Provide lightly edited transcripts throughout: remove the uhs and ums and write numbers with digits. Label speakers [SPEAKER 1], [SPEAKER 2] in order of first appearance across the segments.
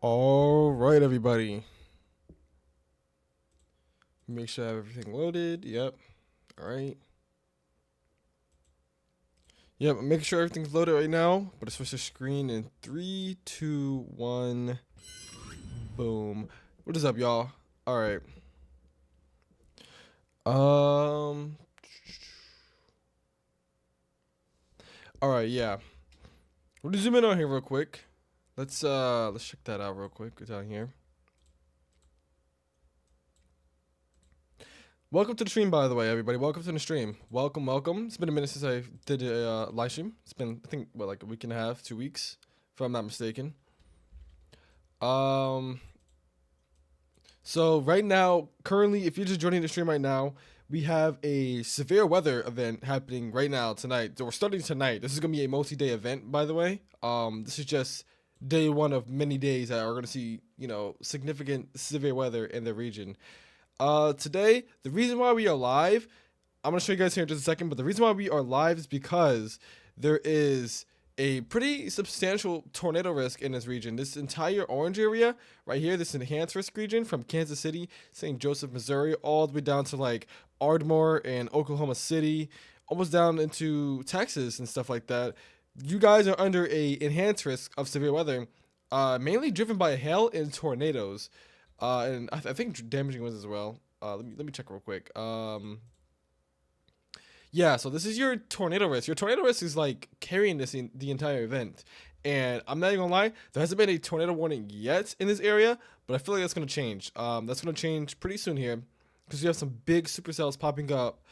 [SPEAKER 1] All right, everybody. Make sure I have everything loaded. Yep. All right. Yep. I'm making sure everything's loaded right now. But it's switch the screen in three, two, one. Boom. What is up, y'all? All right. Um. All right. Yeah. We're gonna zoom in on here real quick. Let's check that out real quick down here. Welcome to the stream, by the way, everybody. Welcome to the stream. Welcome, welcome. It's been a minute since I did a live stream. It's been, I think, what, like a week and a half, 2 weeks, if I'm not mistaken. So right now, currently, if you're just joining the stream right now, we have a severe weather event happening right now tonight. So we're starting tonight. This is gonna be a multi-day event, by the way. This is just day one of many days that are gonna see, significant severe weather in the region. Today, the reason why we are live, I'm going to show you guys here in just a second, but the reason why we are live is because there is a pretty substantial tornado risk in this region. This entire orange area right here, this enhanced risk region from Kansas City, St. Joseph, Missouri, all the way down to like Ardmore and Oklahoma City, almost down into Texas and stuff like that. You guys are under a enhanced risk of severe weather, mainly driven by hail and tornadoes. And I think damaging winds as well. Let me check real quick. Yeah, so this is your tornado risk. Your tornado risk is like carrying this in the entire event. And I'm not even gonna lie, there hasn't been a tornado warning yet in this area, but I feel like that's gonna change. That's gonna change pretty soon here because we have some big supercells popping up,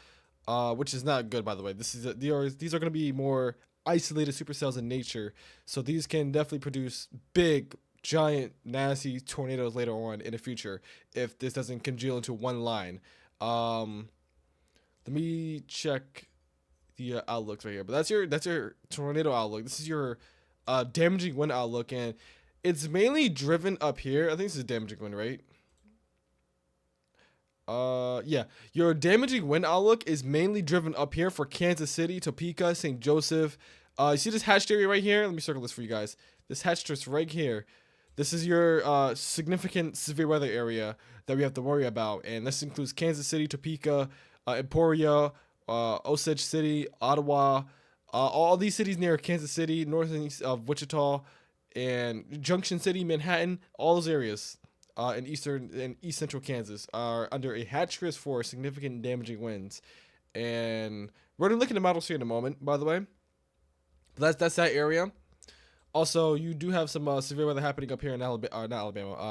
[SPEAKER 1] which is not good, by the way. These are gonna be more isolated supercells in nature, so these can definitely produce big, giant, nasty tornadoes later on in the future if this doesn't congeal into one line. Let me check the outlooks right here. But that's your tornado outlook. This is your damaging wind outlook, and it's mainly driven up here. I think this is damaging wind, right? Yeah, your damaging wind outlook is mainly driven up here for Kansas City, Topeka, St. Joseph. You see this hatched area right here? Let me circle this for you guys. This hatched just right here. This is your significant severe weather area that we have to worry about, and this includes Kansas City, Topeka, Emporia, Osage City, Ottawa, all these cities near Kansas City, north and east of Wichita, and Junction City, Manhattan. All those areas in eastern and east central Kansas are under a hatch risk for significant damaging winds. And we're gonna look at the models here in a moment, by the way. That's that area. Also, you do have some severe weather happening up here in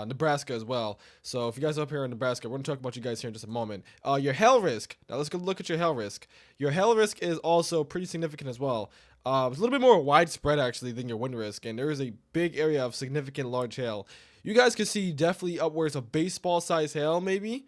[SPEAKER 1] Nebraska as well. So if you guys are up here in Nebraska, we're going to talk about you guys here in just a moment. Your hail risk. Now let's go look at your hail risk. Your hail risk is also pretty significant as well. It's a little bit more widespread actually than your wind risk, and there is a big area of significant large hail. You guys can see definitely upwards of baseball size hail maybe.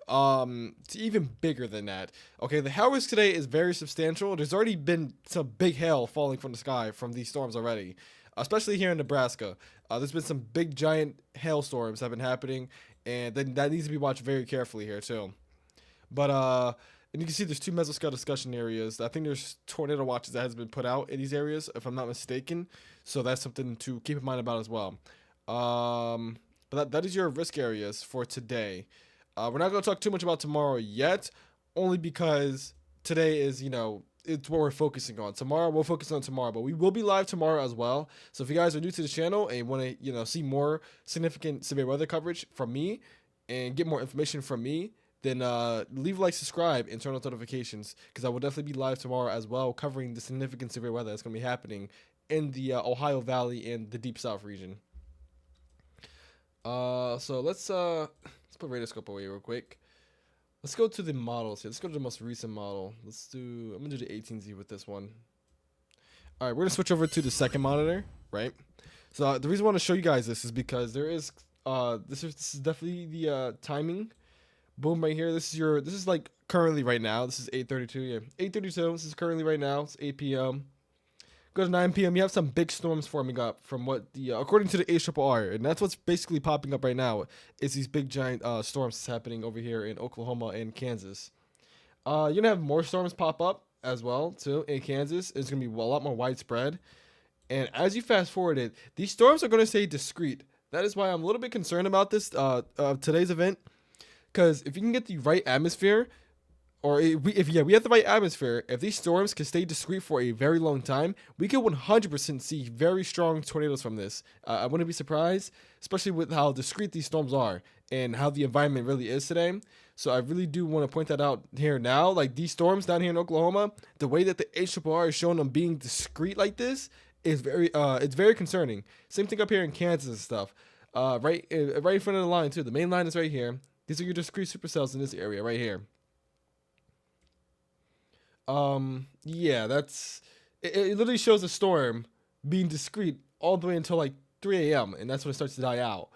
[SPEAKER 1] It's even bigger than that. Okay, the hail risk today is very substantial. There's already been some big hail falling from the sky from these storms already, especially here in Nebraska. There's been some big giant hailstorms that have been happening, and then that needs to be watched very carefully here too. But and you can see there's two mesoscale discussion areas. I think there's tornado watches that has been put out in these areas, if I'm not mistaken. So that's something to keep in mind about as well. But that is your risk areas for today. We're not going to talk too much about tomorrow yet, only because today is, it's what we're focusing on. Tomorrow, we'll focus on tomorrow, but we will be live tomorrow as well. So if you guys are new to the channel and want to, see more significant severe weather coverage from me and get more information from me, then leave a like, subscribe, and turn on notifications, because I will definitely be live tomorrow as well, covering the significant severe weather that's going to be happening in the Ohio Valley and the Deep South region. So let's put radioscope away real quick. Let's go to the models here. Let's go to the most recent model. I'm gonna do the 18Z with this one. All right, we're gonna switch over to the second monitor, right? So the reason I want to show you guys this is because there is this is definitely the timing. Boom, right here. This is like currently right now. This is 8:32. Yeah, 8:32. This is currently right now. It's 8 p.m. Go to 9 p.m. You have some big storms forming up from what according to the ARRR, and that's what's basically popping up right now. Is these big giant storms that's happening over here in Oklahoma and Kansas. You're gonna have more storms pop up as well too in Kansas. It's gonna be a lot more widespread. And as you fast forward it, these storms are gonna stay discrete That is why I'm a little bit concerned about this today's event. Because if you can get the right atmosphere, or if we have the right atmosphere, if these storms can stay discrete for a very long time, we could 100% see very strong tornadoes from this. I wouldn't be surprised, especially with how discrete these storms are and how the environment really is today. So I really do want to point that out here now. Like these storms down here in Oklahoma, the way that the HRRR is showing them being discrete like this is it's very concerning. Same thing up here in Kansas and stuff. Right in front of the line too. The main line is right here. These are your discrete supercells in this area right here. Yeah, it literally shows a storm being discrete all the way until like 3 a.m. and that's when it starts to die out.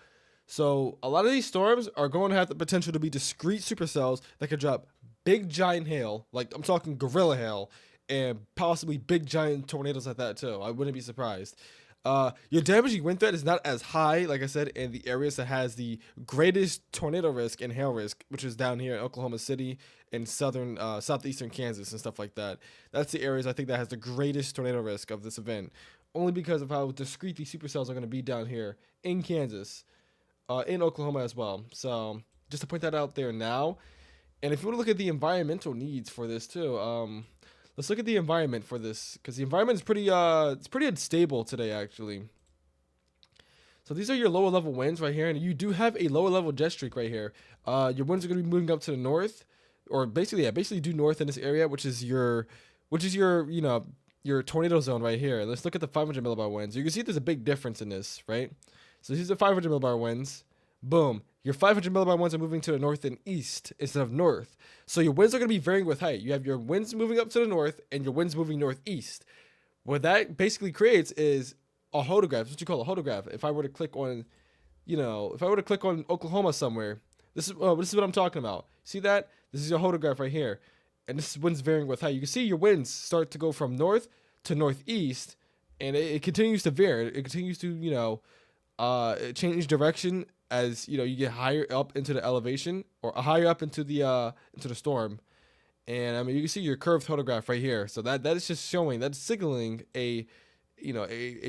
[SPEAKER 1] So a lot of these storms are going to have the potential to be discrete supercells that could drop big giant hail, like I'm talking gorilla hail, and possibly big giant tornadoes like that too. I wouldn't be surprised. Your damaging wind threat is not as high, like I said, in the areas that has the greatest tornado risk and hail risk, which is down here in Oklahoma City and southeastern Kansas and stuff like that. That's the areas I think that has the greatest tornado risk of this event, only because of how discrete these supercells are going to be down here in Kansas, in Oklahoma as well. So just to point that out there now. And if you want to look at the environmental needs for this too, let's look at the environment for this, because the environment is it's pretty unstable today actually. So these are your lower level winds right here, and you do have a lower level jet streak right here. Your winds are going to be moving up to the north, or basically due north in this area, which is your your tornado zone right here. Let's look at the 500 millibar winds. You can see there's a big difference in this, right? So these are 500 millibar winds. Boom. Your 500 millibar winds are moving to the north and east instead of north. So your winds are going to be varying with height. You have your winds moving up to the north and your winds moving northeast. What that basically creates is a hodograph. That's what you call a hodograph. If I were to click on, Oklahoma somewhere, this is what I'm talking about. See that? This is your hodograph right here. And this is winds varying with height. You can see your winds start to go from north to northeast, and it continues to vary. It continues to, change direction as you get higher up into the elevation or higher up into the storm. And I mean, you can see your curved photograph right here. So that is just showing, that's signaling a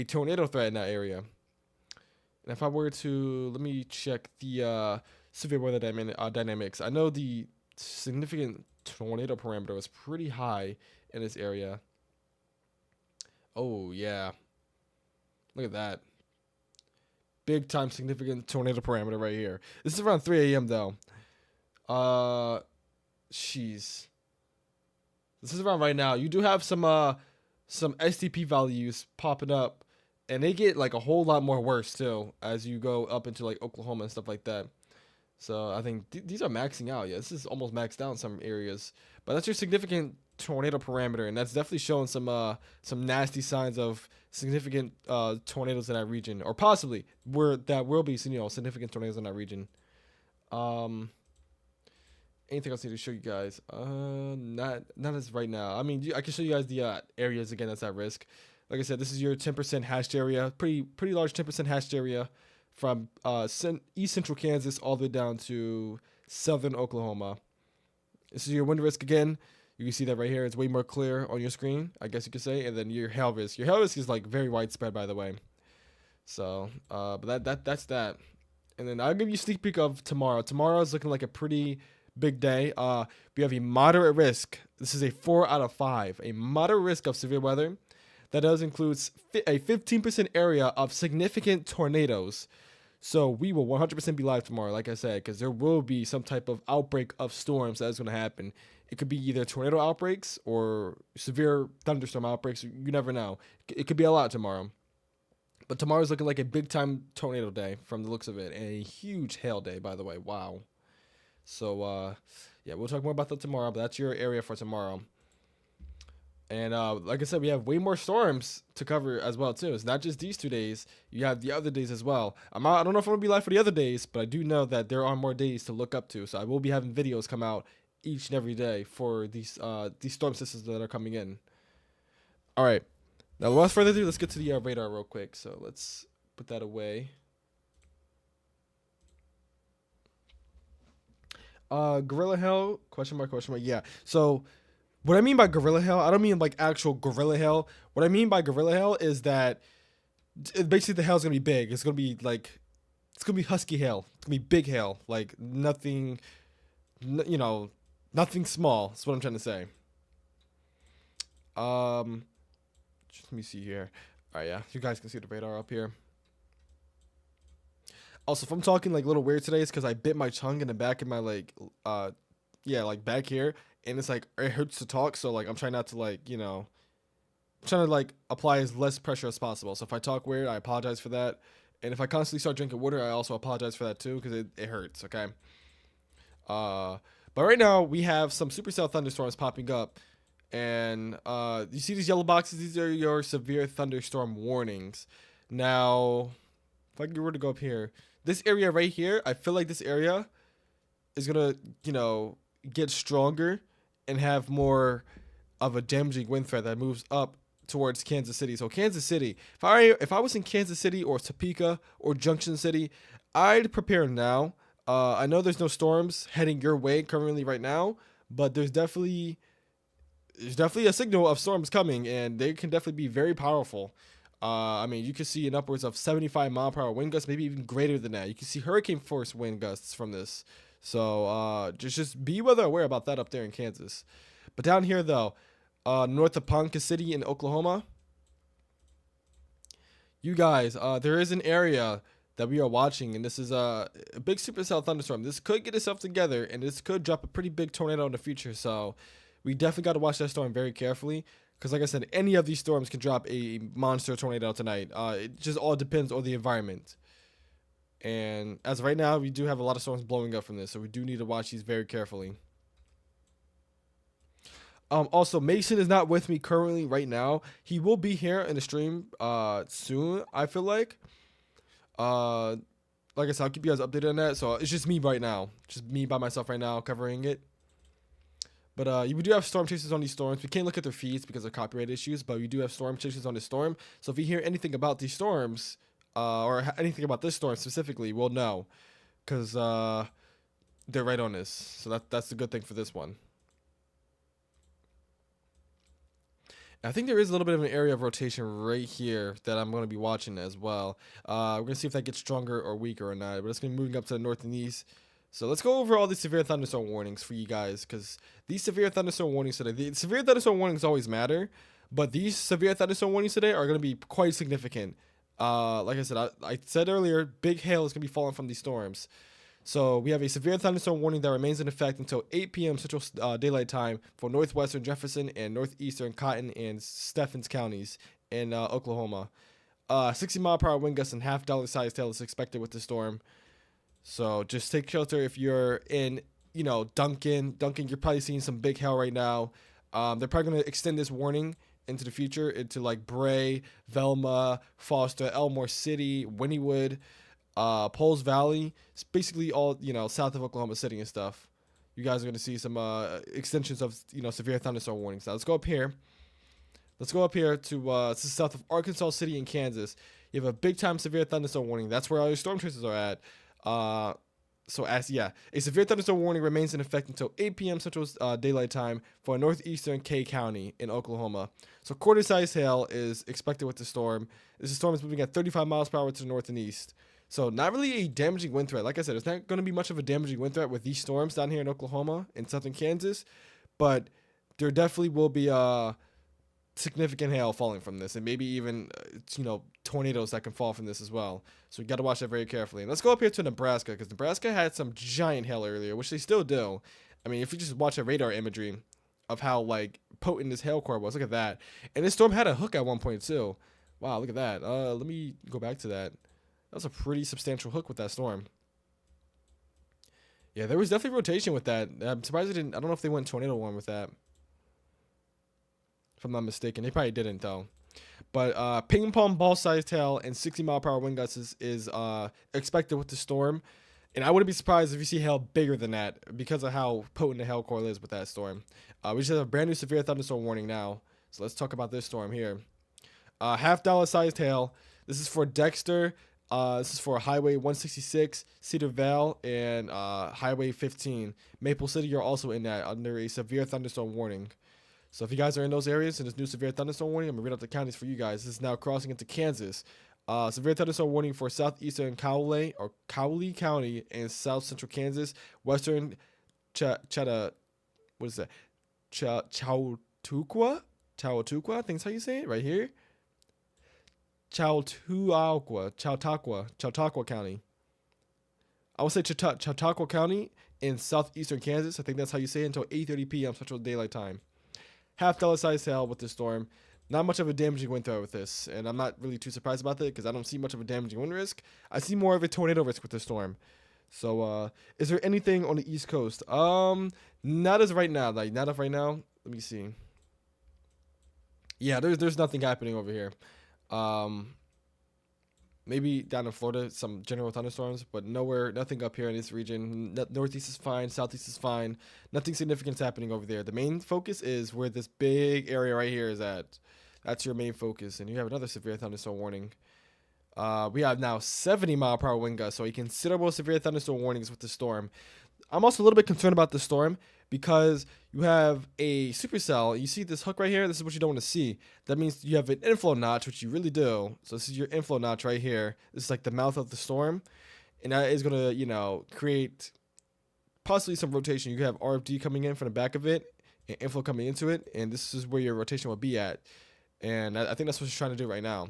[SPEAKER 1] tornado threat in that area. And if I were to, let me check the severe weather dynamics. I know the significant tornado parameter is pretty high in this area. Oh yeah, look at that. Big time significant tornado parameter right here. This is around 3 a.m. though. Jeez. This is around right now. You do have some STP values popping up, and they get like a whole lot more worse too as you go up into like Oklahoma and stuff like that. So I think these are maxing out. Yeah, this is almost maxed out in some areas. But that's your significant tornado parameter, and that's definitely showing some nasty signs of significant tornadoes in that region, or possibly that will be significant tornadoes in that region. Anything else I need to show you guys? Not as right now. I mean, I can show you guys the areas again that's at risk. Like I said, this is your 10% hashed area, pretty large 10% hashed area from east central Kansas all the way down to southern Oklahoma. This is your wind risk again. You can see that right here. It's way more clear on your screen, I guess you could say. And then your hail risk. Your hail risk is like very widespread, by the way. So, but that's that. And then I'll give you a sneak peek of tomorrow. Tomorrow is looking like a pretty big day. We have a moderate risk. This is a 4 out of 5. A moderate risk of severe weather. That does include a 15% area of significant tornadoes. So we will 100% be live tomorrow, like I said, because there will be some type of outbreak of storms that is going to happen. It could be either tornado outbreaks or severe thunderstorm outbreaks. You never know. It could be a lot tomorrow. But tomorrow's looking like a big-time tornado day from the looks of it. And a huge hail day, by the way. Wow. So, yeah, we'll talk more about that tomorrow. But that's your area for tomorrow. And like I said, we have way more storms to cover as well, too. It's not just these 2 days. You have the other days as well. I don't know if I'm going to be live for the other days, but I do know that there are more days to look up to. So I will be having videos come out each and every day for these storm systems that are coming in. All right. Now, without further ado, let's get to the radar real quick. So let's put that away. Gorilla hail, question mark, yeah. So what I mean by gorilla hail, I don't mean like actual gorilla hail. What I mean by gorilla hail is that basically the hail is going to be big. It's going to be like It's gonna be husky hail. It's gonna be big hail. Like nothing, you know, nothing small. That's what I'm trying to say. Just let me see here. All right, yeah, you guys can see the radar up here. Also, if I'm talking like a little weird today, it's because I bit my tongue in the back of my like, yeah, like back here, and it's like it hurts to talk. So like I'm trying not to like, I'm trying to like apply as less pressure as possible. So if I talk weird, I apologize for that. And if I constantly start drinking water, I also apologize for that too, because it hurts. Okay. But right now we have some supercell thunderstorms popping up, and you see these yellow boxes. These are your severe thunderstorm warnings. Now, if I were to go up here, this area right here, I feel like this area is gonna, get stronger and have more of a damaging wind threat that moves up towards Kansas City. So Kansas City, if I was in Kansas City or Topeka or Junction City, I'd prepare now. I know there's no storms heading your way currently right now, but there's definitely a signal of storms coming, and they can definitely be very powerful. I mean, you can see in upwards of 75-mile-per-hour wind gusts, maybe even greater than that. You can see hurricane force wind gusts from this. So just be weather aware about that up there in Kansas. But down here, though, north of Ponca City in Oklahoma, you guys, there is an area that we are watching, and this is a big supercell thunderstorm. This could get itself together, and this could drop a pretty big tornado in the future. So we definitely got to watch that storm very carefully, because like I said, any of these storms can drop a monster tornado tonight. It just all depends on the environment. And as of right now, we do have a lot of storms blowing up from this, so we do need to watch these very carefully. Also, Mason is not with me currently right now. He will be here in the stream soon, I feel like. Like I said, I'll keep you guys updated on that. So it's just me right now. Just me by myself right now covering it. But we do have storm chasers on these storms. We can't look at their feeds because of copyright issues, but we do have storm chasers on this storm. So if you hear anything about these storms, or anything about this storm specifically, we'll know. Because they're right on this. So that's the good thing for this one. I think there is a little bit of an area of rotation right here that I'm going to be watching as well. We're going to see if that gets stronger or weaker or not. But it's going to be moving up to the north and east. So let's go over all these severe thunderstorm warnings for you guys, because these severe thunderstorm warnings today, the severe thunderstorm warnings always matter, but these severe thunderstorm warnings today are going to be quite significant. Like I said, I said earlier, big hail is going to be falling from these storms. So we have a severe thunderstorm warning that remains in effect until 8 p.m. Central Daylight Time for northwestern Jefferson and northeastern Cotton and Stephens counties in Oklahoma. 60-mile-per-hour wind gusts and half-dollar-sized hail is expected with the storm. So just take shelter if you're in, Duncan. Duncan, you're probably seeing some big hail right now. They're probably going to extend this warning into the future into like Bray, Velma, Foster, Elmore City, Wynnewood, Poles Valley. It's basically all, south of Oklahoma City and stuff. You guys are going to see some extensions of, severe thunderstorm warnings. Now let's go up here. Let's go up here to the south of Arkansas City in Kansas. You have a big time severe thunderstorm warning. That's where all your storm chasers are at. A severe thunderstorm warning remains in effect until 8 p.m. Central Daylight Time for northeastern K County in Oklahoma. So quarter-sized hail is expected with the storm. This storm is moving at 35 miles per hour to the north and east. So not really a damaging wind threat. Like I said, it's not going to be much of a damaging wind threat with these storms down here in Oklahoma and southern Kansas, but there definitely will be significant hail falling from this, and maybe even tornadoes that can fall from this as well. So we got to watch that very carefully. And let's go up here to Nebraska, because Nebraska had some giant hail earlier, which they still do. I mean, if you just watch a radar imagery of how like potent this hail core was, look at that. And this storm had a hook at one point too. Wow, look at that. Let me go back to that. That was a pretty substantial hook with that storm. Yeah, there was definitely rotation with that. I'm surprised they didn't. I don't know if they went tornado one with that, if I'm not mistaken. They probably didn't, though. But ping pong ball-sized hail and 60-mile-per-hour wind gusts is expected with the storm. And I wouldn't be surprised if you see hail bigger than that because of how potent the hail core is with that storm. We just have a brand new severe thunderstorm warning now. So let's talk about this storm here. Half-dollar-sized hail. This is for Dexter. This is for Highway 166, Cedar Vale, and Highway 15. Maple City are also in that under a severe thunderstorm warning. So if you guys are in those areas and there's new severe thunderstorm warning, I'm going to read out the counties for you guys. This is now crossing into Kansas. Severe thunderstorm warning for southeastern Cowley County and south central Kansas, western Chata, what is that? Chautauqua? Chautauqua, I think that's how you say it right here. Chautauqua County. I would say Chautauqua County in southeastern Kansas. I think that's how you say it until 8:30 p.m. Central Daylight Time. $half size hail with the storm. Not much of a damaging wind threat with this, and I'm not really too surprised about that because I don't see much of a damaging wind risk. I see more of a tornado risk with the storm. So, is there anything on the East Coast? Not as right now. Like, not of right now. Let me see. Yeah, there's nothing happening over here. Maybe down in Florida, some general thunderstorms, but nothing up here in this region. Northeast is fine, southeast is fine. Nothing significant is happening over there. The main focus is where this big area right here is at. That's your main focus, and you have another severe thunderstorm warning. We have now 70-mile-per-hour wind gusts, so a considerable severe thunderstorm warnings with the storm. I'm also a little bit concerned about the storm because you have a supercell. You see this hook right here? This is what you don't want to see. That means you have an inflow notch, which you really do. So this is your inflow notch right here. This is like the mouth of the storm. And that is going to, create possibly some rotation. You have RFD coming in from the back of it and inflow coming into it. And this is where your rotation will be at. And I think that's what you're trying to do right now.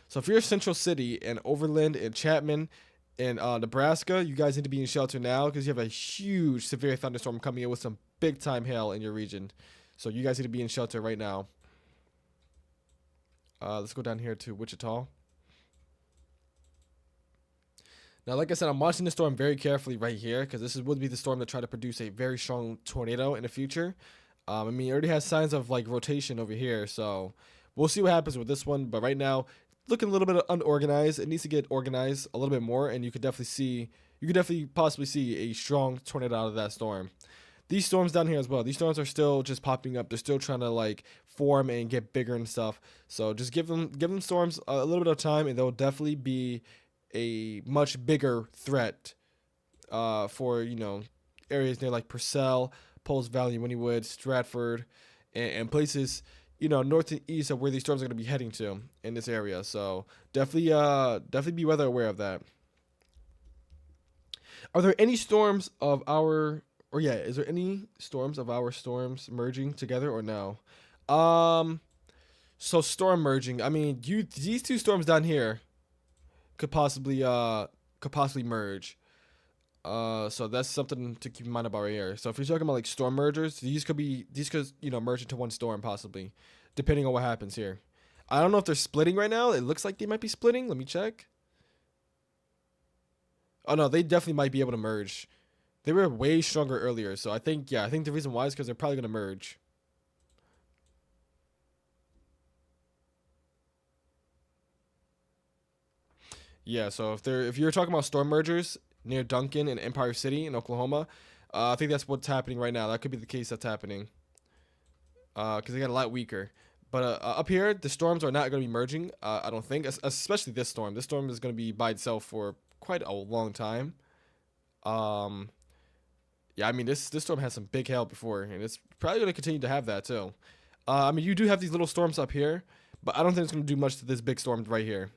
[SPEAKER 1] So if you're Central City and Overland and Chapman in Nebraska, you guys need to be in shelter now because you have a huge severe thunderstorm coming in with some big time hail in your region. So you guys need to be in shelter right now. Let's go down here to Wichita. Now, like I said, I'm watching the storm very carefully right here because this would be the storm that try to produce a very strong tornado in the future. I mean, it already has signs of like rotation over here, so we'll see what happens with this one. But right now, looking a little bit unorganized. It needs to get organized a little bit more, and you could definitely possibly see a strong tornado out of that storm. These storms down here as well. These storms are still just popping up. They're still trying to like form and get bigger and stuff. So just give them storms a little bit of time, and they'll definitely be a much bigger threat for areas near like Purcell, Poles Valley, Wynnewood, Stratford, and places north and east of where these storms are going to be heading to in this area. So definitely be weather aware of that. Are there any storms of our is there any storms of our storms merging together or no? So storm merging. I mean, these two storms down here could possibly merge. So that's something to keep in mind about right here. So if you're talking about like storm mergers, these could merge into one storm possibly, depending on what happens here. I don't know if they're splitting right now. It looks like they might be splitting. Let me check. Oh no, they definitely might be able to merge. They were way stronger earlier, so I think the reason why is because they're probably gonna merge. Yeah, so if you're talking about storm mergers near Duncan and Empire City in Oklahoma, I think that's what's happening right now. That could be the case that's happening. Because they got a lot weaker. But up here, the storms are not going to be merging, I don't think, especially this storm. This storm is going to be by itself for quite a long time. Yeah, I mean, this storm has some big hail before, and it's probably going to continue to have that, too. I mean, you do have these little storms up here, but I don't think it's going to do much to this big storm right here.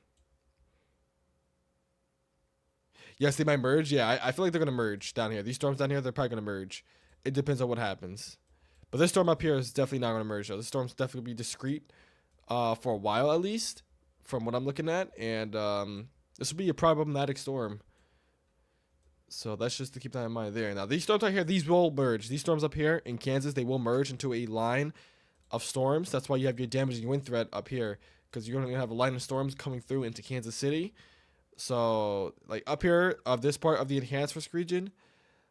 [SPEAKER 1] Yes, they might merge. Yeah, I feel like they're going to merge down here. These storms down here, they're probably going to merge. It depends on what happens. But this storm up here is definitely not going to merge, though. This storm's definitely going to be discreet for a while, at least, from what I'm looking at. And this will be a problematic storm. So that's just to keep that in mind there. Now, these storms out here, these will merge. These storms up here in Kansas, they will merge into a line of storms. That's why you have your damaging wind threat up here, because you're going to have a line of storms coming through into Kansas City. So, like up here of this part of the enhanced risk region,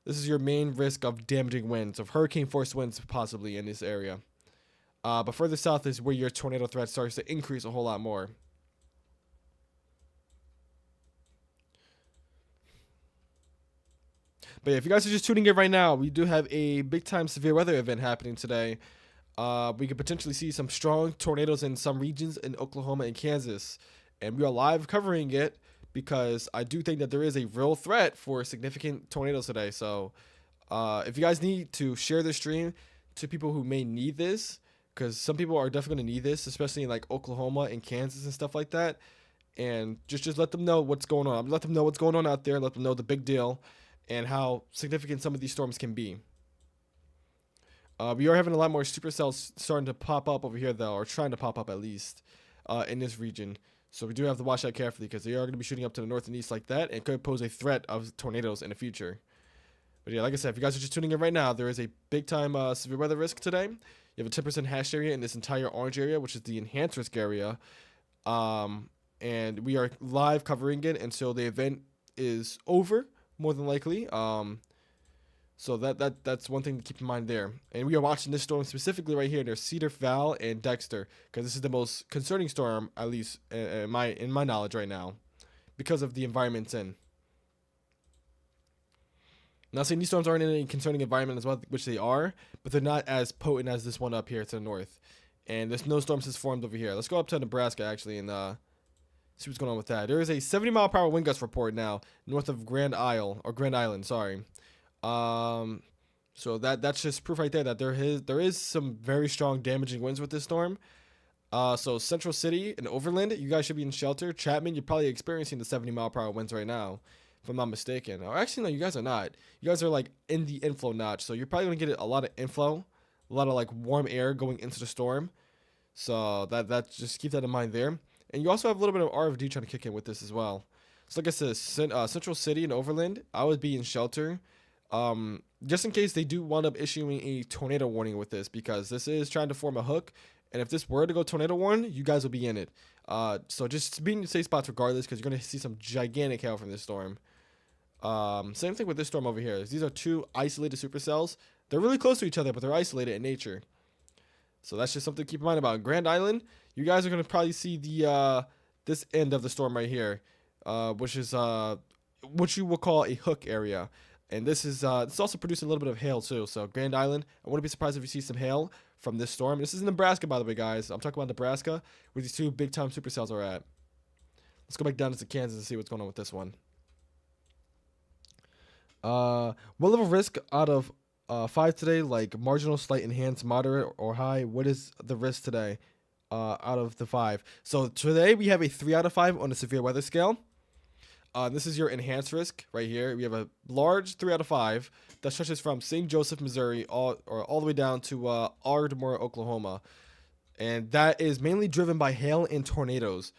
[SPEAKER 1] this is your main risk of damaging winds, of hurricane force winds possibly in this area. But further south is where your tornado threat starts to increase a whole lot more. But yeah, if you guys are just tuning in right now, we do have a big time severe weather event happening today. We could potentially see some strong tornadoes in some regions in Oklahoma and Kansas. And we are live covering it, because I do think that there is a real threat for significant tornadoes today. So if you guys need to share the stream to people who may need this, because some people are definitely going to need this, especially in like Oklahoma and Kansas and stuff like that. and just let them know what's going on. Let them know what's going on out there. Let them know the big deal, and how significant some of these storms can be. We are having a lot more supercells starting to pop up over here, though, or trying to pop up at least in this region. So we do have to watch that carefully because they are going to be shooting up to the north and east like that, and could pose a threat of tornadoes in the future. But yeah, like I said, if you guys are just tuning in right now, there is a big time severe weather risk today. You have a 10% hash area in this entire orange area, which is the enhanced risk area. And we are live covering it until the event is over, more than likely. So that's one thing to keep in mind there. And we are watching this storm specifically right here. There's Cedar Val and Dexter, because this is the most concerning storm, at least in my knowledge right now, because of the environment it's in. Not saying these storms aren't in any concerning environment as well, which they are, but they're not as potent as this one up here to the north. And there's no storms has formed over here. Let's go up to Nebraska actually and see what's going on with that. There is a 70-mile-per-hour wind gust report now north of Grand Island. Sorry. So that's just proof right there that there is some very strong damaging winds with this storm. So Central City and Overland, you guys should be in shelter. Chapman, you're probably experiencing the 70-mile-per-hour winds right now, if I'm not mistaken. Or actually, no, you guys are not. You guys are like in the inflow notch, so you're probably gonna get a lot of inflow, a lot of like warm air going into the storm. So that just keep that in mind there. And you also have a little bit of RFD trying to kick in with this as well. So like I said, Central City and Overland, I would be in shelter. Just in case they do wind up issuing a tornado warning with this, because this is trying to form a hook, and if this were to go tornado warn, you guys will be in it. So just be in safe spots regardless, because you're going to see some gigantic hail from this storm. Same thing with this storm over here. These are two isolated supercells. They're really close to each other, but they're isolated in nature. So that's just something to keep in mind about Grand Island. You guys are going to probably see the this end of the storm right here, which is what you will call a hook area. And this is it's also producing a little bit of hail too. So Grand Island, I wouldn't be surprised if you see some hail from this storm. This is in Nebraska, by the way, guys. I'm talking about Nebraska, where these two big time supercells are at. Let's go back down to Kansas and see what's going on with this one. What level of risk out of 5 today? Like marginal, slight, enhanced, moderate, or high? What is the risk today out of the 5? So today we have a 3 out of 5 on the severe weather scale. This is your enhanced risk right here. We have a large 3 out of 5 that stretches from St. Joseph, Missouri, all the way down to Ardmore, Oklahoma, and that is mainly driven by hail and tornadoes.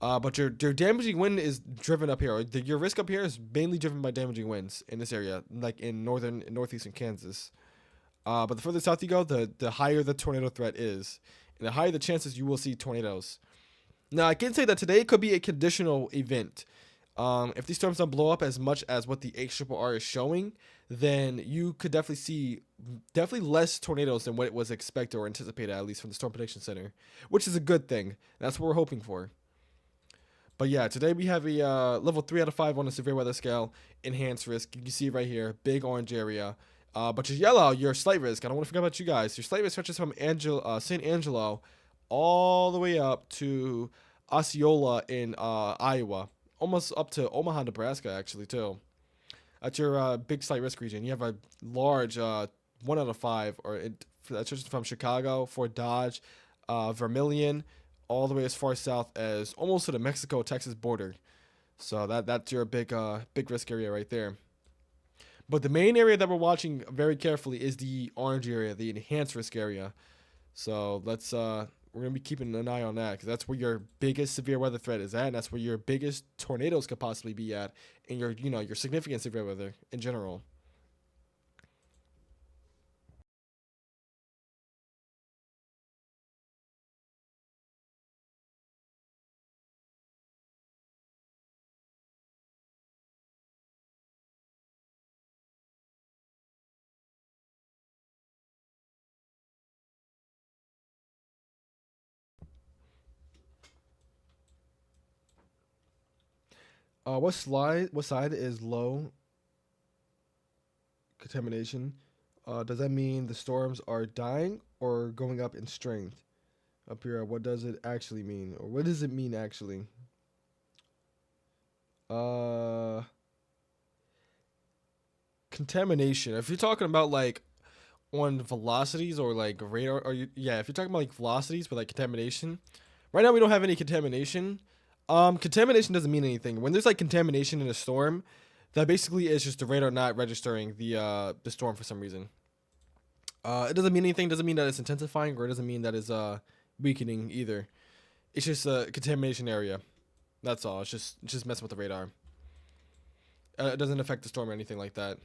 [SPEAKER 1] But your damaging wind is driven up here. Your risk up here is mainly driven by damaging winds in this area, like in northern and northeastern Kansas. But the further south you go, the higher the tornado threat is, and the higher the chances you will see tornadoes. Now, I can say that today could be a conditional event. If these storms don't blow up as much as what the HRRR is showing, then you could definitely see less tornadoes than what was expected or anticipated, at least from the Storm Prediction Center, which is a good thing. That's what we're hoping for. But yeah, today we have a level 3 out of 5 on the severe weather scale, enhanced risk. You can see right here, big orange area. But your yellow, your slight risk. I don't want to forget about you guys. Your slight risk stretches from St. Angelo all the way up to Osceola in Iowa. Almost up to Omaha, Nebraska, actually, too. That's your big slight risk region. You have a large 1 out of 5, that stretches from Chicago, Fort Dodge, Vermilion, all the way as far south as almost to the Mexico-Texas border. So that's your big risk area right there. But the main area that we're watching very carefully is the orange area, the enhanced risk area. So we're going to be keeping an eye on that, because that's where your biggest severe weather threat is at, and that's where your biggest tornadoes could possibly be at, and your significant severe weather in general. What side is low contamination? Does that mean the storms are dying or going up in strength? Up here, what does it actually mean? Or what does it mean actually? Uh, Contamination. If you're talking about like on velocities or like radar, or yeah, if you're talking about like velocities but like contamination, right now we don't have any contamination. Contamination doesn't mean anything. When there's like contamination in a storm, that basically is just the radar not registering the storm for some reason. It doesn't mean anything. Doesn't mean that it's intensifying, or it doesn't mean that it's weakening either. It's just a contamination area. That's all. It's just messing with the radar. It doesn't affect the storm or anything like that.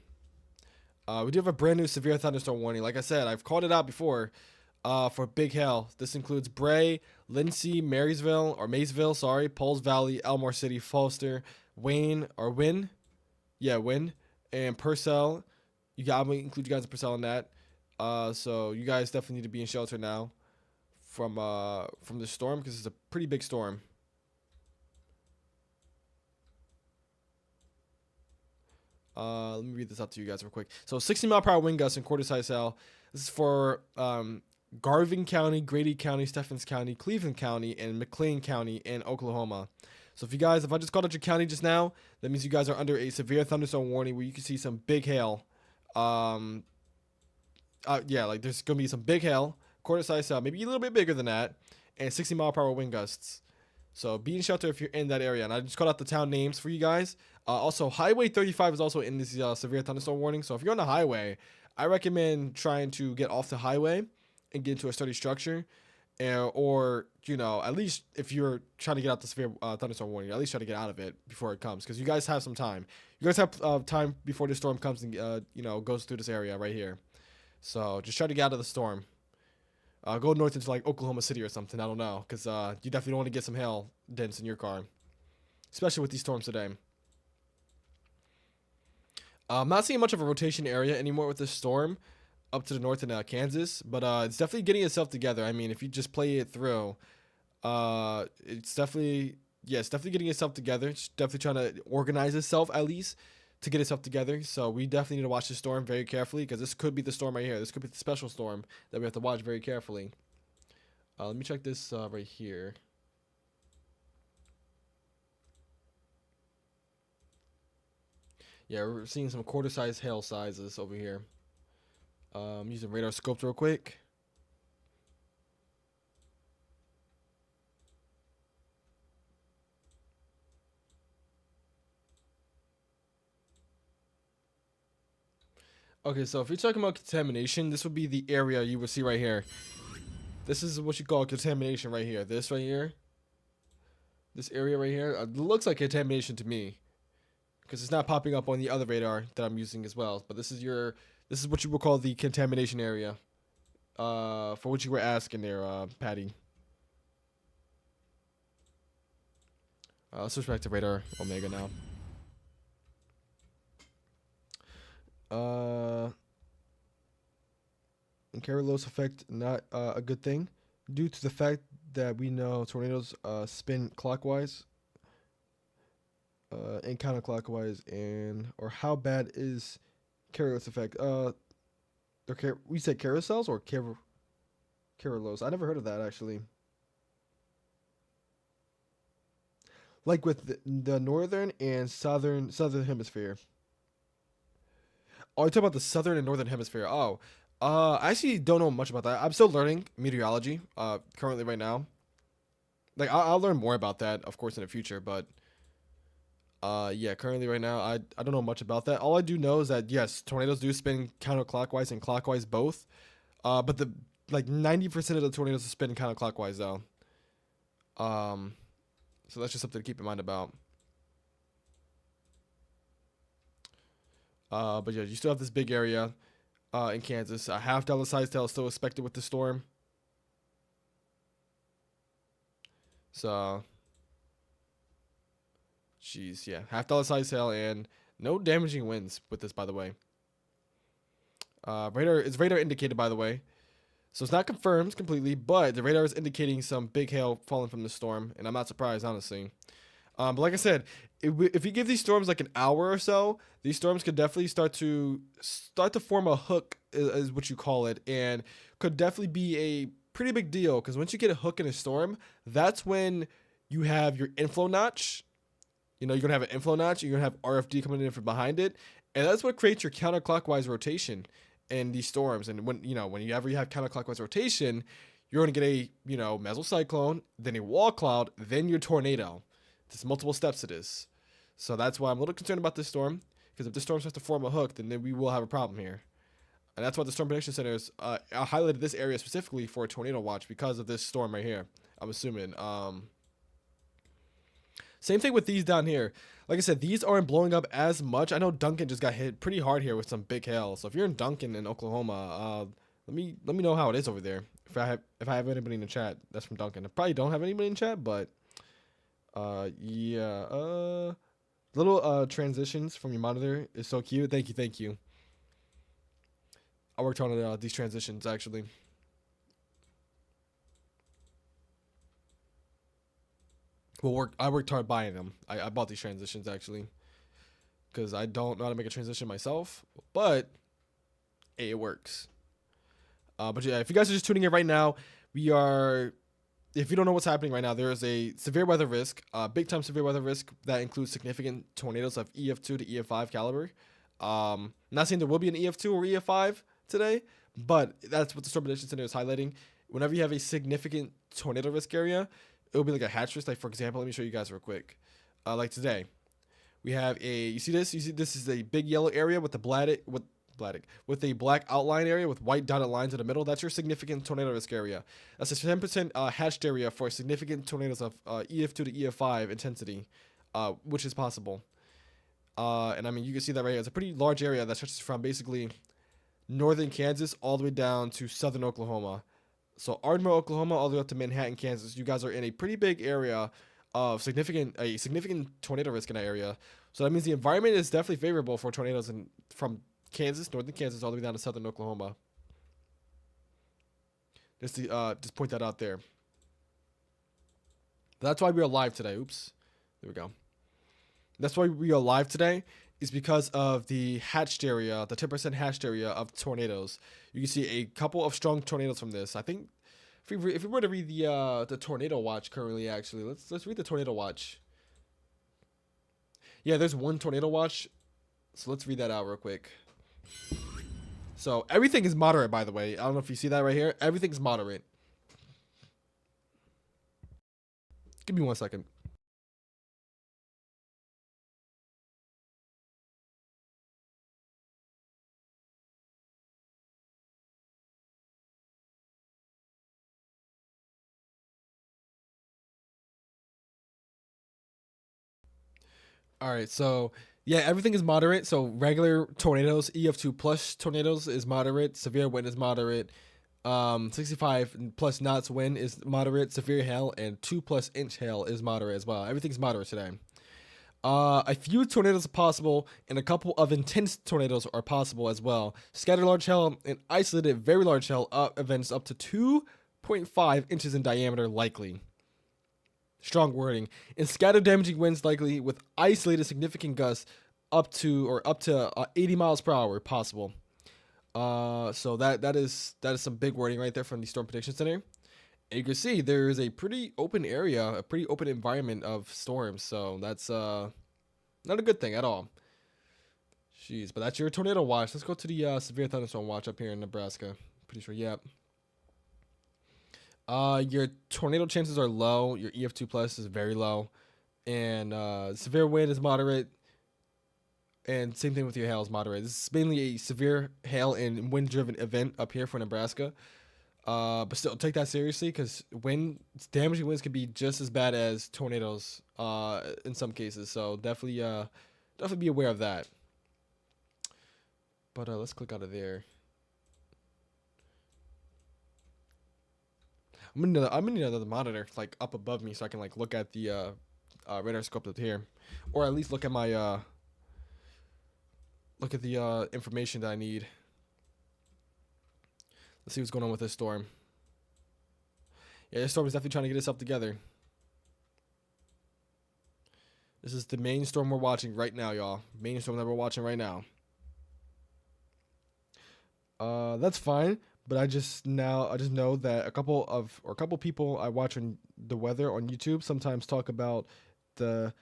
[SPEAKER 1] We do have a brand new severe thunderstorm warning. Like I said, I've called it out before. For big hail. This includes Bray, Lindsay, Maysville, sorry, Pauls Valley, Elmore City, Foster, Wynn, and Purcell. I'm gonna include you guys in Purcell in that. So you guys definitely need to be in shelter now from the storm, because it's a pretty big storm. Let me read this out to you guys real quick. So 60-mile-per-hour wind gusts and quarter-size hail. This is for Garvin County, Grady County, Stephens County, Cleveland County, and McLean County in Oklahoma. So if I just called out your county just now, that means you guys are under a severe thunderstorm warning where you can see some big hail. Like there's gonna be some big hail, quarter-size hail, maybe a little bit bigger than that, and 60-mile-per-hour wind gusts. So be in shelter if you're in that area. And I just called out the town names for you guys. Also, Highway 35 is also in this severe thunderstorm warning. So if you're on the highway, I recommend trying to get off the highway and get into a sturdy structure. Or, at least if you're trying to get out the severe thunderstorm warning, at least try to get out of it before it comes. Because you guys have some time. You guys have time before the storm comes and, goes through this area right here. So just try to get out of the storm. Go north into like Oklahoma City or something. I don't know, because you definitely don't want to get some hail dents in your car, especially with these storms today. I'm not seeing much of a rotation area anymore with this storm up to the north in Kansas, but it's definitely getting itself together. I mean, if you just play it through, it's definitely getting itself together. It's definitely trying to organize itself at least to get itself together. So we definitely need to watch the storm very carefully, because this could be the storm right here. This could be the special storm that we have to watch very carefully. Let me check this right here. Yeah, we're seeing some quarter-size hail sizes over here. I'm using radar scopes real quick. Okay, so if you're talking about contamination, this would be the area you would see right here. This is what you call contamination right here. This right here. This area right here. Looks like contamination to me, because it's not popping up on the other radar that I'm using as well. But this is what you would call the contamination area. For what you were asking there, Patty. Let's switch back to radar Omega now. And Carol's effect, not a good thing, due to the fact that we know tornadoes spin clockwise and counterclockwise, or how bad is Carol's effect? We said carousels or Carolos. I never heard of that actually. Like with the northern and southern hemisphere. Oh, you're talking about the southern and northern hemisphere. Oh, I actually don't know much about that. I'm still learning meteorology. Currently right now. Like I'll learn more about that, of course, in the future. But yeah, currently right now, I don't know much about that. All I do know is that yes, tornadoes do spin counterclockwise and clockwise both. But the 90% of the tornadoes spin counterclockwise though. So that's just something to keep in mind about. But yeah, you still have this big area in Kansas. A half-dollar size tail is still expected with the storm. So, jeez, yeah, half-dollar size tail and no damaging winds with this, by the way. It's radar indicated, by the way. So it's not confirmed completely, but the radar is indicating some big hail falling from the storm, and I'm not surprised, honestly. But like I said, if you give these storms like an hour or so, these storms could definitely start to form a hook, is what you call it, and could definitely be a pretty big deal. Because once you get a hook in a storm, that's when you have your inflow notch. You're gonna have an inflow notch. You're gonna have RFD coming in from behind it, and that's what creates your counterclockwise rotation in these storms. And when you have counterclockwise rotation, you're gonna get a mesocyclone, then a wall cloud, then your tornado. There's multiple steps to this. So that's why I'm a little concerned about this storm. Because if this storm starts to form a hook, then we will have a problem here. And that's why the Storm Prediction Centers highlighted this area specifically for a tornado watch because of this storm right here. I'm assuming. Same thing with these down here. Like I said, these aren't blowing up as much. I know Duncan just got hit pretty hard here with some big hail. So if you're in Duncan in Oklahoma, let me know how it is over there. If I have anybody in the chat that's from Duncan, I probably don't have anybody in chat, but yeah. Little transitions from your monitor is so cute. Thank you. I worked on these transitions actually. Well, I worked hard buying them. I bought these transitions actually because I don't know how to make a transition myself, but hey, it works. But yeah, if you guys are just tuning in right now, we are. If you don't know what's happening right now, there is a severe weather risk, big time severe weather risk that includes significant tornadoes of EF2 to EF5 caliber. Not saying there will be an EF2 or EF5 today, but that's what the Storm Prediction Center is highlighting. Whenever you have a significant tornado risk area, it will be like a hatch risk. Like for example, let me show you guys real quick. Like today, we have you see this is a big yellow area with the with a black outline area with white dotted lines in the middle. That's your significant tornado risk area. That's a 10% hatched area for significant tornadoes of EF2 to EF5 intensity, which is possible. And I mean, you can see that right here. It's a pretty large area that stretches from basically northern Kansas all the way down to southern Oklahoma. So Ardmore, Oklahoma, all the way up to Manhattan, Kansas. You guys are in a pretty big area of significant tornado risk in that area. So that means the environment is definitely favorable for tornadoes from Kansas, northern Kansas, all the way down to southern Oklahoma. Just to point that out there. That's why we are live today. Oops, there we go. That's why we are live today, is because of the hatched area, the 10% hatched area of tornadoes. You can see a couple of strong tornadoes from this. I think if we were to read the tornado watch currently, actually, let's read the tornado watch. Yeah, there's one tornado watch, so let's read that out real quick. So everything is moderate, by the way. I don't know if you see that right here. Everything's moderate. Give me 1 second. All right, so yeah, everything is moderate. So regular tornadoes, EF2 plus tornadoes is moderate. Severe wind is moderate. 65 plus knots wind is moderate. Severe hail and 2+ inch hail is moderate as well. Everything's moderate today. A few tornadoes are possible, and a couple of intense tornadoes are possible as well. Scattered large hail and isolated very large hail events up to 2.5 inches in diameter likely. Strong wording. And scattered damaging winds likely with isolated significant gusts up to 80 miles per hour possible. So that is some big wording right there from the Storm Prediction Center. And you can see there is a pretty open area, a pretty open environment of storms. So that's not a good thing at all. Jeez, but that's your tornado watch. Let's go to the severe thunderstorm watch up here in Nebraska. Pretty sure, yep. Your tornado chances are low. Your EF2 plus is very low, and severe wind is moderate. And same thing with your hail is moderate. This is mainly a severe hail and wind-driven event up here for Nebraska. But still, take that seriously because damaging winds can be just as bad as tornadoes in some cases. So definitely be aware of that. But let's click out of there. I'm gonna need another monitor like up above me so I can like look at the radar scope up here, or at least look at my information that I need. Let's see what's going on with this storm. Yeah, this storm is definitely trying to get itself together. This is the main storm we're watching right now, y'all. Main storm that we're watching right now. That's fine, but I just know that a couple people I watch on the weather on YouTube sometimes talk about the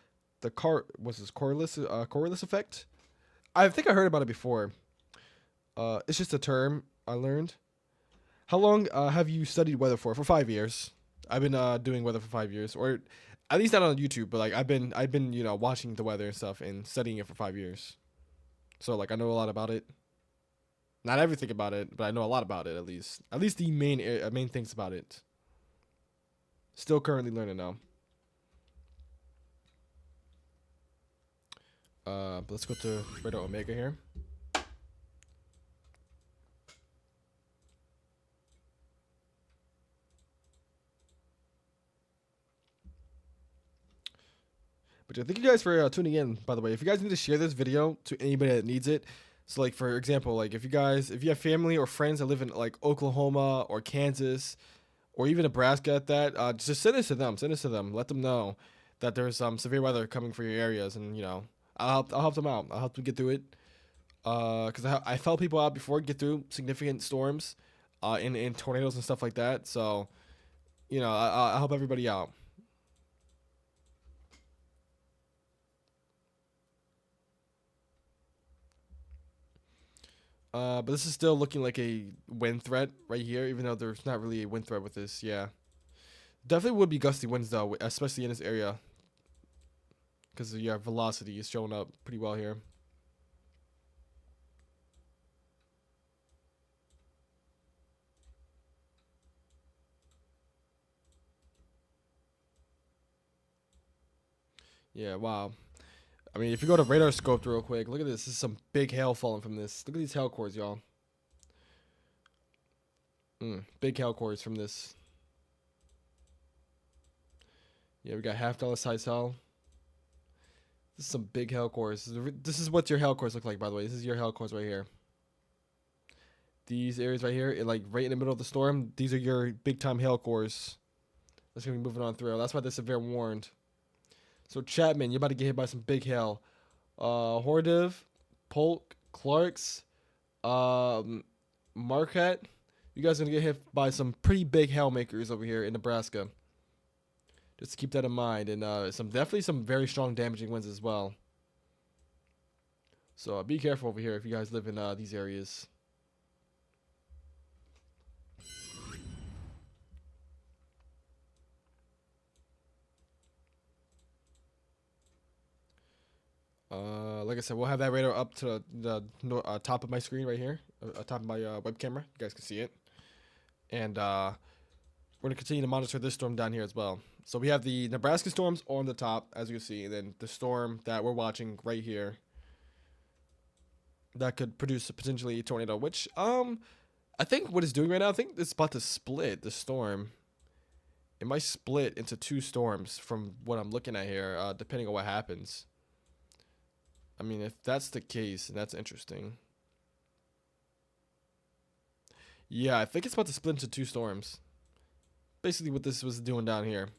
[SPEAKER 1] Coriolis effect. I think I heard about it before. It's just a term I learned. How long have you studied weather for? For 5 years. I've been doing weather for 5 years, or At least not on YouTube, but like I've been watching the weather and stuff and studying it for 5 years. So like I know a lot about it. Not everything about it, but I know a lot about it at least. At least the main things about it. Still currently learning now. But let's go to Radar Omega here. But yeah, thank you guys for tuning in. By the way, if you guys need to share this video to anybody that needs it, so like for example, like if you have family or friends that live in like Oklahoma or Kansas or even Nebraska at that, just send this to them. Send this to them. Let them know that there's severe weather coming for your areas, and I'll help them out. I'll help them get through it. Because I felt people out before get through significant storms, in tornadoes and stuff like that. So, I'll help everybody out. But this is still looking like a wind threat right here, even though there's not really a wind threat with this. Yeah, definitely would be gusty winds though, especially in this area, because yeah, velocity is showing up pretty well here. Yeah, wow. I mean, if you go to radar scope real quick, look at this. This is some big hail falling from this. Look at these hail cores, y'all. Big hail cores from this. Yeah, we got $half size hail. This is some big hail cores. This is what your hail cores look like, by the way. This is your hail cores right here. These areas right here, like right in the middle of the storm, these are your big time hail cores. That's gonna be moving on through. That's why they're severe warned. So Chapman, you're about to get hit by some big hail. Hordiv, Polk, Clarks, Marquette. You guys are gonna get hit by some pretty big hail makers over here in Nebraska. Just to keep that in mind, and definitely some very strong damaging winds as well. So be careful over here if you guys live in these areas. Like I said, we'll have that radar up to the top of my screen right here, top of my web camera. You guys can see it. And we're going to continue to monitor this storm down here as well. So we have the Nebraska storms on the top, as you can see, and then the storm that we're watching right here that could produce potentially a tornado, which I think what it's doing right now, I think it's about to split the storm. It might split into two storms from what I'm looking at here, depending on what happens. I mean, if that's the case, that's interesting. Yeah, I think it's about to split into two storms. Basically what this was doing down here.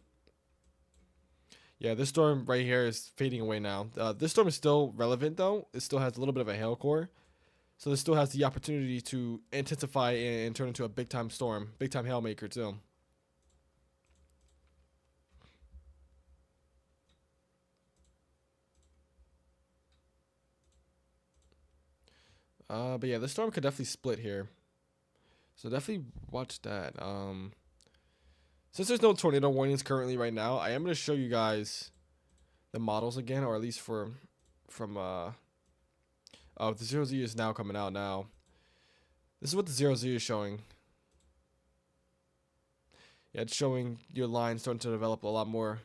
[SPEAKER 1] Yeah, this storm right here is fading away now. This storm is still relevant, though. It still has a little bit of a hail core. So this still has the opportunity to intensify and turn into a big-time storm. Big-time hail maker, too. But yeah, the storm could definitely split here. So definitely watch that. Since there's no tornado warnings currently right now, I am going to show you guys the models again, or at least from oh, the 0Z is now coming out now. This is what the 0Z is showing. Yeah, it's showing your line starting to develop a lot more.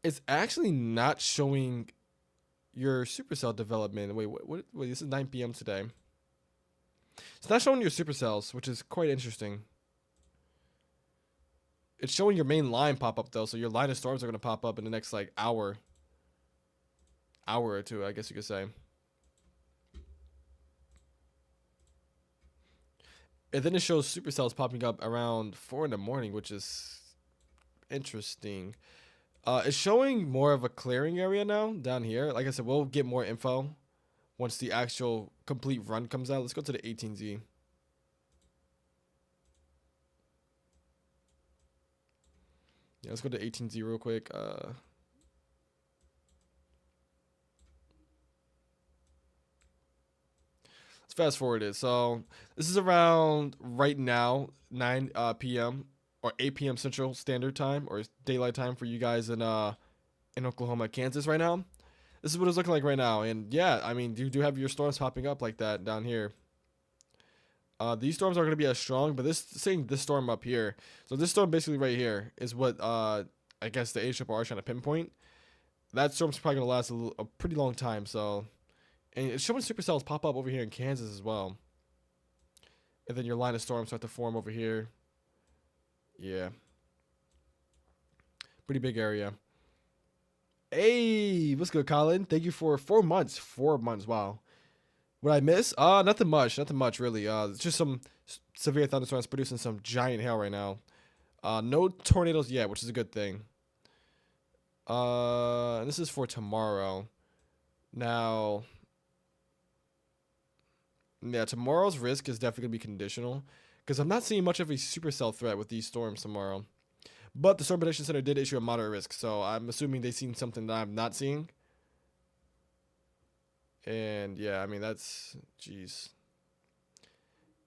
[SPEAKER 1] It's actually not showing your supercell development. Wait, this is 9 p.m. today. It's not showing your supercells, which is quite interesting. It's showing your main line pop up though, so your line of storms are gonna pop up in the next like hour or two, I guess you could say. And then it shows supercells popping up around 4 in the morning, which is interesting. It's showing more of a clearing area now down here. Like I said, we'll get more info once the actual complete run comes out. Let's go to the 18Z. Yeah, let's go to 18Z real quick. Let's fast forward it. So this is around right now 9 p.m. or 8 p.m. Central Standard Time, or daylight time for you guys in Oklahoma, Kansas right now. This is what it's looking like right now. And yeah, I mean, you do have your storms popping up like that down here. These storms are going to be as strong, but this storm up here. So this storm basically right here is what I guess the ARRR is trying to pinpoint. That storm's probably going to last a pretty long time. So, and it's showing supercells pop up over here in Kansas as well. And then your line of storms start to form over here. Yeah. Pretty big area. Hey, what's good, Colin? Thank you for 4 months. 4 months, wow. What I miss? Nothing much. Nothing much, really. It's just some severe thunderstorms producing some giant hail right now. No tornadoes yet, which is a good thing. And this is for tomorrow. Now, yeah, tomorrow's risk is definitely going to be conditional, because I'm not seeing much of a supercell threat with these storms tomorrow. But the Storm Prediction Center did issue a moderate risk, so I'm assuming they've seen something that I'm not seeing. And yeah, I mean, that's, jeez.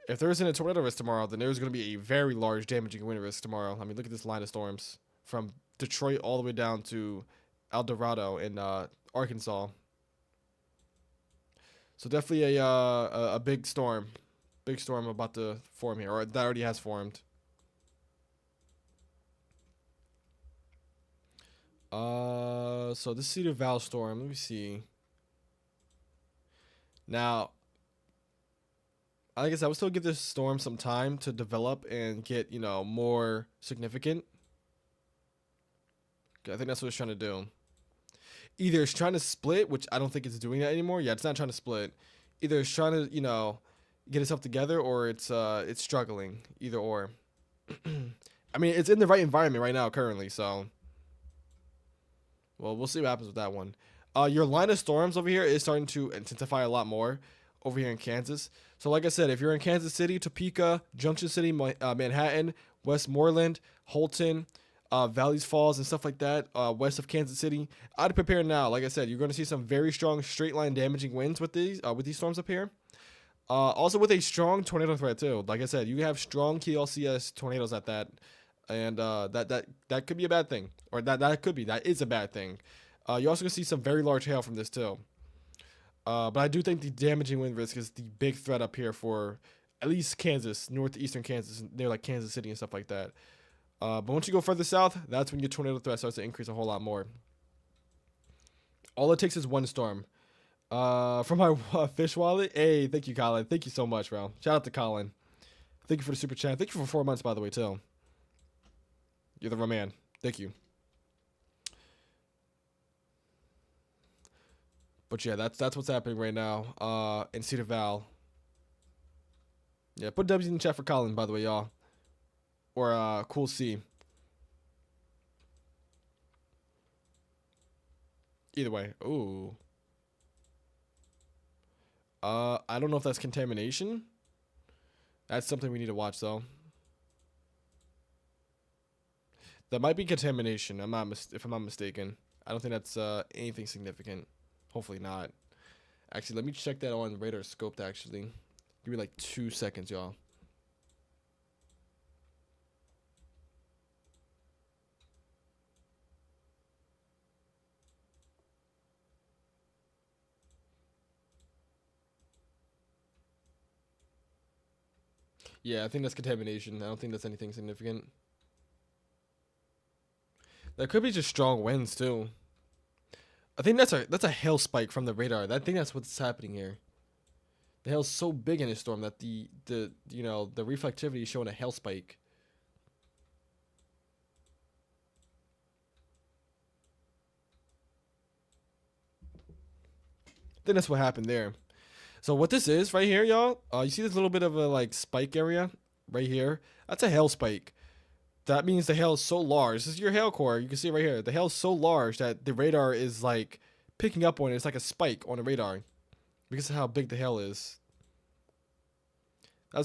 [SPEAKER 1] If there isn't a tornado risk tomorrow, then there's going to be a very large damaging wind risk tomorrow. I mean, look at this line of storms from Detroit all the way down to El Dorado in Arkansas. So definitely a big storm about to form here, or that already has formed. So this Cedar Valley storm, let me see. Now, I guess I would still give this storm some time to develop and get, you know, more significant. Okay, I think that's what it's trying to do. Either it's trying to split, which I don't think it's doing that anymore. Yeah, it's not trying to split. Either it's trying to, you know, get itself together, or it's struggling. Either or. I mean, it's in the right environment right now currently, so. Well, we'll see what happens with that one. Your line of storms over here is starting to intensify a lot more over here in Kansas. So like I said, if you're in Kansas City, Topeka, Junction City, Manhattan, Westmoreland, Holton, Valleys Falls, and stuff like that, west of Kansas City, I'd prepare now. Like I said, you're going to see some very strong straight line damaging winds with these storms up here. Also with a strong tornado threat too. Like I said, you have strong KLCS tornadoes at that. And that could be a bad thing, or that is a bad thing. You also can see some very large hail from this too. But I do think the damaging wind risk is the big threat up here for at least Kansas, northeastern Kansas, near like Kansas City and stuff like that. But once you go further south, that's when your tornado threat starts to increase a whole lot more. All it takes is one storm. From my fish wallet. Hey, thank you, Colin. Thank you so much, bro. Shout out to Colin. Thank you for the super chat. Thank you for 4 months, by the way, too. You're the real man. Thank you. But yeah, that's what's happening right now in Cedar Valley. Yeah, put W's in the chat for Colin, by the way, y'all. Or Cool C. Either way. Ooh. I don't know if that's contamination. That's something we need to watch, though. That might be contamination. If I'm not mistaken. I don't think that's anything significant. Hopefully not. Actually, let me check that on radar scoped. Actually, give me like 2 seconds, y'all. Yeah, I think that's contamination. I don't think that's anything significant. That could be just strong winds too. I think that's a hail spike from the radar. I think that's what's happening here. The hail's so big in this storm that the reflectivity is showing a hail spike. I think that's what happened there. So what this is right here, y'all, you see this little bit of a like spike area right here? That's a hail spike. That means the hail is so large. This is your hail core. You can see right here. The hail is so large that the radar is like picking up on it. It's like a spike on the radar because of how big the hail is.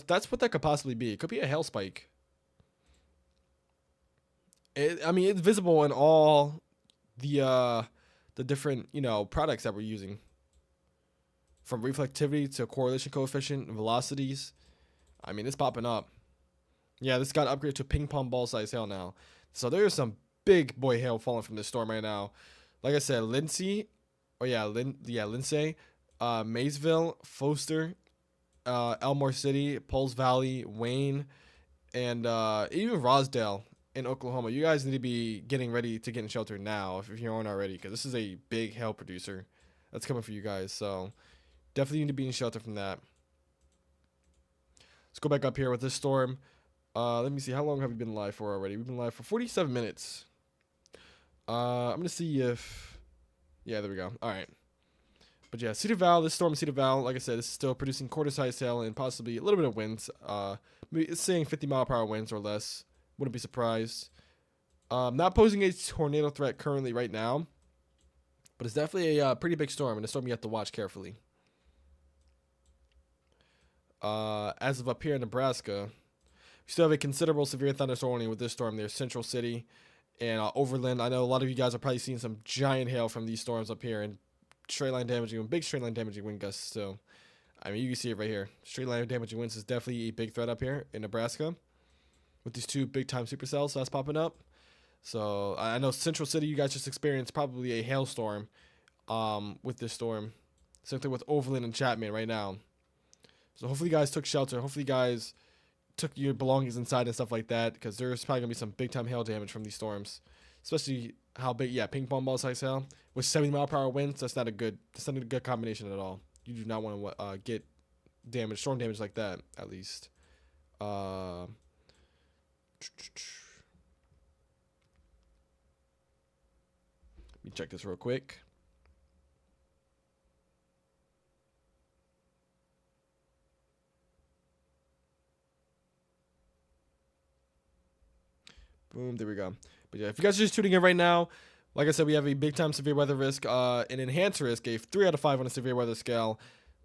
[SPEAKER 1] That's what that could possibly be. It could be a hail spike. I mean, it's visible in all the different, products that we're using. From reflectivity to correlation coefficient and velocities. I mean, it's popping up. Yeah, this got upgraded to ping pong ball size hail now. So there's some big boy hail falling from this storm right now. Like I said, Lindsay, oh yeah, Lindsay, Maysville, Foster, Elmore City, Pulse Valley, Wayne, and even Rosdale in Oklahoma. You guys need to be getting ready to get in shelter now if you aren't already, because this is a big hail producer that's coming for you guys. So definitely need to be in shelter from that. Let's go back up here with this storm. Let me see. How long have we been live for already? We've been live for 47 minutes. I'm going to see if... Yeah, there we go. All right. But yeah, Cedar Val, this storm Cedar Val, like I said, is still producing quarter-sized hail and possibly a little bit of winds. It's saying 50-mile-per-hour winds or less. Wouldn't be surprised. Not posing a tornado threat currently right now, but it's definitely a pretty big storm, and a storm you have to watch carefully. As of up here in Nebraska, we still have a considerable severe thunderstorm warning with this storm. There's Central City and Overland. I know a lot of you guys are probably seeing some giant hail from these storms up here, and straight line damaging, big straight line damaging wind gusts. So, I mean, you can see it right here. Straight line damaging winds is definitely a big threat up here in Nebraska with these two big time supercells that's popping up. So, I know Central City, you guys just experienced probably a hailstorm with this storm. Same thing with Overland and Chapman right now. So, hopefully, you guys took shelter. Hopefully, you guys took your belongings inside and stuff like that, because there's probably going to be some big time hail damage from these storms. Especially how big, yeah, ping pong ball size hail with 70-mile-per-hour winds. That's not a good combination at all. You do not want to get damage, storm damage like that, at least. Let me check this real quick. Boom, there we go. But yeah, if you guys are just tuning in right now, like I said, we have a big time severe weather risk, an enhanced risk, a 3 out of 5 on a severe weather scale.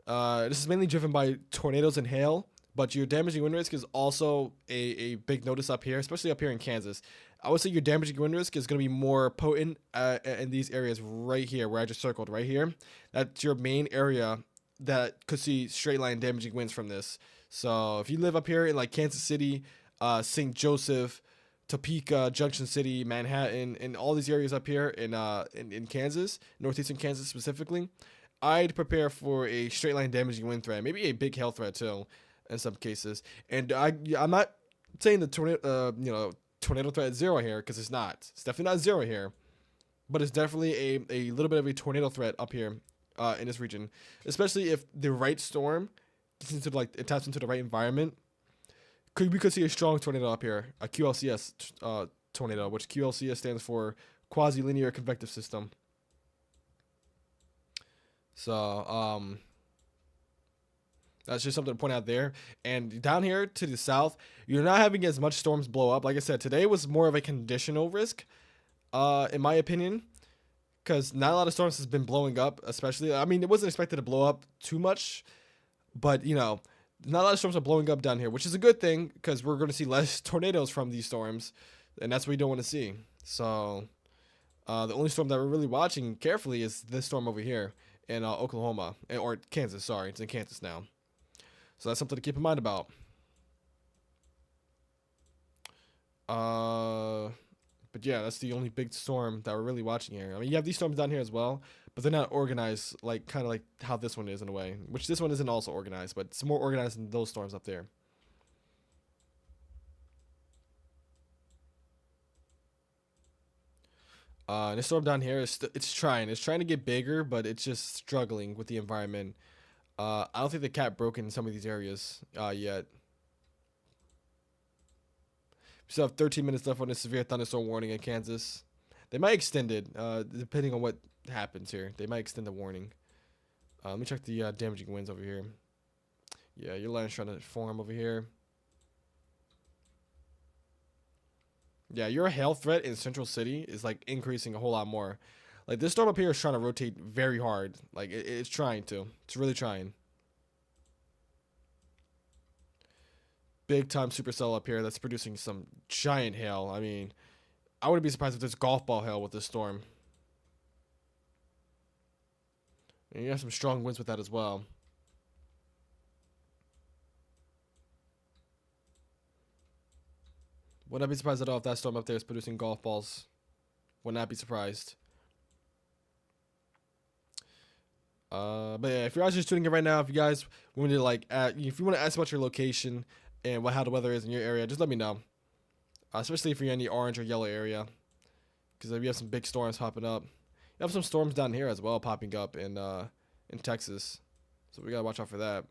[SPEAKER 1] This is mainly driven by tornadoes and hail, but your damaging wind risk is also a big notice up here, especially up here in Kansas. I would say your damaging wind risk is going to be more potent in these areas right here, where I just circled right here. That's your main area that could see straight line damaging winds from this. So if you live up here in like Kansas City, St. Joseph, Topeka, Junction City, Manhattan, and all these areas up here in Kansas, northeastern Kansas specifically, I'd prepare for a straight line damaging wind threat, maybe a big hail threat too, in some cases. And I'm not saying the tornado threat is zero here, because it's not. It's definitely not zero here, but it's definitely a little bit of a tornado threat up here in this region, especially if the right storm gets into it taps into the right environment. We could see a strong tornado up here, a QLCS tornado, which QLCS stands for quasi-linear convective system. So, that's just something to point out there. And down here to the south, you're not having as much storms blow up. Like I said, today was more of a conditional risk, in my opinion, because not a lot of storms has been blowing up, especially. I mean, it wasn't expected to blow up too much, but, you know, not a lot of storms are blowing up down here, which is a good thing, because we're going to see less tornadoes from these storms, and that's what we don't want to see. So, the only storm that we're really watching carefully is this storm over here in Oklahoma, or Kansas, sorry. It's in Kansas now. So that's something to keep in mind about. But yeah, that's the only big storm that we're really watching here. I mean, you have these storms down here as well, but they're not organized kind of like how this one is in a way. Which this one isn't also organized, but it's more organized than those storms up there. This storm down here it's trying to get bigger, but it's just struggling with the environment. I don't think the cap broke in some of these areas yet. We still have 13 minutes left on this severe thunderstorm warning in Kansas. They might extend it, depending on what happens here. They might extend the warning. Let me check the damaging winds over here. Yeah, your line's trying to form over here. Yeah, your hail threat in Central City is like increasing a whole lot more. Like this storm up here is trying to rotate very hard. Like it's trying to. It's really trying. Big time supercell up here that's producing some giant hail. I mean, I wouldn't be surprised if there's golf ball hail with this storm. And you have some strong winds with that as well. . Would not be surprised at all if that storm up there is producing golf balls. Would not be surprised. But yeah, if you're guys just tuning in right now, if you guys want to like, if you want to ask about your location and how the weather is in your area, just let me know. Especially if you're in the orange or yellow area, because we have some big storms popping up. You have some storms down here as well popping up in Texas, so we gotta watch out for that.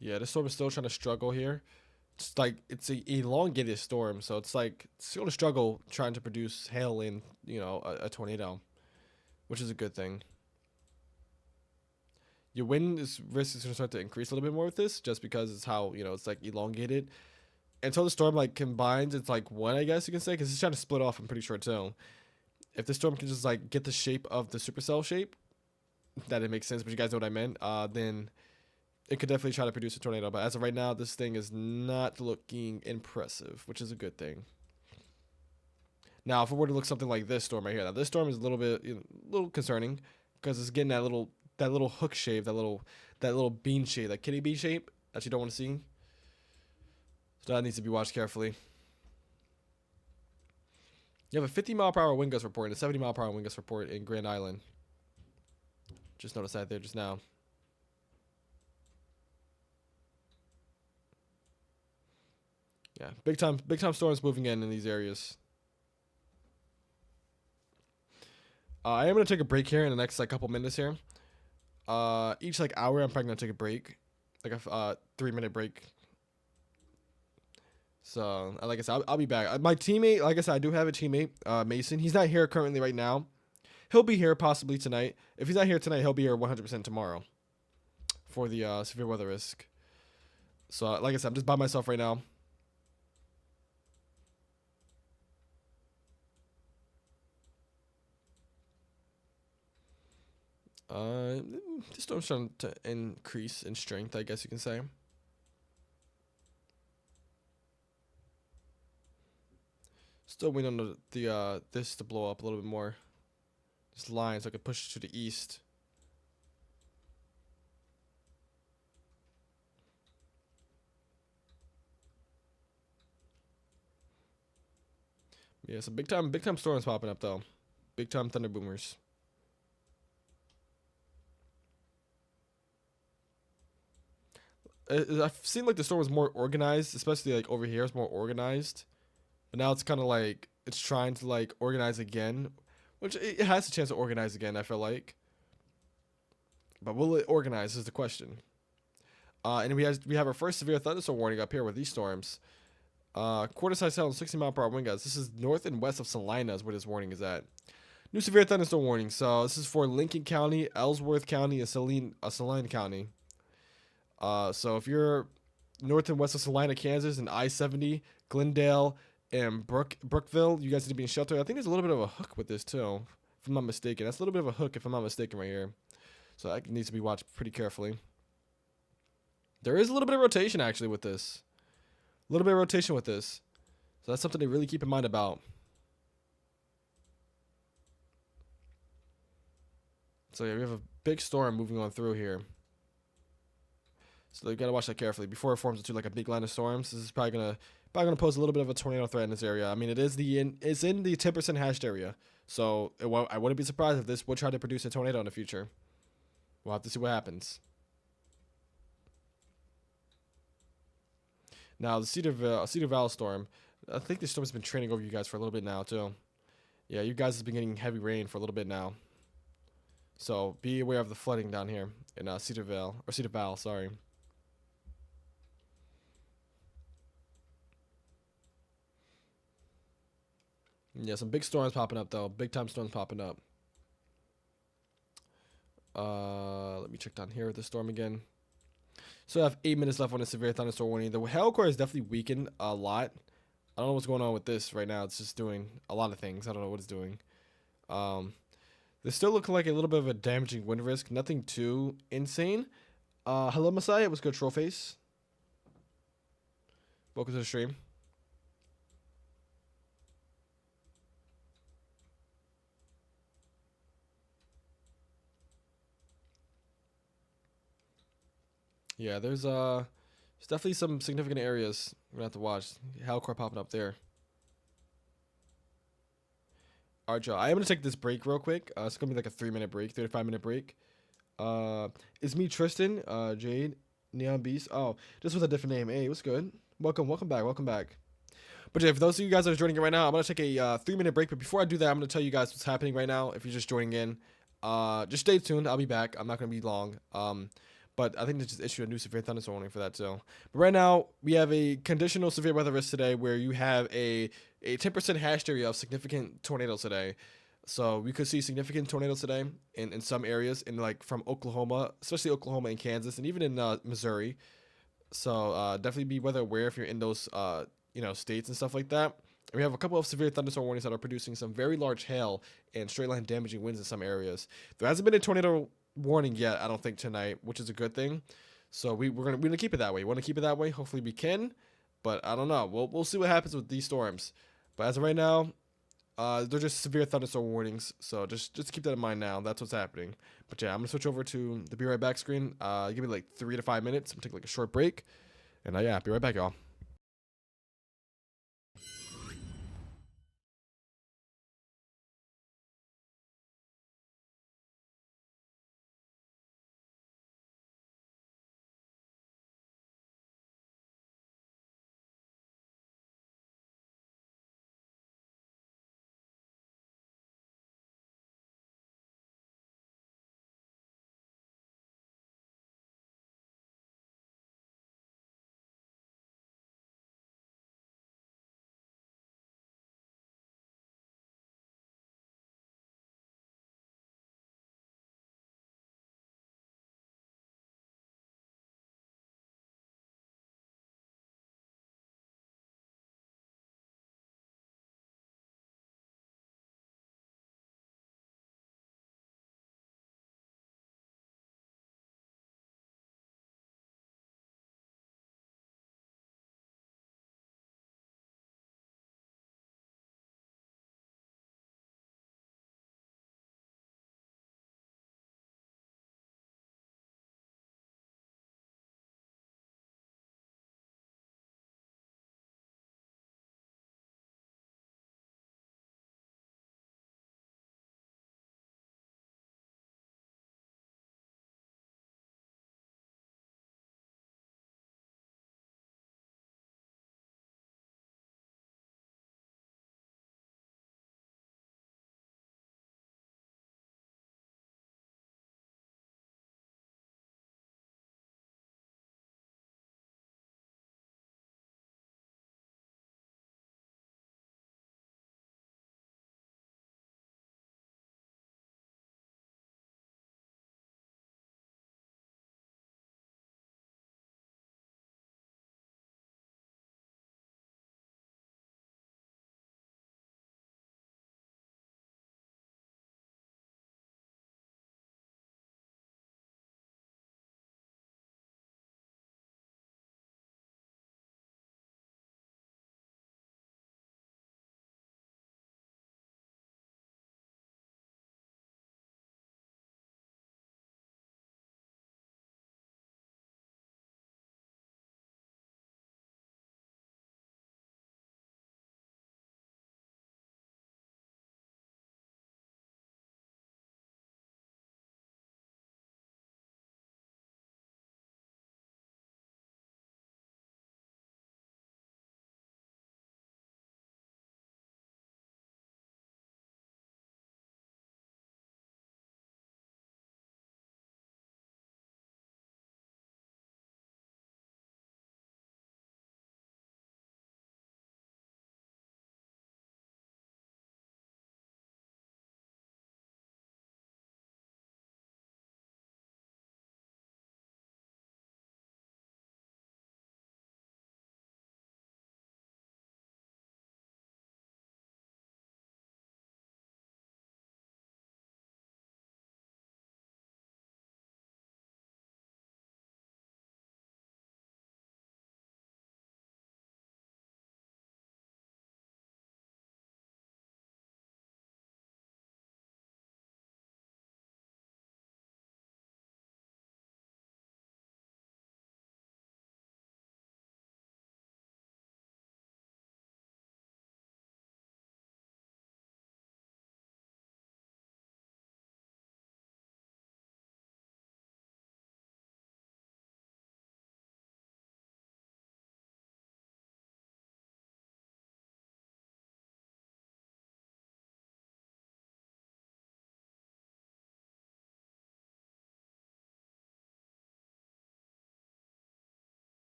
[SPEAKER 1] Yeah, this storm is still trying to struggle here. It's like it's a elongated storm, so it's like it's going to struggle trying to produce hail in a tornado, which is a good thing. Your wind risk is going to start to increase a little bit more with this, just because it's how it's like elongated. Until the storm like combines, it's like one, I guess you can say, because it's trying to split off. I'm pretty sure too. If the storm can just like get the shape of the supercell shape, that it makes sense. But you guys know what I meant. Then it could definitely try to produce a tornado. But as of right now, this thing is not looking impressive, which is a good thing. Now, if it were to look something like this storm right here, now this storm is a little concerning because it's getting that little hook shape, that little bean shape, that kitty bee shape that you don't want to see. So that needs to be watched carefully. You have a 50-mile-per-hour wind gust report and a 70-mile-per-hour wind gust report in Grand Island. Just noticed that there just now. Yeah, big time storms moving in these areas. I am gonna take a break here in the next couple minutes here. Each hour, I'm probably gonna take a break, like a 3-minute break. So, like I said, I'll be back. My teammate, like I said, I do have a teammate, Mason. He's not here currently right now. He'll be here possibly tonight. If he's not here tonight, he'll be here 100% tomorrow for the severe weather risk. So, like I said, I'm just by myself right now. The storm's starting to increase in strength, I guess you can say. Still waiting on this to blow up a little bit more. This line, so I can push it to the east. Yeah, some big time storms popping up though. Big time thunder boomers. I've seen the storm was more organized, especially over here. It's more organized, but now it's kind of it's trying to organize again, which it has a chance to organize again. I feel like, but will it organize is the question. And we have our first severe thunderstorm warning up here with these storms. Quarter size hail and 60-mile-per-hour wind gusts. This is north and west of Salina is where this warning is at. New severe thunderstorm warning. So this is for Lincoln County, Ellsworth County, and Saline County. So if you're north and west of Salina, Kansas, and I-70, Glendale, and Brookville, you guys need to be in shelter. I think there's a little bit of a hook with this too, if I'm not mistaken. That's a little bit of a hook, if I'm not mistaken, right here. So that needs to be watched pretty carefully. There is a little bit of rotation actually with this. A little bit of rotation with this. So that's something to really keep in mind about. So yeah, we have a big storm moving on through here. So you gotta watch that carefully before it forms into a big line of storms. This is probably gonna pose a little bit of a tornado threat in this area. I mean, it's in the 10% hashed area, so I wouldn't be surprised if this would try to produce a tornado in the future. We'll have to see what happens. Now the Cedar Valley storm. I think this storm has been training over you guys for a little bit now too. Yeah, you guys have been getting heavy rain for a little bit now. So be aware of the flooding down here in Cedar Valley, sorry. Yeah, some big storms popping up though. Big time storms popping up. Let me check down here with the storm again. So I have 8 minutes left on the severe thunderstorm warning. The hail core is definitely weakened a lot. I don't know what's going on with this right now. It's just doing a lot of things. I don't know what it's doing. Um, This still looking like a little bit of a damaging wind risk. Nothing too insane. Hello, Messiah. What's good, Trollface? Welcome to the stream. Yeah, there's definitely some significant areas we're gonna have to watch. Halcor popping up there. All right, Joe. I am gonna take this break real quick. It's gonna be like a 3-minute break, 35-minute break. It's me, Tristan, Jade, Neon Beast. Oh, just with a different name. Hey, what's good? Welcome back, welcome back. But yeah, for those of you guys that are joining in right now, I'm gonna take a 3-minute break. But before I do that, I'm gonna tell you guys what's happening right now. If you're just joining in, just stay tuned. I'll be back. I'm not gonna be long. But I think they just issued a new severe thunderstorm warning for that too. But right now, we have a conditional severe weather risk today, where you have a 10% hashed area of significant tornadoes today. So we could see significant tornadoes today in some areas, in like from Oklahoma, especially Oklahoma and Kansas, and even in Missouri. So definitely be weather aware if you're in those states and stuff like that. We have a couple of severe thunderstorm warnings that are producing some very large hail and straight line damaging winds in some areas. There hasn't been a tornado warning yet, I don't think, tonight, which is a good thing. So we're gonna keep it that way. We want to keep it that way. Hopefully we can, but I don't know. We'll see what happens with these storms. But as of right now, they're just severe thunderstorm warnings. So just keep that in mind now. That's what's happening. But yeah, I'm gonna switch over to the be right back screen. Give me like 3 to 5 minutes. I'm gonna take like a short break, and yeah, be right back, y'all.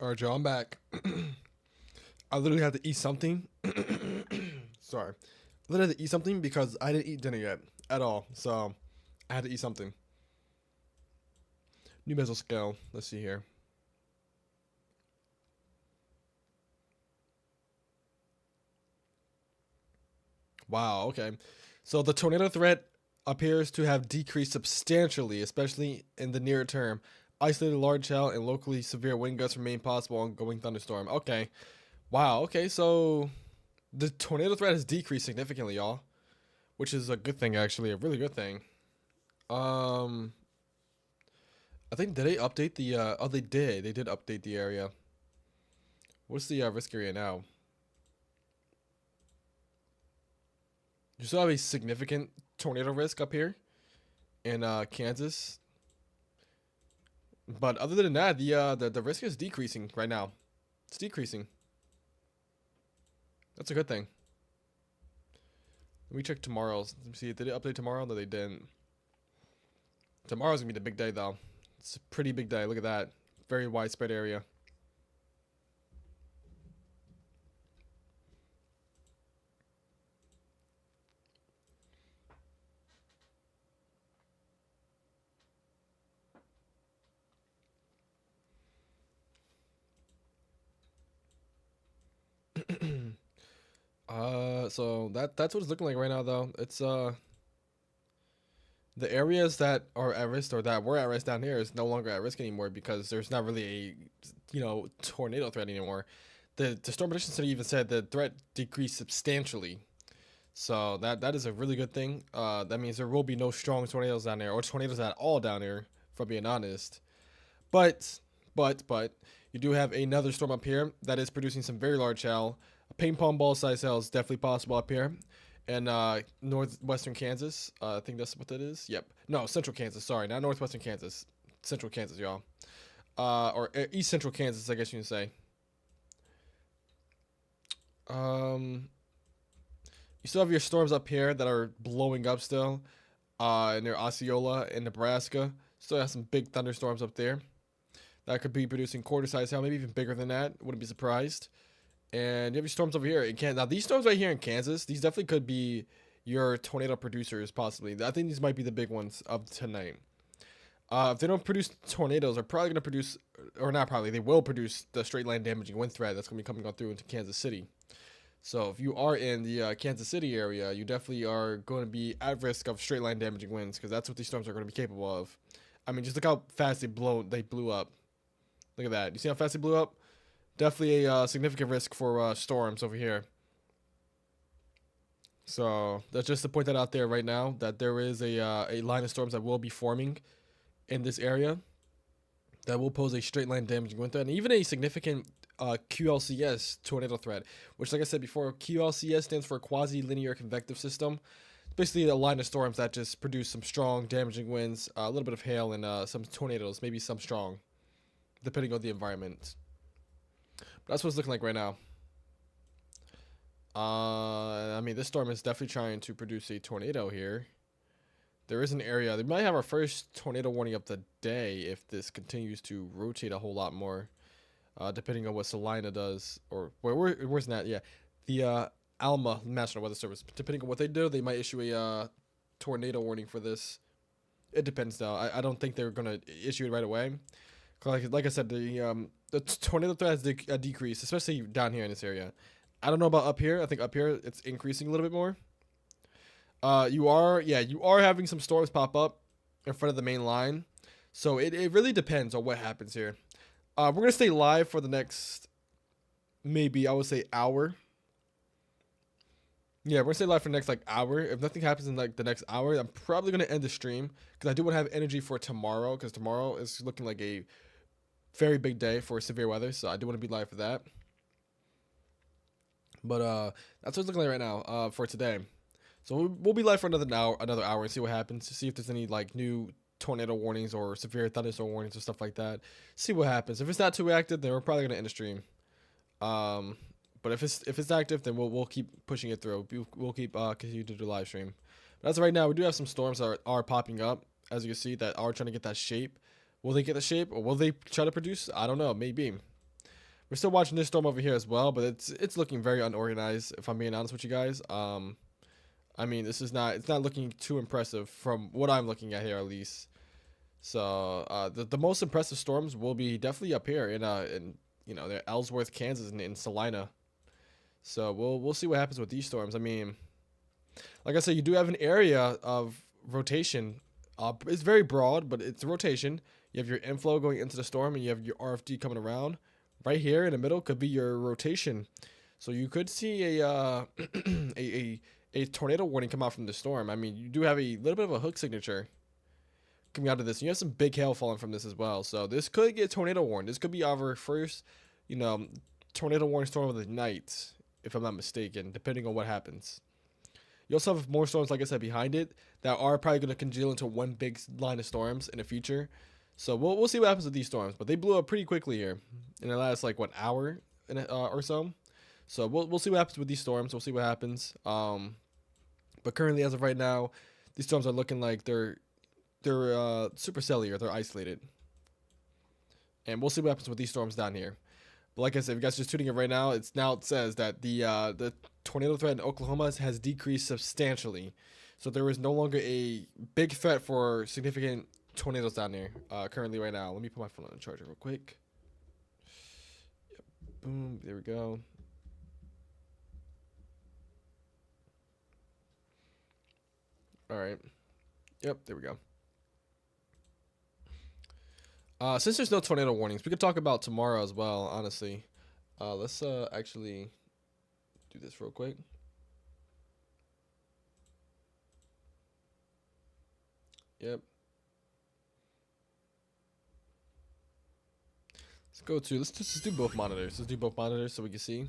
[SPEAKER 1] All right, y'all, I'm back. I literally had to eat something. Sorry. I literally had to eat something because I didn't eat dinner yet at all. So I had to eat something. New mesoscale. Let's see here. Wow, okay. So the tornado threat appears to have decreased substantially, especially in the near term. Isolated large hail and locally severe wind gusts remain possible ongoing thunderstorm. Okay. Wow, okay, so the tornado threat has decreased significantly, y'all. Which is a good thing, actually, a really good thing. Um, I think did they update the? Oh, they did. They did update the area. What's the risk area now? You still have a significant tornado risk up here in Kansas, but other than that, the risk is decreasing right now. It's decreasing. That's a good thing. Let me check tomorrow's. Let me see. Did they update tomorrow? No, they didn't. Tomorrow's gonna be the big day, though. It's a pretty big day. Look at that. Very widespread area. So that's what it's looking like right now, though. It's the areas that are at risk or that were at risk down here is no longer at risk anymore because there's not really a tornado threat anymore. The storm prediction center even said the threat decreased substantially. So that is a really good thing. That means there will be no strong tornadoes down there or tornadoes at all down here, for being honest. But but you do have another storm up here that is producing some very large hail. A ping pong ball size hail is definitely possible up here. And northwestern Kansas, I think that's what that is. Yep. No, central Kansas. Sorry, not northwestern Kansas. Central Kansas, y'all. Or east central Kansas, I guess you can say. You still have your storms up here that are blowing up still. Near Osceola in Nebraska. Still have some big thunderstorms up there. That could be producing quarter-size hail, maybe even bigger than that. Wouldn't be surprised. And you have your storms over here in Kansas. Now, these storms right here in Kansas, these definitely could be your tornado producers, possibly. I think these might be the big ones of tonight. If they don't produce tornadoes, they're probably going to produce, or not probably, they will produce the straight line damaging wind threat that's going to be coming on through into Kansas City. So if you are in the Kansas City area, you definitely are going to be at risk of straight line damaging winds because that's what these storms are going to be capable of. I mean, just look how fast they blew up. Look at that. You see how fast they blew up? Definitely a significant risk for storms over here. So that's just to point that out there right now, that there is a line of storms that will be forming in this area that will pose a straight line damaging wind threat and even a significant QLCS tornado threat, which, like I said before, QLCS stands for quasi-linear convective system. Basically a line of storms that just produce some strong damaging winds, a little bit of hail, and some tornadoes, maybe some strong, depending on the environment. That's what it's looking like right now. I mean, this storm is definitely trying to produce a tornado here. There is an area. They might have our first tornado warning of the day if this continues to rotate a whole lot more, depending on what Salina does. Or where's that? Yeah, the Alma National Weather Service. Depending on what they do, they might issue a tornado warning for this. It depends, though. I don't think they're going to issue it right away. Like I said, the tornado threat has decreased, especially down here in this area. I don't know about up here. I think up here it's increasing a little bit more. You are having some storms pop up in front of the main line. So it really depends on what happens here. We're going to stay live for the next, maybe, I would say, hour. Yeah, we're going to stay live for the next, hour. If nothing happens in, the next hour, I'm probably going to end the stream. Because I do want to have energy for tomorrow. Because tomorrow is looking like a very big day for severe weather. So I do want to be live for that. But that's what it's looking like right now for today. So we'll be live for another hour and see what happens. To see if there's any new tornado warnings or severe thunderstorm warnings or stuff like that. See what happens. If it's not too active, then we're probably gonna end the stream. But if it's active, then we'll keep pushing it through. We'll keep continue to do live stream. But as of right now, we do have some storms that are popping up, as you can see, that are trying to get that shape. Will they get the shape or will they try to produce? I don't know. Maybe. We're still watching this storm over here as well, but it's looking very unorganized. If I'm being honest with you guys, I mean, it's not looking too impressive from what I'm looking at here, at least. So the most impressive storms will be definitely up here in the Ellsworth, Kansas, and in Salina. So we'll see what happens with these storms. I mean, like I said, you do have an area of rotation. It's very broad, but it's a rotation. You have your inflow going into the storm, and you have your RFD coming around. Right here in the middle could be your rotation. So you could see a a tornado warning come out from the storm. I mean, you do have a little bit of a hook signature coming out of this. You have some big hail falling from this as well. So this could get tornado warning. This could be our first, tornado warning storm of the night, if I'm not mistaken, depending on what happens. You also have more storms, like I said, behind it that are probably going to congeal into one big line of storms in the future. So we'll see what happens with these storms. But they blew up pretty quickly here in the last hour or so. So we'll see what happens with these storms. We'll see what happens. But currently, as of right now, these storms are looking like they're supercellular. They're isolated. And we'll see what happens with these storms down here. But like I said, if you guys are just tuning in right now, it says that the tornado threat in Oklahoma has decreased substantially. So there is no longer a big threat for significant tornadoes down there currently right now. Let me put my phone on the charger real quick. Yep. Boom. There we go. All right. Yep. There we go. Since there's no tornado warnings, we could talk about tomorrow as well, honestly. Let's actually do this real quick. Yep. Let's just do both monitors. Let's do both monitors so we can see.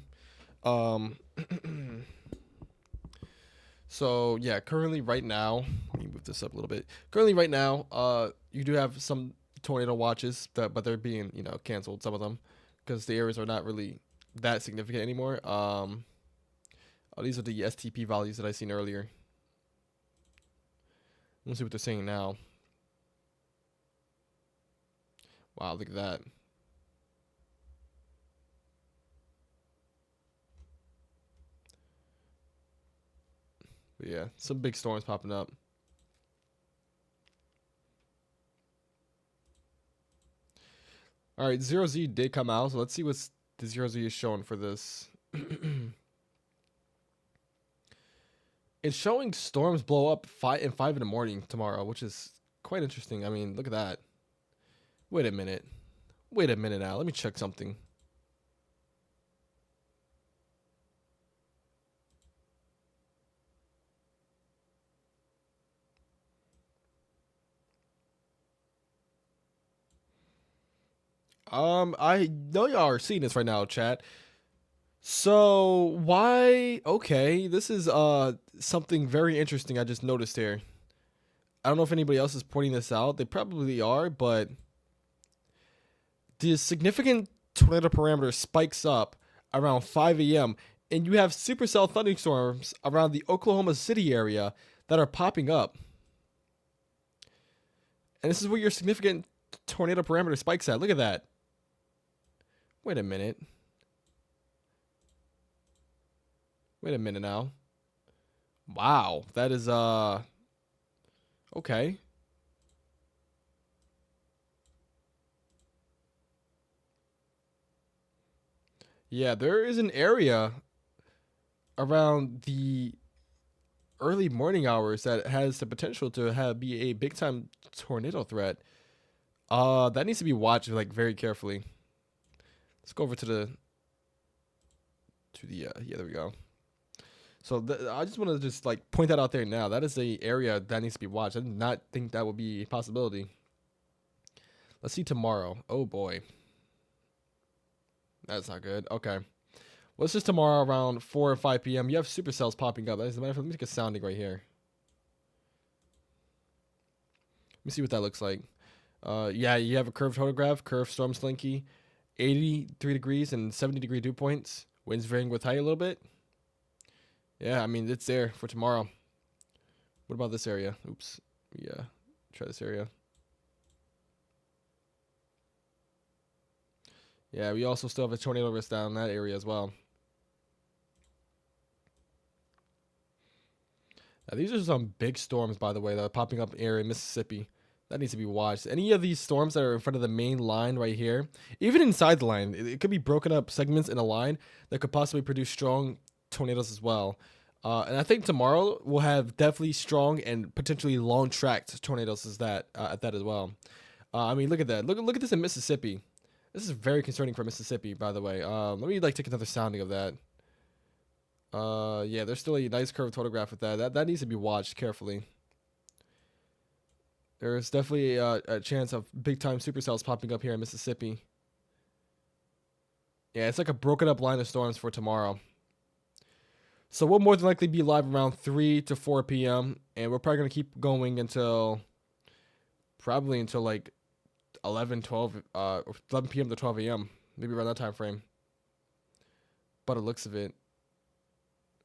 [SPEAKER 1] So yeah, currently right now, let me move this up a little bit. Currently right now, you do have some tornado watches but they're being canceled, some of them, because the areas are not really that significant anymore. These are the STP values that I seen earlier. Let's see what they're saying now. Wow, look at that. But yeah, some big storms popping up. All right, 0Z did come out, so let's see what the 0Z is showing for this. It's showing storms blow up 5 in the morning tomorrow, which is quite interesting. I mean, look at that. Wait a minute now. Let me check something. I know y'all are seeing this right now, chat. So why? Okay, this is something very interesting I just noticed here. I don't know if anybody else is pointing this out. They probably are, but the significant tornado parameter spikes up around 5 a.m. and you have supercell thunderstorms around the Oklahoma City area that are popping up. And this is where your significant tornado parameter spikes at. Look at that. Wait a minute. Wait a minute now. Wow, that is okay. Yeah, there is an area around the early morning hours that has the potential to be a big time tornado threat. That needs to be watched very carefully. Let's go over to the yeah, there we go. So I just want to just point that out there now. That is a area that needs to be watched. I did not think that would be a possibility. Let's see tomorrow. Oh boy. That's not good. Okay. Well, it's just tomorrow around 4 or 5 p.m. You have supercells popping up. As a matter of fact, let me make a sounding right here. Let me see what that looks like. Yeah, you have a curved photograph, curved storm slinky, 83 degrees and 70-degree dew points. Winds varying with height a little bit. Yeah, I mean, it's there for tomorrow. What about this area? Oops. Yeah, try this area. Yeah, we also still have a tornado risk down in that area as well. Now, these are some big storms, by the way, that are popping up area in Mississippi. That needs to be watched. Any of these storms that are in front of the main line right here, even inside the line, it could be broken up segments in a line that could possibly produce strong tornadoes as well. And I think tomorrow we'll have definitely strong and potentially long tracked tornadoes as that at that as well. I mean, look at that. Look at this in Mississippi. This is very concerning for Mississippi, by the way. Let me like take another sounding of that. Yeah, there's still a nice curved photograph with that. That needs to be watched carefully. There's definitely a chance of big time supercells popping up here in Mississippi. Yeah, it's like a broken up line of storms for tomorrow. So we'll more than likely be live around 3 to 4 p.m. And we're probably going to keep going until probably until like 11 p.m. to 12 a.m. Maybe around that time frame. But it looks of it.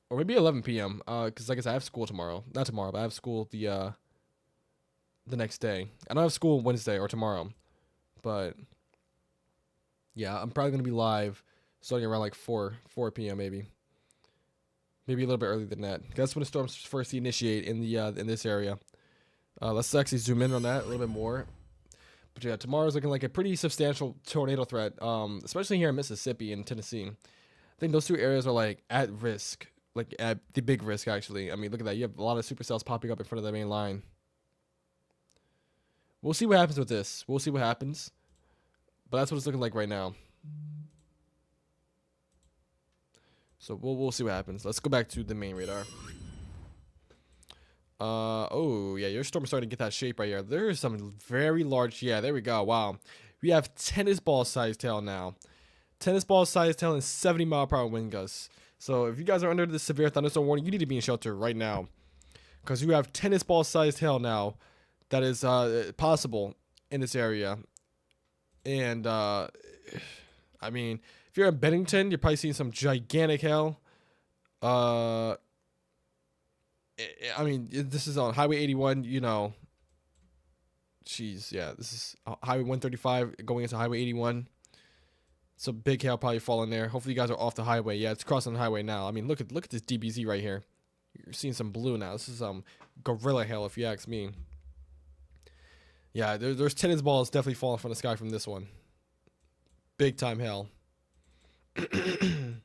[SPEAKER 1] Or maybe 11 p.m. Because like I said, I have school tomorrow. Not tomorrow, but I have school the next day. I don't have school Wednesday or tomorrow. But yeah, I'm probably going to be live starting around like 4 p.m. maybe. Maybe a little bit earlier than that. That's when the storms first initiate in the in this area. Let's actually zoom in on that a little bit more. But yeah, tomorrow's looking like a pretty substantial tornado threat, especially here in Mississippi and Tennessee. I think those two areas are like at risk, like at the big risk actually. I mean, look at that. You have a lot of supercells popping up in front of the main line. We'll see what happens with this. We'll see what happens. But that's what it's looking like right now. So we'll see what happens. Let's go back to the main radar. Oh yeah, your storm is starting to get that shape right here. There's some very large. Yeah, there we go. Wow, we have tennis ball sized tail now. Tennis ball sized tail and 70-mile-per-hour wind gusts. So if you guys are under the severe thunderstorm warning, you need to be in shelter right now, because you have tennis ball sized hail now that is possible in this area. And I mean, if you're in Bennington, you're probably seeing some gigantic hail. I mean, this is on Highway 81, you know. Jeez, yeah, this is Highway 135 going into Highway 81. So big hail probably falling there. Hopefully you guys are off the highway. Yeah, it's crossing the highway now. I mean, look at this DBZ right here. You're seeing some blue now. This is gorilla hail, if you ask me. Yeah, there's tennis balls definitely falling from the sky from this one. Big time hail. You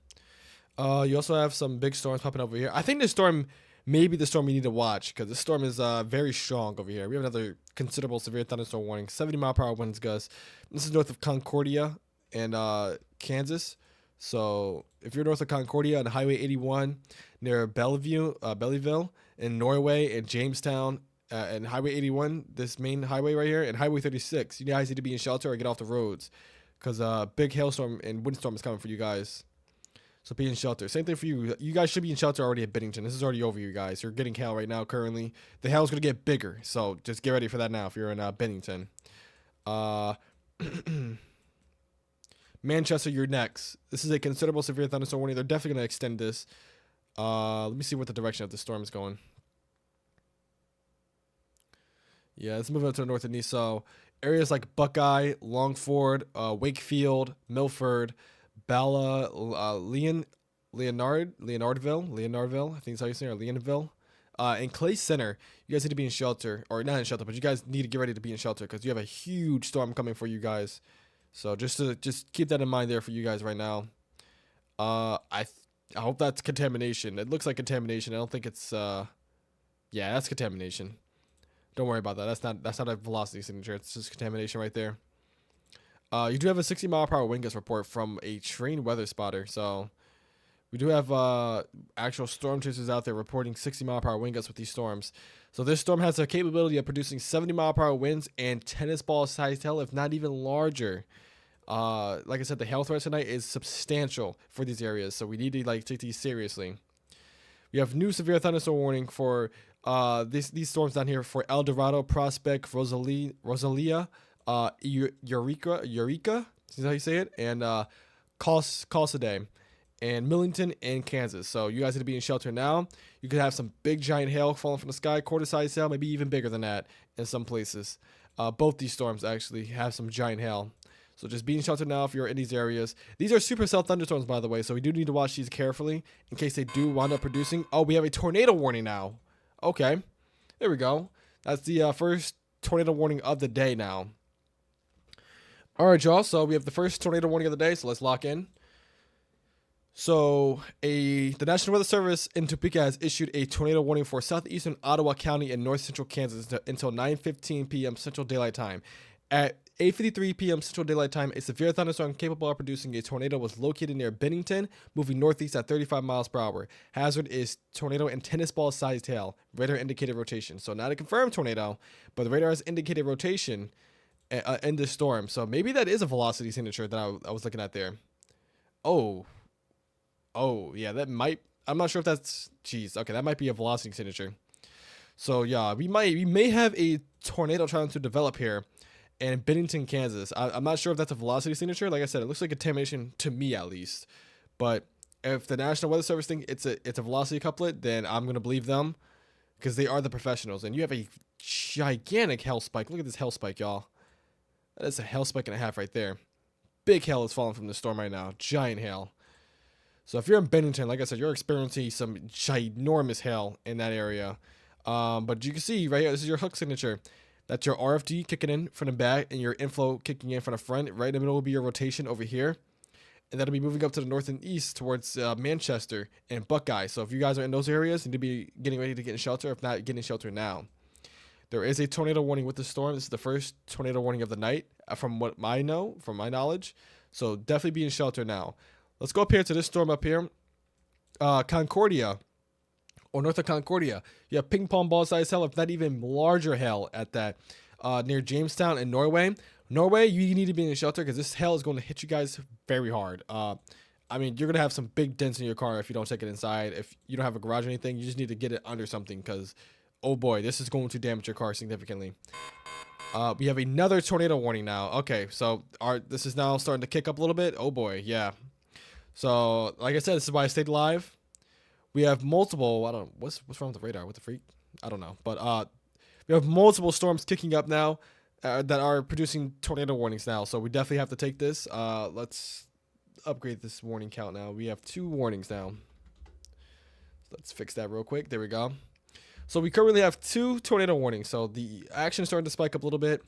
[SPEAKER 1] also have some big storms popping over here. I think this storm may be the storm we need to watch, because this storm is very strong over here. We have another considerable severe thunderstorm warning. 70-mile-per-hour winds gusts. This is north of Concordia and Kansas. So if you're north of Concordia on Highway 81 near Belleville in Norway and Jamestown and Highway 81, this main highway right here, and Highway 36, you guys need to be in shelter or get off the roads, because big hailstorm and windstorm is coming for you guys. So be in shelter. Same thing for you. You guys should be in shelter already at Bennington. This is already over, you guys. You're getting hail right now currently. The hail is going to get bigger, so just get ready for that now if you're in Bennington. Manchester, you're next. This is a considerable severe thunderstorm warning. They're definitely going to extend this. Let me see what the direction of the storm is going. Yeah, let's move up to the north and east. So areas like Buckeye, Longford, Wakefield, Milford, Bala, Leonardville, I think that's how you say it, or Leonardville, and Clay Center. You guys need to be in shelter, or not in shelter, but you guys need to get ready to be in shelter, because you have a huge storm coming for you guys. So just keep that in mind there for you guys right now. I hope that's contamination. It looks like contamination. I don't think it's yeah, that's contamination. Don't worry about that. That's not a velocity signature. It's just contamination right there. You do have a 60-mile-per-hour wind gust report from a trained weather spotter. So we do have actual storm chasers out there reporting 60-mile-per-hour wind gusts with these storms. So this storm has a capability of producing 70-mile-per-hour winds and tennis ball-sized hail, if not even larger. Like I said, the hail threat tonight is substantial for these areas, so we need to take these seriously. We have new severe thunderstorm warning for these storms down here for El Dorado, Prospect, Rosalia, Eureka, is how you say it, and Causaday, and Millington and Kansas. So you guys need to be in shelter now. You could have some big giant hail falling from the sky, quarter-sized hail, maybe even bigger than that in some places. Both these storms actually have some giant hail. So just be in shelter now if you're in these areas. These are supercell thunderstorms, by the way, so we do need to watch these carefully in case they do wind up producing. Oh, we have a tornado warning now. Okay, there we go. That's the first tornado warning of the day now. All right, y'all. So we have the first tornado warning of the day, so let's lock in. So the National Weather Service in Topeka has issued a tornado warning for southeastern Ottawa County and north central Kansas until 9:15 p.m. Central Daylight Time. At 8:53 p.m. Central Daylight Time, a severe thunderstorm capable of producing a tornado was located near Bennington, moving northeast at 35 miles per hour. Hazard is tornado and tennis ball sized hail. Radar indicated rotation. So not a confirmed tornado, but the radar has indicated rotation in this storm. So maybe that is a velocity signature that I was looking at there. Oh, yeah, that might. I'm not sure if that's. Jeez, okay, that might be a velocity signature. So yeah, we may have a tornado trying to develop here in Bennington, Kansas. I'm not sure if that's a velocity signature. Like I said, it looks like a contamination to me at least. But if the National Weather Service think it's a velocity couplet, then I'm gonna believe them because they are the professionals. And you have a gigantic hail spike. Look at this hail spike, y'all. That is a hail spike and a half right there. Big hail is falling from the storm right now. Giant hail. So if you're in Bennington, like I said, you're experiencing some ginormous hail in that area. But you can see right here, this is your hook signature. That's your RFD kicking in from the back and your inflow kicking in from the front. Right in the middle will be your rotation over here. And that'll be moving up to the north and east towards Manchester and Buckeye. So if you guys are in those areas, you need to be getting ready to get in shelter. If not, get in shelter now. There is a tornado warning with the storm. This is the first tornado warning of the night from what I know, from my knowledge. So definitely be in shelter now. Let's go up here to this storm up here. Concordia, or north of Concordia. You have ping pong ball size hail, if not even larger hail at that. Near Jamestown in Norway. Norway, you need to be in shelter because this hail is going to hit you guys very hard. I mean, you're going to have some big dents in your car if you don't take it inside. If you don't have a garage or anything, you just need to get it under something because, oh boy, this is going to damage your car significantly. We have another tornado warning now. Okay, so this is now starting to kick up a little bit. Oh boy, yeah. So, like I said, this is why I stayed live. We have multiple. I don't know what's wrong with the radar. What the freak? I don't know. But we have multiple storms kicking up now that are producing tornado warnings now. So we definitely have to take this. Let's upgrade this warning count now. We have 2 warnings now. Let's fix that real quick. There we go. So we currently have 2 tornado warnings. So the action is starting to spike up a little bit.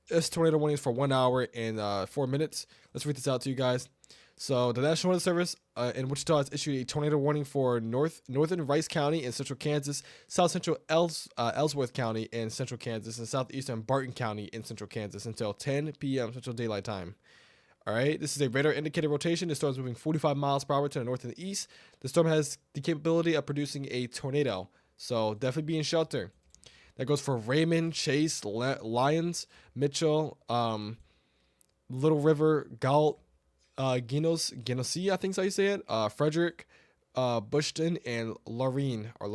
[SPEAKER 1] This tornado warning is for 1 hour and 4 minutes. Let's read this out to you guys. So the National Weather Service in Wichita has issued a tornado warning for northern Rice County in central Kansas, south central Ellsworth County in central Kansas, and southeastern Barton County in central Kansas until 10 p.m. Central Daylight Time. All right, this is a radar indicated rotation. The storm is moving 45 miles per hour to the north and the east. The storm has the capability of producing a tornado, so definitely be in shelter. That goes for Raymond, Chase, Lyons, Mitchell, Little River, Galt, Genesee, I think is how you say it. Frederick, Bushton, and Lorraine, I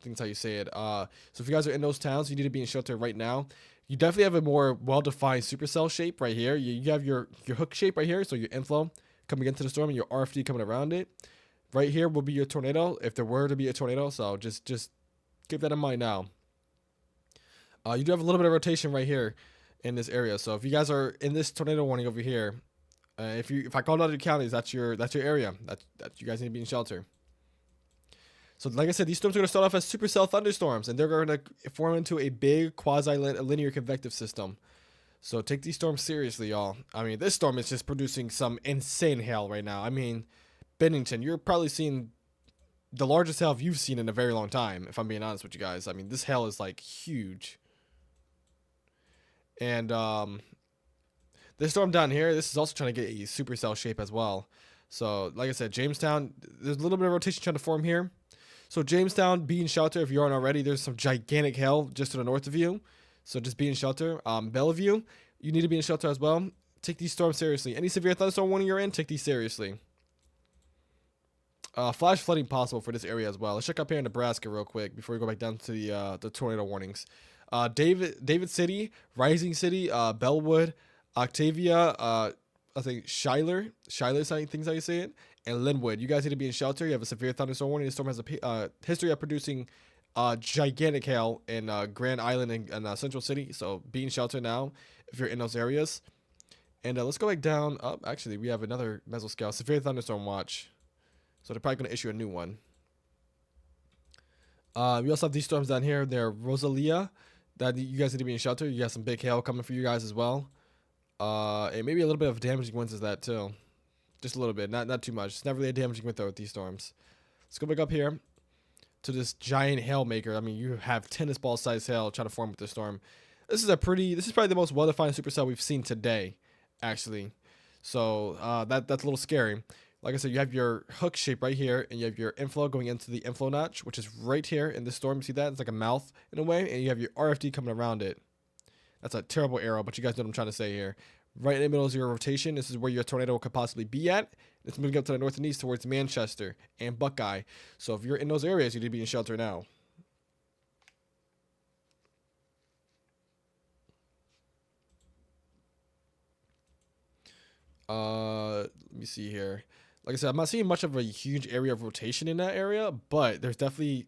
[SPEAKER 1] think is how you say it. So if you guys are in those towns, you need to be in shelter right now. You definitely have a more well-defined supercell shape right here. You have your hook shape right here, so your inflow coming into the storm and your RFD coming around it. Right here will be your tornado, if there were to be a tornado. So just keep that in mind now. You do have a little bit of rotation right here in this area. So if you guys are in this tornado warning over here, if I called out your counties, that's your area. That you guys need to be in shelter. So like I said, these storms are going to start off as supercell thunderstorms, and they're going to form into a big quasi-linear convective system. So take these storms seriously, y'all. I mean, this storm is just producing some insane hail right now. I mean, Bennington, you're probably seeing the largest hail you've seen in a very long time, if I'm being honest with you guys. I mean, this hail is like huge. And this storm down here, this is also trying to get a supercell shape as well. So, like I said, Jamestown, there's a little bit of rotation trying to form here. So, Jamestown, be in shelter if you aren't already. There's some gigantic hail just to the north of you. So, just be in shelter. Bellevue, you need to be in shelter as well. Take these storms seriously. Any severe thunderstorm warning you're in, take these seriously. Flash flooding possible for this area as well. Let's check up here in Nebraska real quick before we go back down to the tornado warnings. David City, Rising City, Bellwood, Octavia, I think Schuyler, I think how you say it, and Linwood. You guys need to be in shelter. You have a severe thunderstorm warning. The storm has a history of producing gigantic hail in Grand Island and Central City. So be in shelter now if you're in those areas. And let's go back down. Oh, actually, we have another mesoscale severe thunderstorm watch. So they're probably going to issue a new one. We also have these storms down here. They're Rosalia. That you guys need to be in shelter. You got some big hail coming for you guys as well. And maybe a little bit of damaging winds is that too. Just a little bit, not too much. It's not really a damaging wind though with these storms. Let's go back up here to this giant hail maker. I mean, you have tennis ball sized hail trying to form with this storm. This is probably the most well-defined supercell we've seen today, actually. So that's a little scary. Like I said, you have your hook shape right here, and you have your inflow going into the inflow notch, which is right here in this storm. See that? It's like a mouth in a way, and you have your RFD coming around it. That's a terrible arrow, but you guys know what I'm trying to say here. Right in the middle of your rotation, this is where your tornado could possibly be at. It's moving up to the north and east towards Manchester and Buckeye. So if you're in those areas, you need to be in shelter now. Let me see here. Like I said, I'm not seeing much of a huge area of rotation in that area, but there's definitely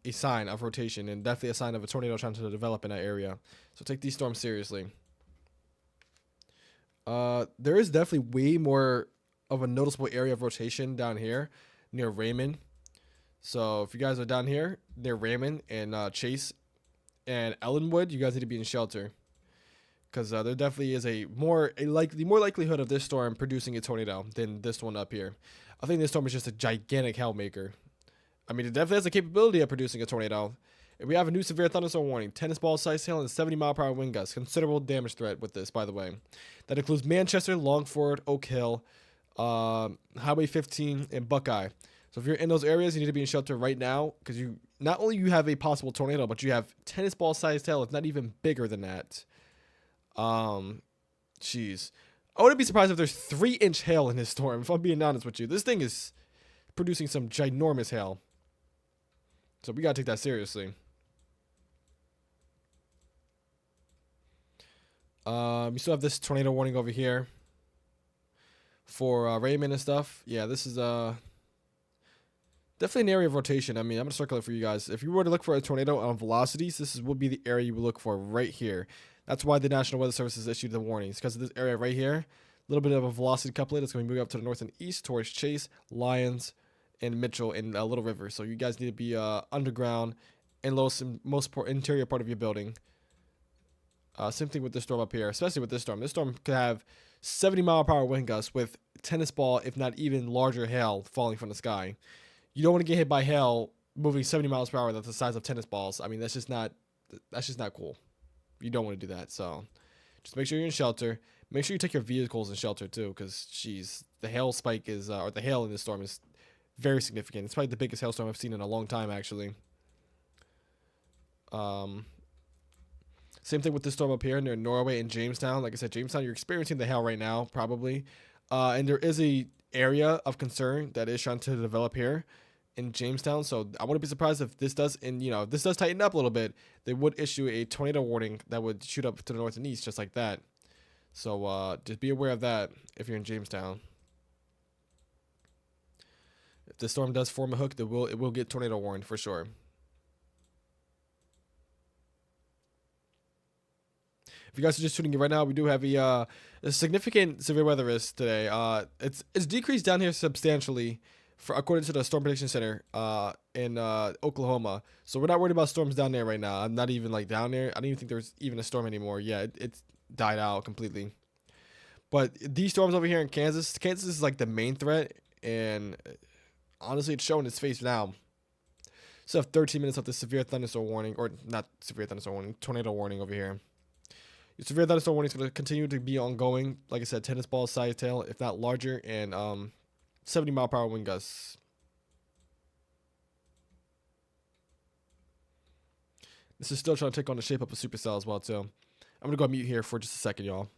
[SPEAKER 1] a sign of rotation and definitely a sign of a tornado trying to develop in that area. So take these storms seriously. There is definitely way more of a noticeable area of rotation down here near Raymond. So if you guys are down here near Raymond and Chase and Ellenwood, you guys need to be in shelter. Because there definitely is more likelihood of this storm producing a tornado than this one up here. I think this storm is just a gigantic hell maker. I mean, it definitely has the capability of producing a tornado. And we have a new severe thunderstorm warning: tennis ball sized hail and 70-mile-per-hour wind gusts. Considerable damage threat with this, by the way. That includes Manchester, Longford, Oak Hill, Highway 15, and Buckeye. So if you're in those areas, you need to be in shelter right now, because you not only you have a possible tornado, but you have tennis ball sized hail. It's not even bigger than that. Jeez. I wouldn't be surprised if there's 3-inch hail in this storm, if I'm being honest with you. This thing is producing some ginormous hail. So we gotta take that seriously. We still have this tornado warning over here for Raymond and stuff. Yeah, this is definitely an area of rotation. I mean, I'm gonna circle it for you guys. If you were to look for a tornado on velocities, would be the area you would look for right here. That's why the National Weather Service has issued the warnings, because of this area right here. A little bit of a velocity couplet. It's going to be moving up to the north and east towards Chase, Lyons, and Mitchell, and Little River. So you guys need to be underground and most interior part of your building. Same thing with this storm up here, especially with this storm. This storm could have 70-mile-per-hour wind gusts with tennis ball, if not even larger hail falling from the sky. You don't want to get hit by hail moving 70 miles per hour that's the size of tennis balls. I mean, that's just not cool. You don't want to do that. So just make sure you're in shelter. Make sure you take your vehicles in shelter too, because the hail spike is or the hail in this storm is very significant. It's probably the biggest hailstorm I've seen in a long time, actually. Same thing with this storm up here near Norway and Jamestown. Like I said, Jamestown, you're experiencing the hail right now, probably. And there is a area of concern that is trying to develop here in Jamestown. So I wouldn't be surprised if this does, if this does tighten up a little bit, they would issue a tornado warning that would shoot up to the north and east just like that. So just be aware of that if you're in Jamestown. If the storm does form a hook, it will get tornado warned for sure. If you guys are just tuning in right now, we do have a significant severe weather risk today. It's decreased down here substantially, according to the Storm Prediction Center in Oklahoma. So we're not worried about storms down there right now. I'm not even down there. I don't even think there's even a storm anymore. Yeah, it's died out completely. But these storms over here in Kansas is the main threat, and honestly, it's showing its face now. So 13 minutes of the severe thunderstorm warning, or not severe thunderstorm warning, tornado warning over here. Your severe thunderstorm warning is going to continue to be ongoing. Like I said, tennis ball size tail, if not larger, and 70-mile-per-hour wind gusts. This is still trying to take on the shape of a supercell as well, too. I'm going to go mute here for just a second, y'all.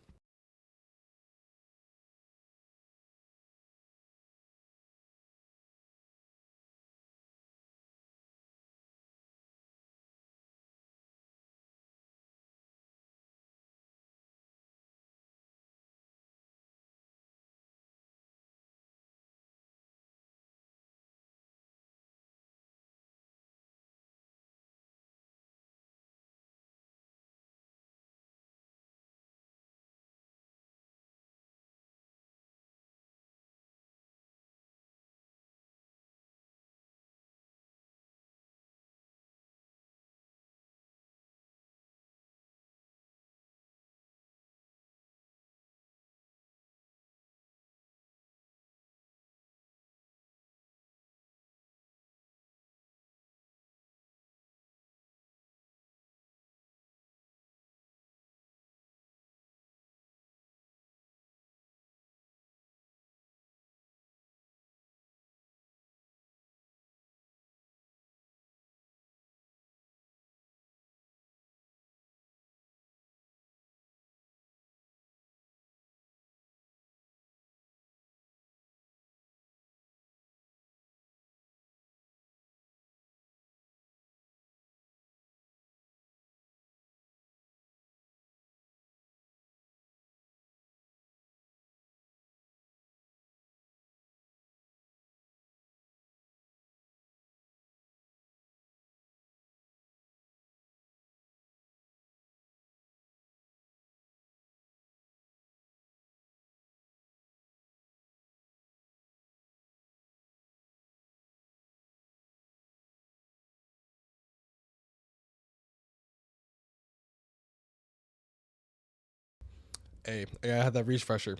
[SPEAKER 1] Hey, I gotta have that refresher.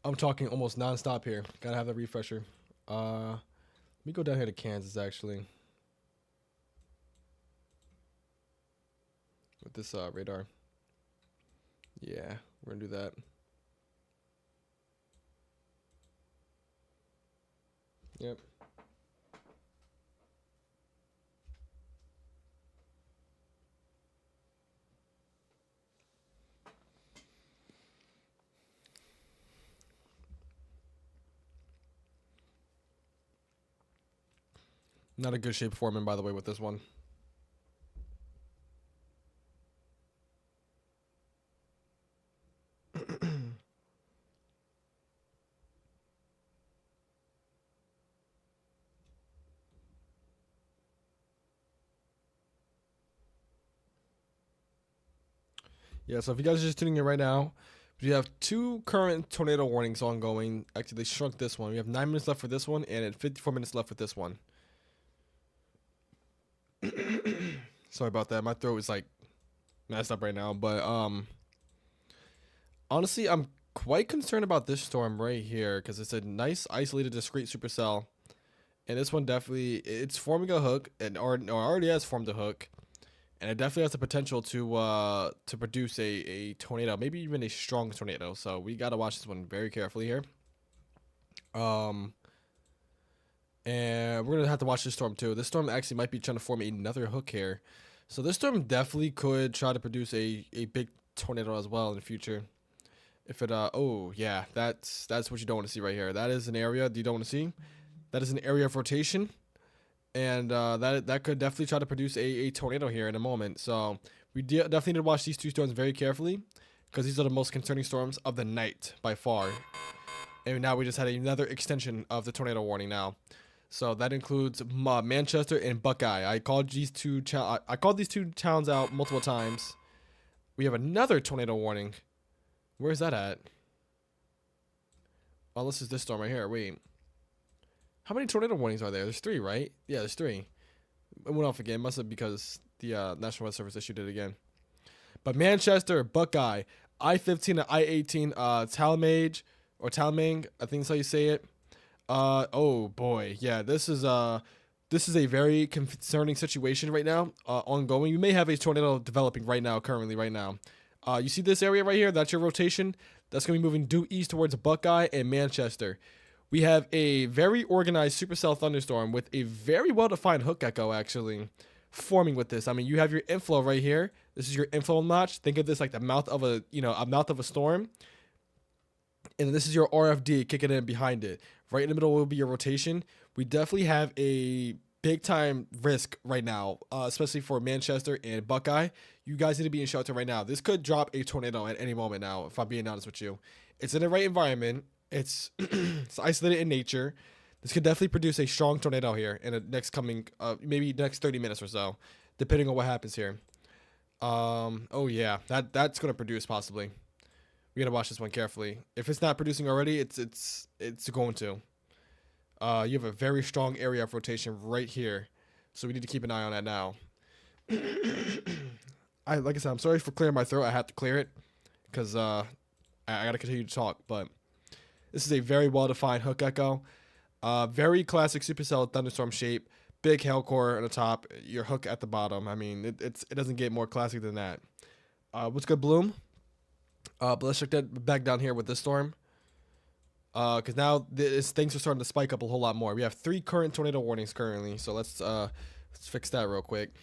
[SPEAKER 1] I'm talking almost nonstop here. Gotta have that refresher. Let me go down here to Kansas actually with this radar. Yeah, we're gonna do that. Yep. Not a good shape foreman, by the way, with this one. Yeah, so if you guys are just tuning in right now, we have 2 current tornado warnings ongoing. Actually, they shrunk this one. We have 9 minutes left for this one, and 54 minutes left with this one. Sorry about that. My throat is like messed up right now, but honestly, I'm quite concerned about this storm right here because it's a nice, isolated, discrete supercell, and this one definitely it's forming a hook, and or already has formed a hook, and it definitely has the potential to produce a tornado, maybe even a strong tornado. So we gotta watch this one very carefully here. And we're gonna have to watch this storm too. This storm actually might be trying to form another hook here, so this storm definitely could try to produce a big tornado as well in the future. If it oh yeah, that's what you don't want to see right here. That is an area you don't want to see. That is an area of rotation, and that could definitely try to produce a tornado here in a moment. So we definitely need to watch these 2 storms very carefully because these are the most concerning storms of the night by far. And now we just had another extension of the tornado warning now. So that includes Manchester and Buckeye. I called these two towns out multiple times. We have another tornado warning. Where's that at? Oh, this is this storm right here. Wait. How many tornado warnings are there? There's 3, right? Yeah, there's 3. It went off again. Must have because the National Weather Service issued it again. But Manchester, Buckeye, I-15 and I-18, Talmage, I think that's how you say it. Oh boy, yeah, this is a very concerning situation right now, ongoing. You may have a tornado developing currently right now. You see this area right here? That's your rotation. That's going to be moving due east towards Buckeye and Manchester. We have a very organized supercell thunderstorm with a very well-defined hook echo actually forming with this. I mean, you have your inflow right here. This is your inflow notch. Think of this like the mouth of a storm. And this is your RFD kicking in behind it. Right in the middle will be your rotation. We definitely have a big time risk right now, especially for Manchester and Buckeye. You guys need to be in shelter right now. This could drop a tornado at any moment now, if I'm being honest with you. It's in the right environment. It's it's isolated in nature. This could definitely produce a strong tornado here in the next coming, maybe next 30 minutes or so, depending on what happens here. Oh yeah, that's gonna produce possibly. We gotta watch this one carefully. If it's not producing already, it's going to. You have a very strong area of rotation right here, so we need to keep an eye on that now. Like I said, I'm sorry for clearing my throat. I have to clear it because I gotta continue to talk. But this is a very well-defined hook echo, very classic supercell thunderstorm shape. Big hail core on the top, your hook at the bottom. I mean, it doesn't get more classic than that. What's good, Bloom? But let's check that back down here with this storm. Because now things are starting to spike up a whole lot more. We have 3 current tornado warnings currently, so let's fix that real quick.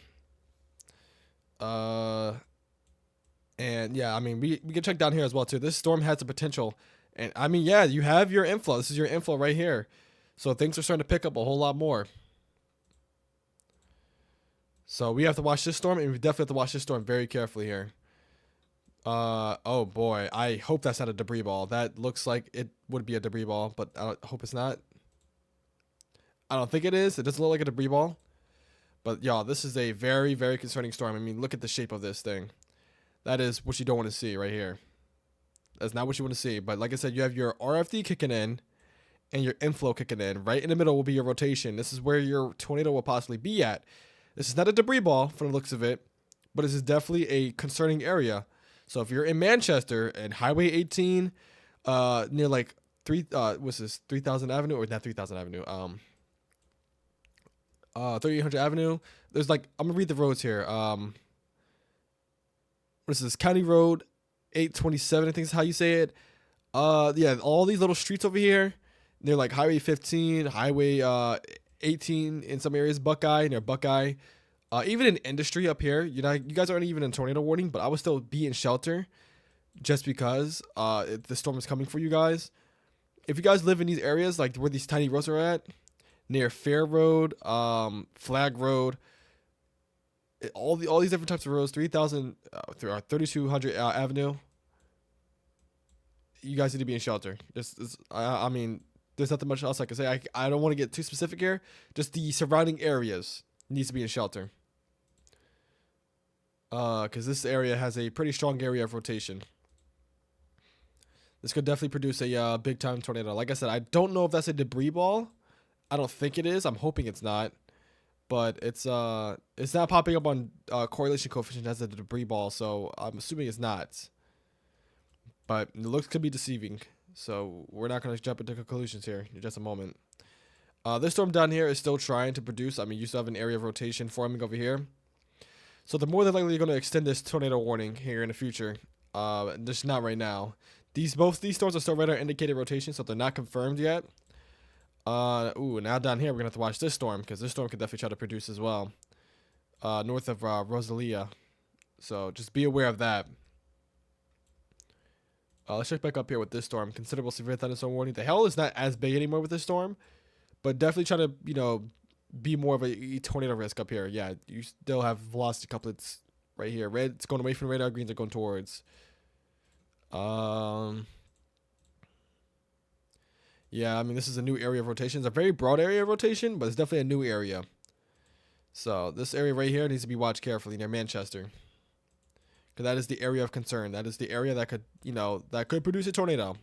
[SPEAKER 1] And yeah, I mean we can check down here as well too. This storm has the potential, and I mean yeah, you have your inflow. This is your inflow right here, so things are starting to pick up a whole lot more. So we have to watch this storm, and we definitely have to watch this storm very carefully here. Oh boy, I hope that's not a debris ball. That looks like it would be a debris ball, but I hope it's not. I don't think it is. It doesn't look like a debris ball. But y'all, this is a very, very concerning storm. I mean, look at the shape of this thing. That is what you don't want to see right here. That's not what you want to see. But like I said, you have your RFD kicking in and your inflow kicking in. Right in the middle will be your rotation. This is where your tornado will possibly be at. This is not a debris ball from the looks of it, but this is definitely a concerning area. So if you're in Manchester and Highway 18, near like what's this 3000 Avenue or not 3000 Avenue, 3800 Avenue. There's like I'm gonna read the roads here. What is this? County Road 827, I think is how you say it. Yeah, all these little streets over here. They're like Highway 15, Highway 18 in some areas, Buckeye near Buckeye. Even in industry up here, you know, you guys aren't even in tornado warning, but I would still be in shelter just because the storm is coming for you guys. If you guys live in these areas, like where these tiny roads are at, near Fair Road, Flag Road, all these different types of roads, 3000, 3200 Avenue. You guys need to be in shelter. I mean, there's nothing much else I can say. I don't want to get too specific here. Just the surrounding areas needs to be in shelter. Because this area has a pretty strong area of rotation. This could definitely produce a big time tornado. Like I said, I don't know if that's a debris ball. I don't think it is. I'm hoping it's not. But it's not popping up on correlation coefficient as a debris ball, so I'm assuming it's not. But the looks could be deceiving, so we're not going to jump into conclusions here in just a moment. This storm down here is still trying to produce. I mean, you still have an area of rotation forming over here. So they're more than likely going to extend this tornado warning here in the future. Just not right now. Both these storms are still radar indicated rotation, so they're not confirmed yet. Now down here we're gonna have to watch this storm because this storm could definitely try to produce as well. North of Rosalia, so just be aware of that. Let's check back up here with this storm. Considerable severe thunderstorm warning. The hail is not as big anymore with this storm, but definitely try to be more of a tornado risk up here. Yeah, you still have velocity couplets right here. Red, it's going away from the radar. Greens are going towards. Yeah, I mean, this is a new area of rotation. It's a very broad area of rotation, but it's definitely a new area. So this area right here needs to be watched carefully near Manchester, because that is the area of concern. That is the area that could, that could produce a tornado.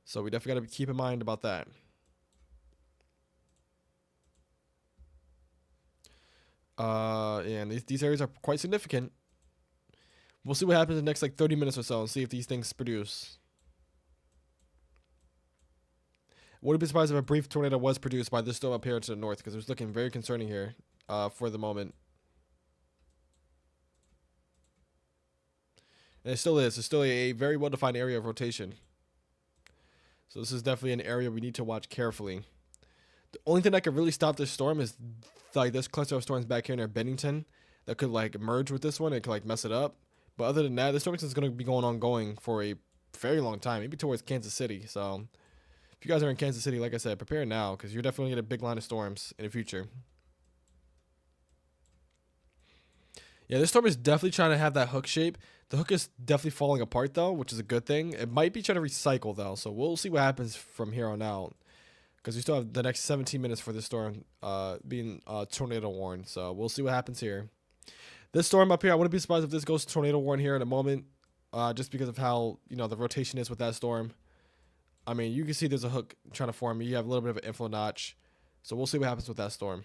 [SPEAKER 1] So we definitely got to keep in mind about that. And these areas are quite significant. We'll see what happens in the next like 30 minutes or so and see if these things produce. Wouldn't be surprised if a brief tornado was produced by this storm up here to the north, because it was looking very concerning here for the moment. And it still is. It's still a very well-defined area of rotation. So this is definitely an area we need to watch carefully. The only thing that could really stop this storm is like this cluster of storms back here near Bennington that could like merge with this one and could like mess it up. But other than that, this storm is going to be going for a very long time, maybe towards Kansas City. So if you guys are in Kansas City, like I said, prepare now because you're definitely going to get a big line of storms in the future. Yeah, this storm is definitely trying to have that hook shape. The hook is definitely falling apart, though, which is a good thing. It might be trying to recycle, though, so we'll see what happens from here on out. Because we still have the next 17 minutes for this storm being tornado warned, so we'll see what happens here. This storm up here, I wouldn't be surprised if this goes to tornado warn here in a moment, just because of how, the rotation is with that storm. I mean, you can see there's a hook trying to form. You have a little bit of an inflow notch. So we'll see what happens with that storm.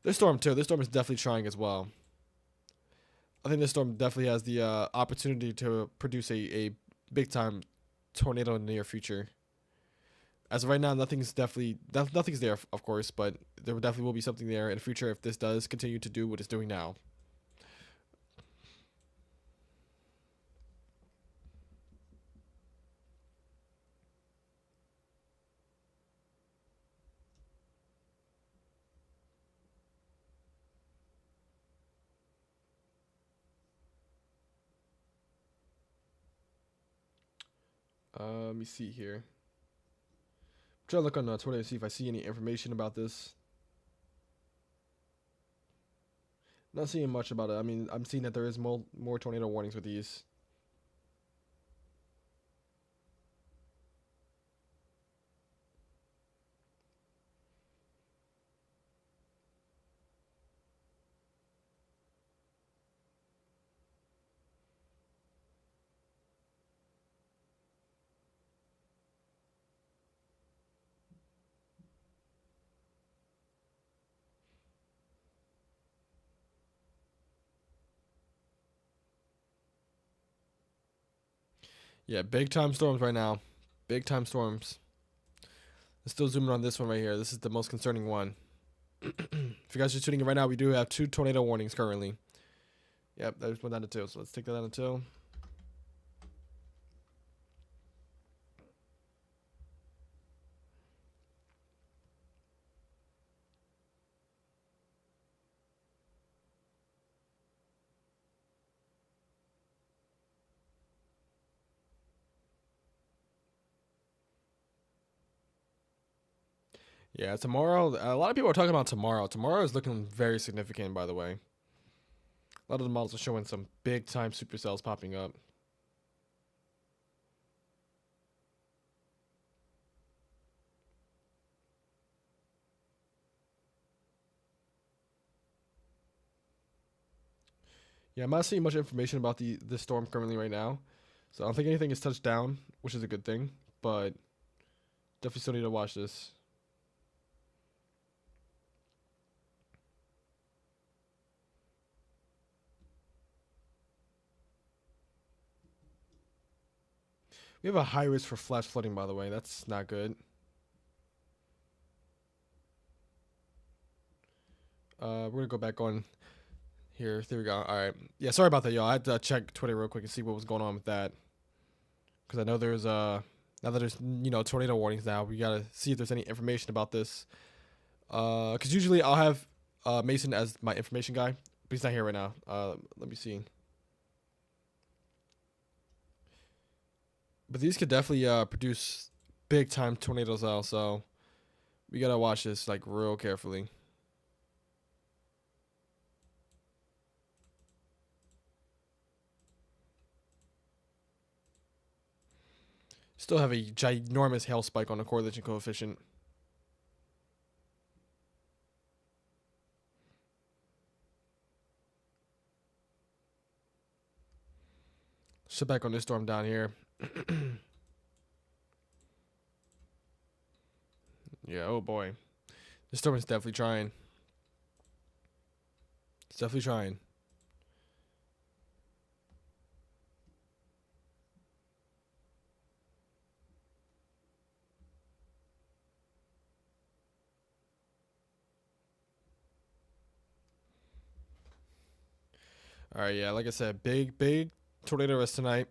[SPEAKER 1] This storm, too. This storm is definitely trying as well. I think this storm definitely has the opportunity to produce a big-time tornado in the near future. As of right now, nothing's there, of course, but there definitely will be something there in the future if this does continue to do what it's doing now. Let me see here. I'm trying to look on Twitter to see if I see any information about this. Not seeing much about it. I mean, I'm seeing that there is more tornado warnings with these. Yeah, big time storms right now. Big time storms. Let's still zoom in on this one right here. This is the most concerning one. If you guys are tuning in right now, we do have 2 tornado warnings currently. Yep, there's one down to 2. So let's take that down to 2. Yeah, tomorrow. A lot of people are talking about tomorrow. Tomorrow is looking very significant, by the way. A lot of the models are showing some big time supercells popping up. Yeah, I'm not seeing much information about the storm currently right now, so I don't think anything is touched down, which is a good thing. But definitely still need to watch this. We have a high risk for flash flooding, by the way. That's not good. We're gonna go back on here. There we go. All right. Yeah, sorry about that, y'all. I had to check Twitter real quick and see what was going on with that, because I know there's now that there's tornado warnings now, we gotta see if there's any information about this. Because usually I'll have Mason as my information guy, but he's not here right now. Let me see. But these could definitely produce big time tornadoes out, so we gotta watch this like real carefully. Still have a ginormous hail spike on the correlation coefficient. Sit back on this storm down here. Yeah, oh boy. This storm is definitely trying. It's definitely trying. All right, yeah, like I said, big tornado risk tonight.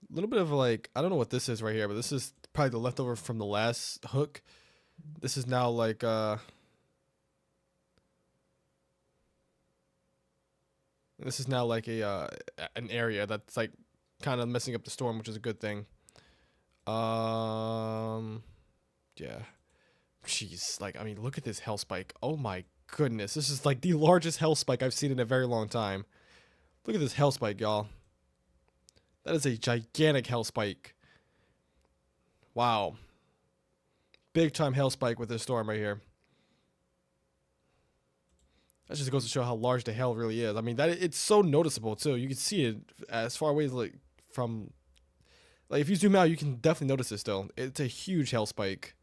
[SPEAKER 1] A little bit of like, I don't know what this is right here, but this is probably the leftover from the last hook. This is now like this is now like a an area that's like kind of messing up the storm, which is a good thing. Yeah. Jeez, like I mean, look at this hell spike. Oh my goodness, this is like the largest hell spike I've seen in a very long time. Look at this hell spike, y'all. That is a gigantic hell spike. Wow. Big time hell spike with this storm right here. That just goes to show how large the hell really is. I mean, that it's so noticeable too. You can see it as far away as like from, like if you zoom out, you can definitely notice it still. It's a huge hell spike.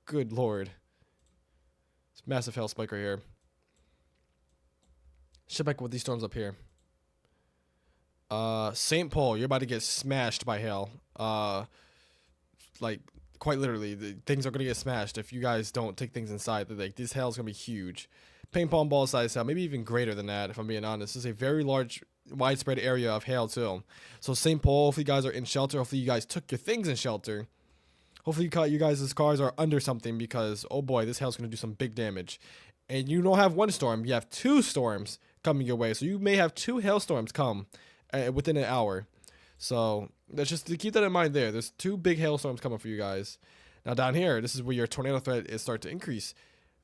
[SPEAKER 1] Good lord. It's a massive hell spike right here. Shit back with these storms up here. St. Paul, you're about to get smashed by hail. Like quite literally, things are gonna get smashed if you guys don't take things inside. Like this hail is gonna be huge. Ping pong ball size hail, maybe even greater than that. If I'm being honest, this is a very large, widespread area of hail too. So St. Paul, hopefully you guys are in shelter. Hopefully you guys took your things in shelter. Hopefully you guys' cars are under something, because oh boy, this hail's gonna do some big damage. And you don't have one storm, you have 2 storms coming your way. So you may have 2 hailstorms come within an hour. So that's just to keep that in mind there. There's 2 big hailstorms coming for you guys. Now down here, this is where your tornado threat is start to increase.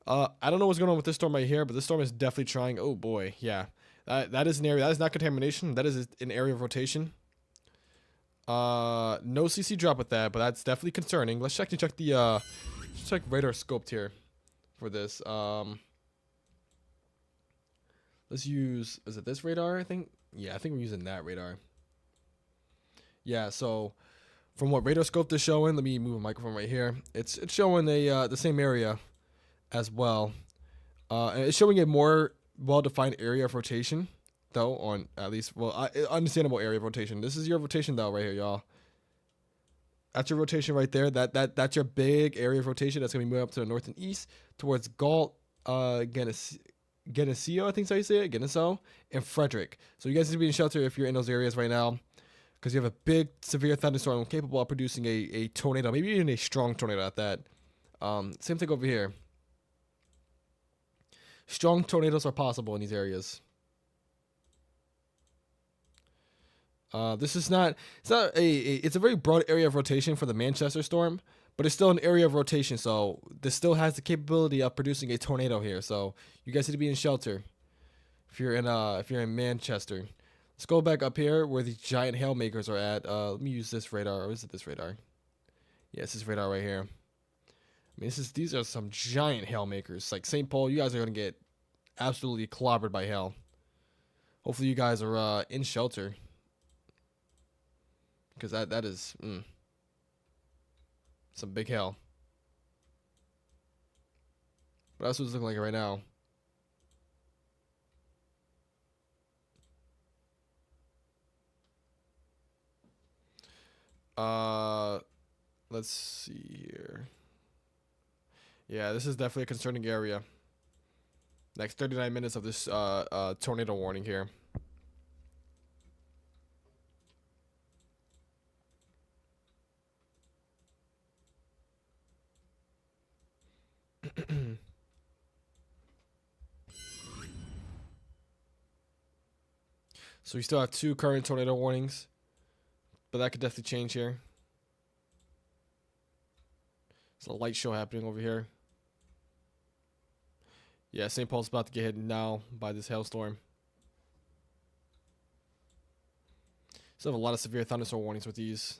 [SPEAKER 1] I don't know what's going on with this storm right here, but this storm is definitely trying. Oh boy, yeah. That is an area, that is not contamination. That is an area of rotation. No CC drop with that, but that's definitely concerning. Let's check the let's check radar scoped here for this. Let's use, is it this radar? I think Yeah, I think we're using that radar. Yeah, so from what radar scope is showing, let me move a microphone right here. It's showing the same area as well. And it's showing a more well-defined area of rotation, though, on at least, understandable area of rotation. This is your rotation, though, right here, y'all. That's your rotation right there. That's your big area of rotation. That's gonna be moving up to the north and east towards Galt, Geneseo, I think is how you say it, Geneseo, and Frederick. So you guys need to be in shelter if you're in those areas right now, because you have a big, severe thunderstorm capable of producing a tornado, maybe even a strong tornado at that. Same thing over here. Strong tornadoes are possible in these areas. This is not. It's a very broad area of rotation for the Manchester storm, but it's still an area of rotation. So this still has the capability of producing a tornado here. So you guys need to be in shelter if you're in Manchester. Let's go back up here where the giant hail makers are at. Let me use this radar. Or is it this radar? Yeah, it's this radar right here. I mean, these are some giant hail makers. Like St. Paul, you guys are gonna get absolutely clobbered by hail. Hopefully, you guys are in shelter. Because that is some big hail. But that's what it's looking like right now. Let's see here. Yeah, this is definitely a concerning area. Next 39 minutes of this tornado warning here. So we still have 2 current tornado warnings, but that could definitely change here. There's a light show happening over here. Yeah, St. Paul's about to get hit now by this hailstorm. Still have a lot of severe thunderstorm warnings with these.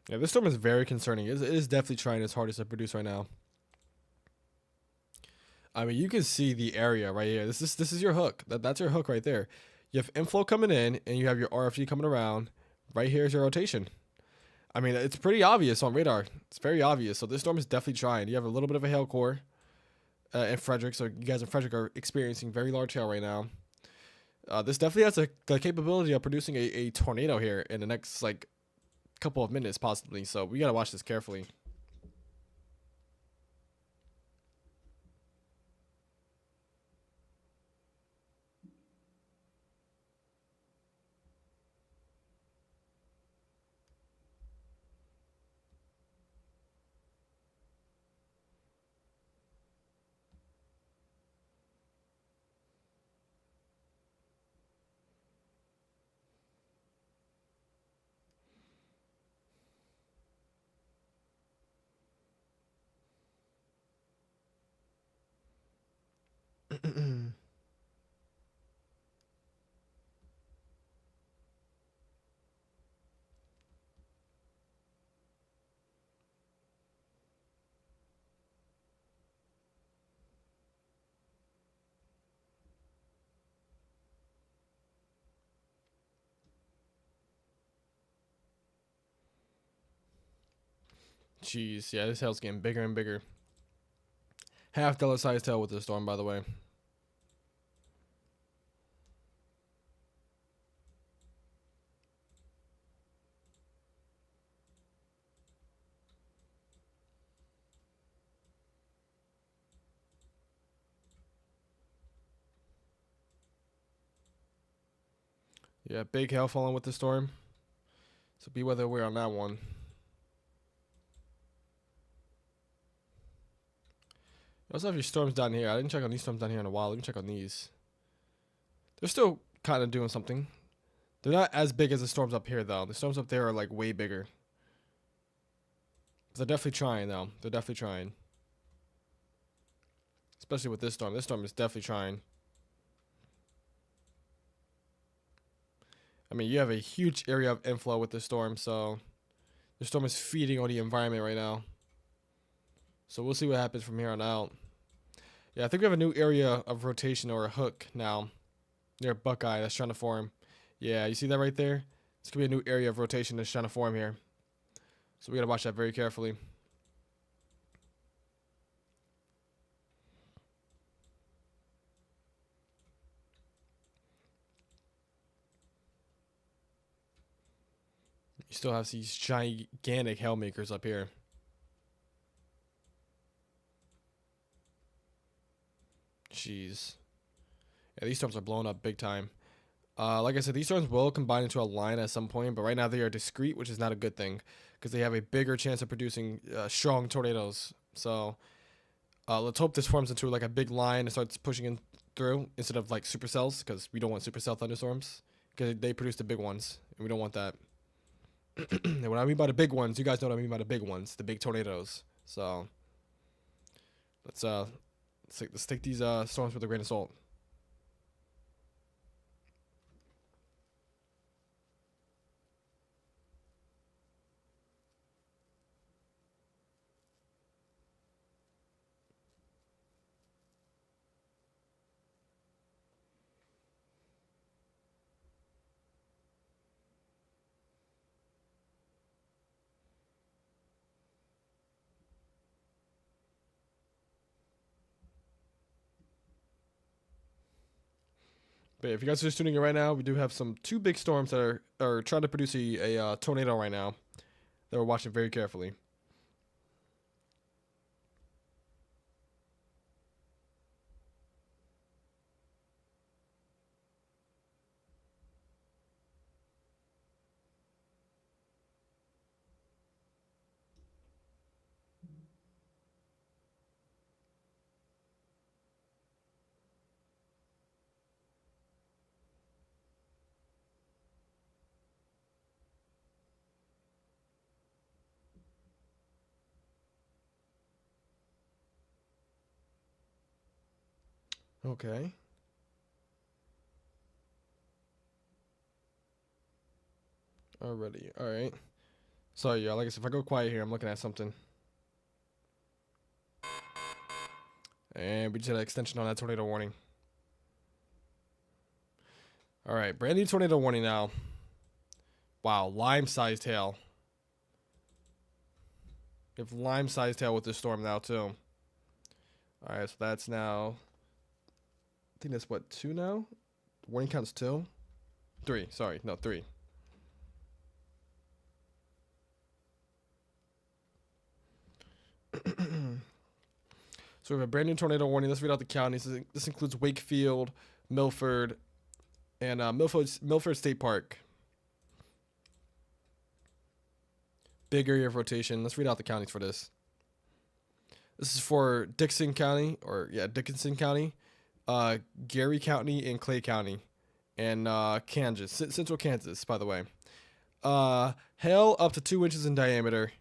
[SPEAKER 1] Yeah, this storm is very concerning. It is definitely trying its hardest to produce right now. I mean, you can see the area right here. This is your hook. That's your hook right there. You have inflow coming in, and you have your RFG coming around. Right here is your rotation. I mean, it's pretty obvious on radar. It's very obvious. So this storm is definitely trying. You have a little bit of a hail core in Frederick. So you guys in Frederick are experiencing very large hail right now. This definitely has the capability of producing a tornado here in the next like couple of minutes possibly. So we gotta watch this carefully. Jeez, yeah, this hail's getting bigger and bigger. $half size hail with this storm, by the way. Yeah, big hail falling with the storm. So be weather aware on that one. You also have your storms down here. I didn't check on these storms down here in a while. Let me check on these. They're still kind of doing something. They're not as big as the storms up here, though. The storms up there are like way bigger. But they're definitely trying, though. They're definitely trying. Especially with this storm. This storm is definitely trying. I mean, you have a huge area of inflow with this storm, so The storm is feeding on the environment right now. So we'll see what happens from here on out. Yeah, I think we have a new area of rotation or a hook now near Buckeye that's trying to form. Yeah, you see that right there? This could be a new area of rotation that's trying to form here. So we gotta watch that very carefully. You still have these gigantic hailmakers up here. Jeez. Yeah, these storms are blowing up big time. Like I said, these storms will combine into a line at some point, but right now they are discrete, which is not a good thing because they have a bigger chance of producing strong tornadoes. So let's hope this forms into like a big line and starts pushing in through instead of like supercells, because we don't want supercell thunderstorms because they produce the big ones and we don't want that. And what I mean by the big ones, you guys know what I mean by the big ones, the big tornadoes. So let's take these storms with a grain of salt. But if you guys are just tuning in right now, we do have two big storms that are trying to produce a tornado right now that we're watching very carefully. Okay. Already. All right. Sorry, y'all. Like I said, if I go quiet here, I'm looking at something. And we just had an extension on that tornado warning. All right. Brand new tornado warning now. Wow. Lime-sized hail. We have lime-sized hail with this storm now, too. All right. So that's now... I think that's what, 2 now? Warning count's 2? 3. Sorry. No, 3. So we have a brand new tornado warning. Let's read out the counties. This includes Wakefield, Milford, and Milford State Park. Big area of rotation. Let's read out the counties for this. This is for Dickinson County, Gary County, and Clay County, and Kansas, Central Kansas, by the way. Hail up to 2 inches in diameter.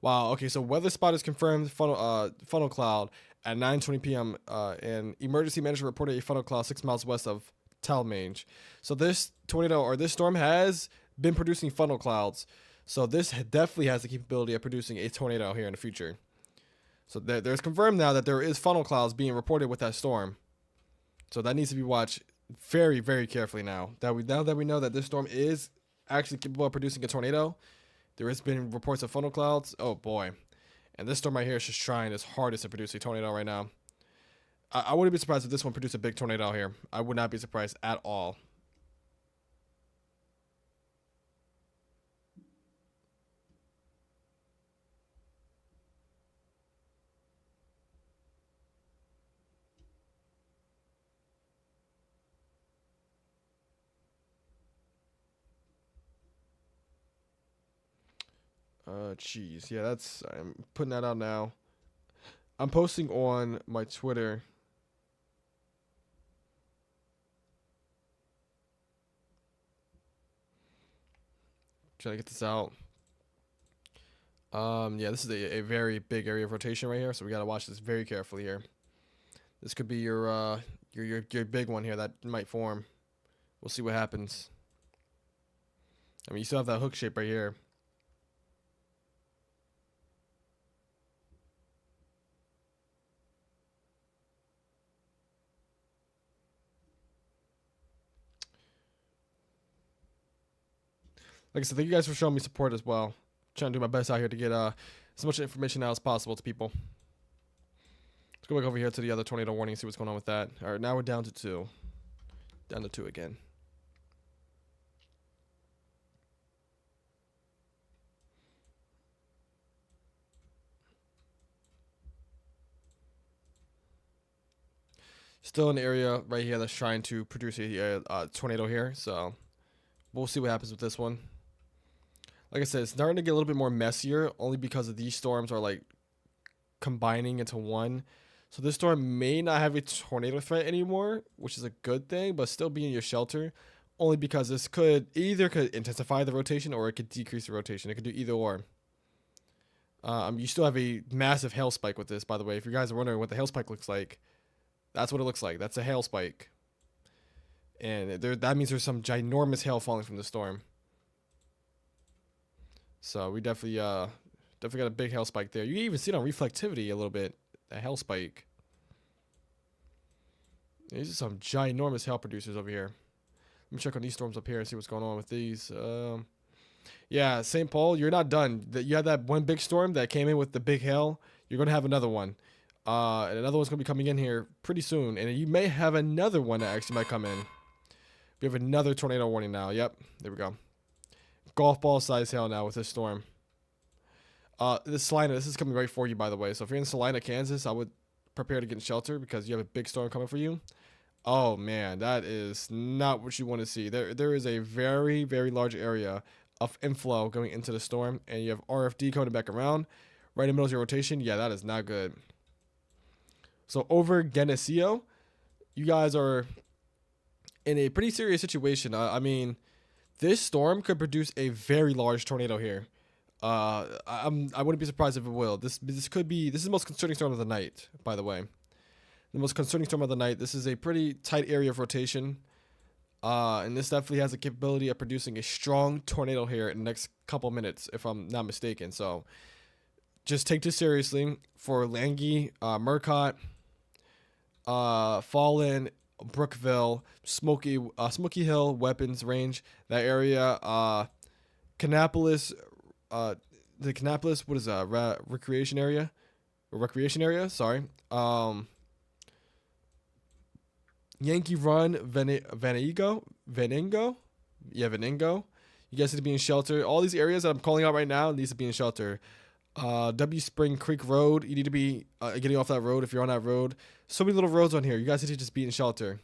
[SPEAKER 1] Wow. Okay. So weather spot is confirmed. Funnel cloud at 9:20 p.m. And emergency manager reported a funnel cloud 6 miles west of Talmadge. So this tornado or this storm has been producing funnel clouds. So this definitely has the capability of producing a tornado here in the future. So there's confirmed now that there is funnel clouds being reported with that storm. So that needs to be watched very, very carefully now. Now that we know that this storm is actually capable of producing a tornado. There has been reports of funnel clouds. Oh, boy. And this storm right here is just trying its hardest to produce a tornado right now. I wouldn't be surprised if this one produced a big tornado here. I would not be surprised at all. Jeez. Yeah, I'm putting that out now. I'm posting on my Twitter. Trying to get this out. Yeah, this is a very big area of rotation right here, so we gotta watch this very carefully here. This could be your big one here that might form. We'll see what happens. I mean, you still have that hook shape right here. Like I said, thank you guys for showing me support as well. Trying to do my best out here to get as much information out as possible to people. Let's go back over here to the other tornado warning, see what's going on with that. All right, now we're down to 2. Down to 2 again. Still an area right here that's trying to produce a tornado here, so we'll see what happens with this one. Like I said, it's starting to get a little bit more messier, only because of these storms are like combining into one. So this storm may not have a tornado threat anymore, which is a good thing, but still be in your shelter, only because this could intensify the rotation or it could decrease the rotation. It could do either or. You still have a massive hail spike with this, by the way. If you guys are wondering what the hail spike looks like, that's what it looks like. That's a hail spike. And that means there's some ginormous hail falling from the storm. So we definitely got a big hail spike there. You can even see it on reflectivity a little bit. A hail spike. These are some ginormous hail producers over here. Let me check on these storms up here and see what's going on with these. Yeah, St. Paul, you're not done. You had that one big storm that came in with the big hail. You're going to have another one. And another one's going to be coming in here pretty soon. And you may have another one that actually might come in. We have another tornado warning now. Yep, there we go. Golf ball size hail now with this storm. This Salina, this is coming right for you, by the way. So if you're in Salina, Kansas, I would prepare to get in shelter because you have a big storm coming for you. Oh man, that is not what you want to see. There is a very, very large area of inflow going into the storm, and you have RFD coming back around right in the middle of your rotation. Yeah, that is not good. So over Geneseo, you guys are in a pretty serious situation. I mean, this storm could produce a very large tornado here. I wouldn't be surprised if it will. This is the most concerning storm of the night, by the way. The most concerning storm of the night. This is a pretty tight area of rotation. And this definitely has the capability of producing a strong tornado here in the next couple minutes, if I'm not mistaken. So just take this seriously for Langy, Murcott, Fallen, Brookville, Smoky Hill, Weapons Range, that area, Canapolis, the Canapolis, what is that, recreation area, sorry, Yankee Run, Venango, yeah, Venango, you guys need to be in shelter. All these areas that I'm calling out right now needs to be in shelter. W Spring Creek Road, you need to be getting off that road if you're on that road. So many little roads on here. You guys need to just be in shelter.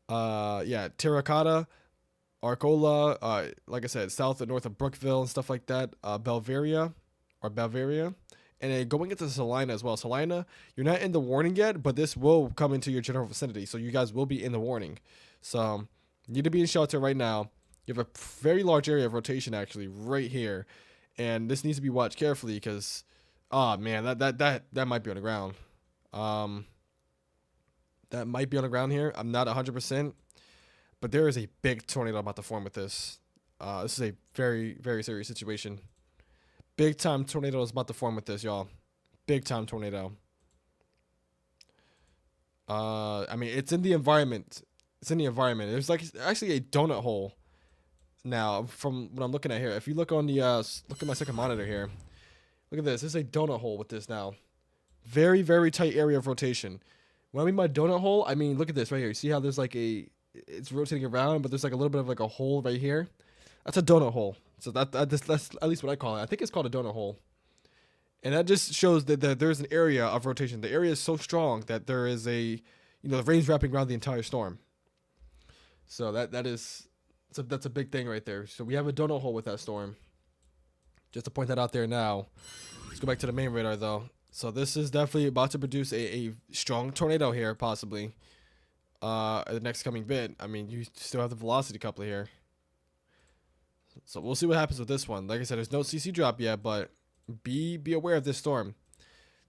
[SPEAKER 1] Yeah, Terracotta, Arcola, like I said, south and north of Brookville and stuff like that. Bavaria, and then going into Salina as well. Salina, you're not in the warning yet, but this will come into your general vicinity, so you guys will be in the warning. So you need to be in shelter right now. You have a very large area of rotation actually right here, and this needs to be watched carefully because, oh man, that might be on the ground. That might be on the ground here. I'm not 100%, but there is a big tornado about to form with this. This is a very, very serious situation. Big time tornado is about to form with this, y'all. Big time tornado. I mean, it's in the environment. There's like actually a donut hole now from what I'm looking at here. If you look on the look at my second monitor here, look at this. There's a donut hole with this now. Very, very tight area of rotation. When I mean by donut hole, I mean look at this right here. You see how there's like it's rotating around, but there's like a little bit of like a hole right here. That's a donut hole. So that's at least what I call it. I think it's called a donut hole. And that just shows that there's an area of rotation. The area is so strong that there is the rain's wrapping around the entire storm. So that's a big thing right there. So we have a donut hole with that storm. Just to point that out there now. Let's go back to the main radar though. So this is definitely about to produce a strong tornado here, possibly. The next coming bit. I mean, you still have the velocity coupler here. So we'll see what happens with this one. Like I said, there's no CC drop yet, but be aware of this storm.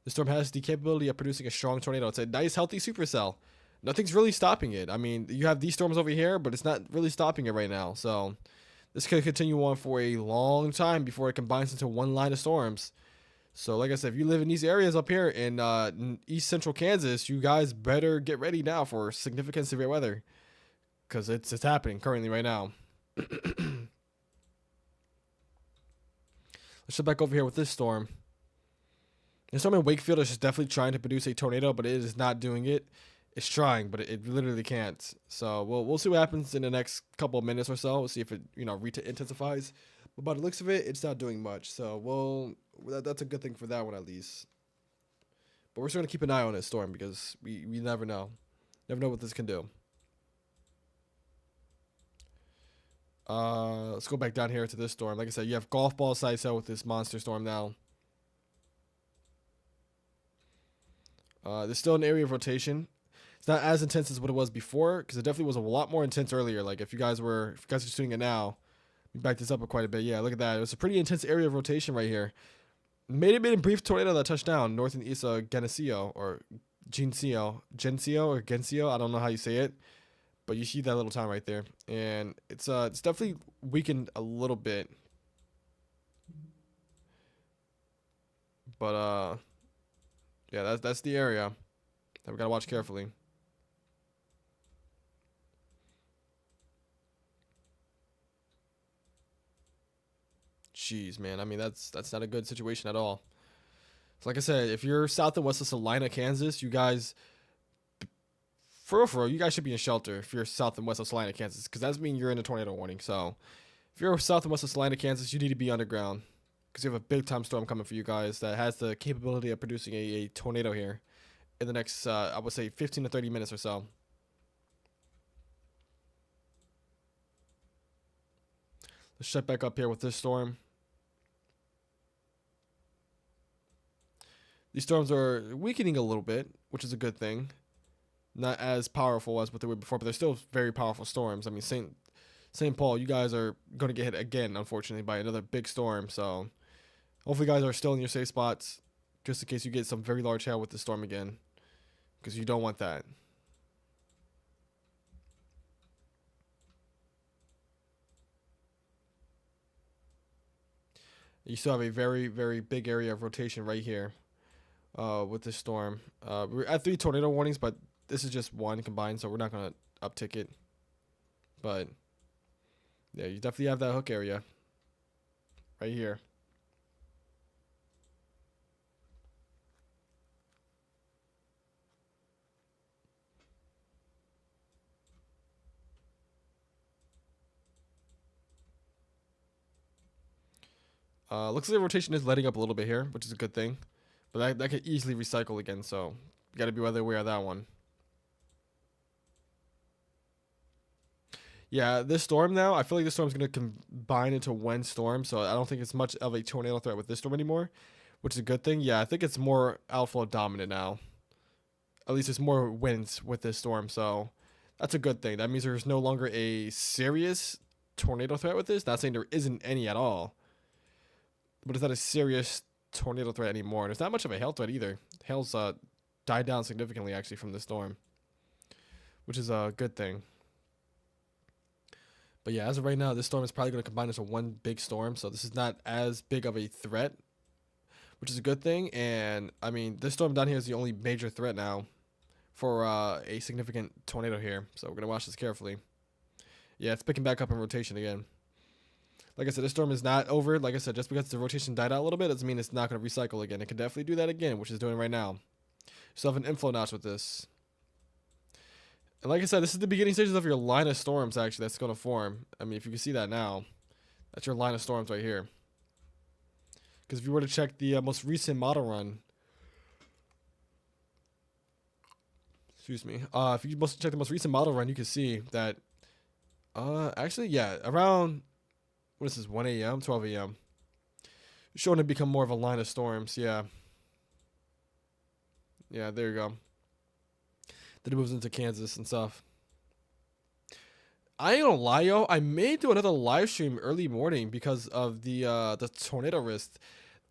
[SPEAKER 1] The storm has the capability of producing a strong tornado. It's a nice, healthy supercell. Nothing's really stopping it. I mean, you have these storms over here, but it's not really stopping it right now. So this could continue on for a long time before it combines into one line of storms. So like I said, if you live in these areas up here in East Central Kansas, you guys better get ready now for significant severe weather, because it's happening currently right now. Let's jump back over here with this storm. The storm in Wakefield is just definitely trying to produce a tornado, but it is not doing it. It's trying, but it literally can't. So we'll see what happens in the next couple of minutes or so. We'll see if it intensifies. But by the looks of it, it's not doing much. So that's a good thing for that one at least. But we're still gonna keep an eye on this storm because we never know. Never know what this can do. Let's go back down here to this storm. Like I said, you have golf ball size out with this monster storm now. There's still an area of rotation. It's not as intense as what it was before because it definitely was a lot more intense earlier. Like if you guys are just doing it now, we back this up quite a bit. Yeah, look at that. It was a pretty intense area of rotation right here. Made a brief tornado that touched down north and east of Geneseo or Gensio or Gensio. I don't know how you say it, but you see that little town right there, and it's definitely weakened a little bit. But yeah, that's the area that we gotta watch carefully. Jeez, man. I mean, that's not a good situation at all. So like I said, if you're south and west of Salina, Kansas, you guys, for real, you guys should be in shelter if you're south and west of Salina, Kansas, because that means you're in a tornado warning. So if you're south and west of Salina, Kansas, you need to be underground because you have a big time storm coming for you guys that has the capability of producing a tornado here in the next, I would say, 15 to 30 minutes or so. Let's shut back up here with this storm. These storms are weakening a little bit, which is a good thing. Not as powerful as what they were before, but they're still very powerful storms. I mean, St. Paul, you guys are going to get hit again, unfortunately, by another big storm. So hopefully you guys are still in your safe spots just in case you get some very large hail with the storm again, because you don't want that. You still have a very, very big area of rotation right here. With this storm. We're at 3 tornado warnings, but this is just 1 combined, so we're not going to uptick it. But yeah, you definitely have that hook area right here. Looks like the rotation is letting up a little bit here, which is a good thing. But that could easily recycle again, so you got to be aware of that one. Yeah, this storm now, I feel like this storm's going to combine into one storm, so I don't think it's much of a tornado threat with this storm anymore, which is a good thing. Yeah, I think it's more outflow dominant now. At least it's more winds with this storm, so that's a good thing. That means there's no longer a serious tornado threat with this. Not saying there isn't any at all, but it's not a serious tornado threat anymore. And there's not much of a hail threat either. Hail's died down significantly actually from the storm, which is a good thing. But yeah, as of right now, this storm is probably going to combine into one big storm, so this is not as big of a threat, which is a good thing. And I mean, this storm down here is the only major threat now for a significant tornado here, so we're going to watch this carefully. Yeah, it's picking back up in rotation again. Like I said, this storm is not over. Like I said, just because the rotation died out a little bit doesn't mean it's not going to recycle again. It can definitely do that again, which it's doing right now. Still have an inflow notch with this. And like I said, this is the beginning stages of your line of storms, actually, that's going to form. I mean, if you can see that now, that's your line of storms right here. Because if you were to check the most recent model run, excuse me, if you check the most recent model run, you can see that, actually, yeah, around, what is this, 1 a.m., 12 a.m., showing to become more of a line of storms, yeah. Yeah, there you go. Then it moves into Kansas and stuff. I ain't gonna lie, yo. I may do another live stream early morning because of the tornado risk.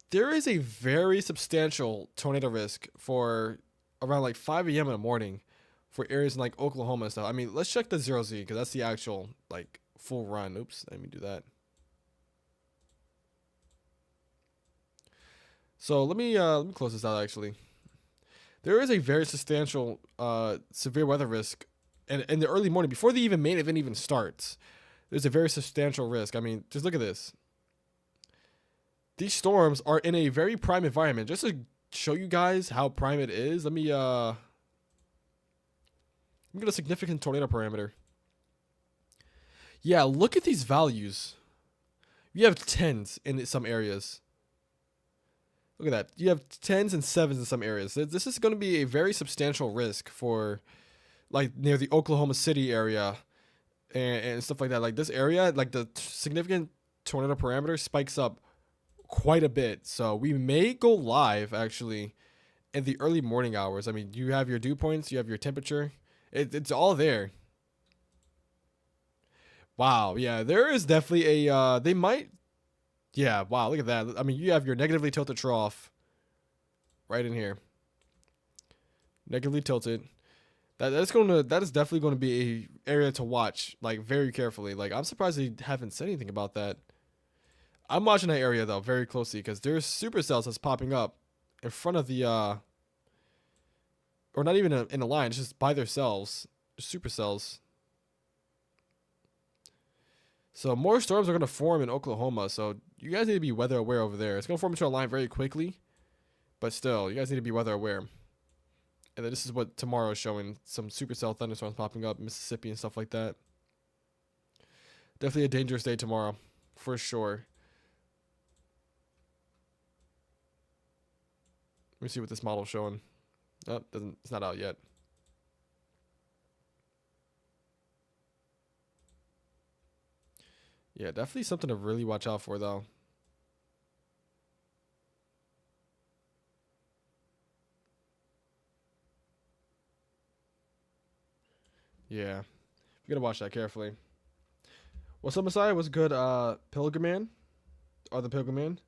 [SPEAKER 1] There is a very substantial tornado risk for around like 5 a.m. in the morning for areas in like Oklahoma and stuff. I mean, let's check the 0Z because that's the actual like full run. Oops, let me do that. So let me close this out actually. There is a very substantial severe weather risk in the early morning before the main event even starts. There's a very substantial risk. I mean, just look at this. these storms are in a very prime environment. Just to show you guys how prime it is, let me get a significant tornado parameter. Yeah, look at these values. You have tens in some areas. Look at that. You have tens and sevens in some areas. This is going to be a very substantial risk for, like, near the Oklahoma City area and stuff like that. Like, this area, like, the significant tornado parameter spikes up quite a bit. So we may go live, actually, in the early morning hours. I mean, you have your dew points, you have your temperature. It's all there. Wow, yeah, there is definitely a, they might, yeah, wow, look at that. I mean, you have your negatively tilted trough right in here. Negatively tilted. That is definitely going to be a area to watch, like, very carefully. Like, I'm surprised they haven't said anything about that. I'm watching that area, though, very closely, because there's supercells that's popping up in front of the, or not even in a line, it's just by themselves, supercells. So more storms are going to form in Oklahoma, so you guys need to be weather aware over there. It's going to form into a line very quickly, but still, you guys need to be weather aware. And then this is what tomorrow is showing, some supercell thunderstorms popping up in Mississippi and stuff like that. Definitely a dangerous day tomorrow, for sure. Let me see what this model's showing. Oh, it's not out yet. Yeah, definitely something to really watch out for, though. Yeah, you gotta watch that carefully. What's up, Messiah? What's good, Pilgriman? Or the Pilgriman?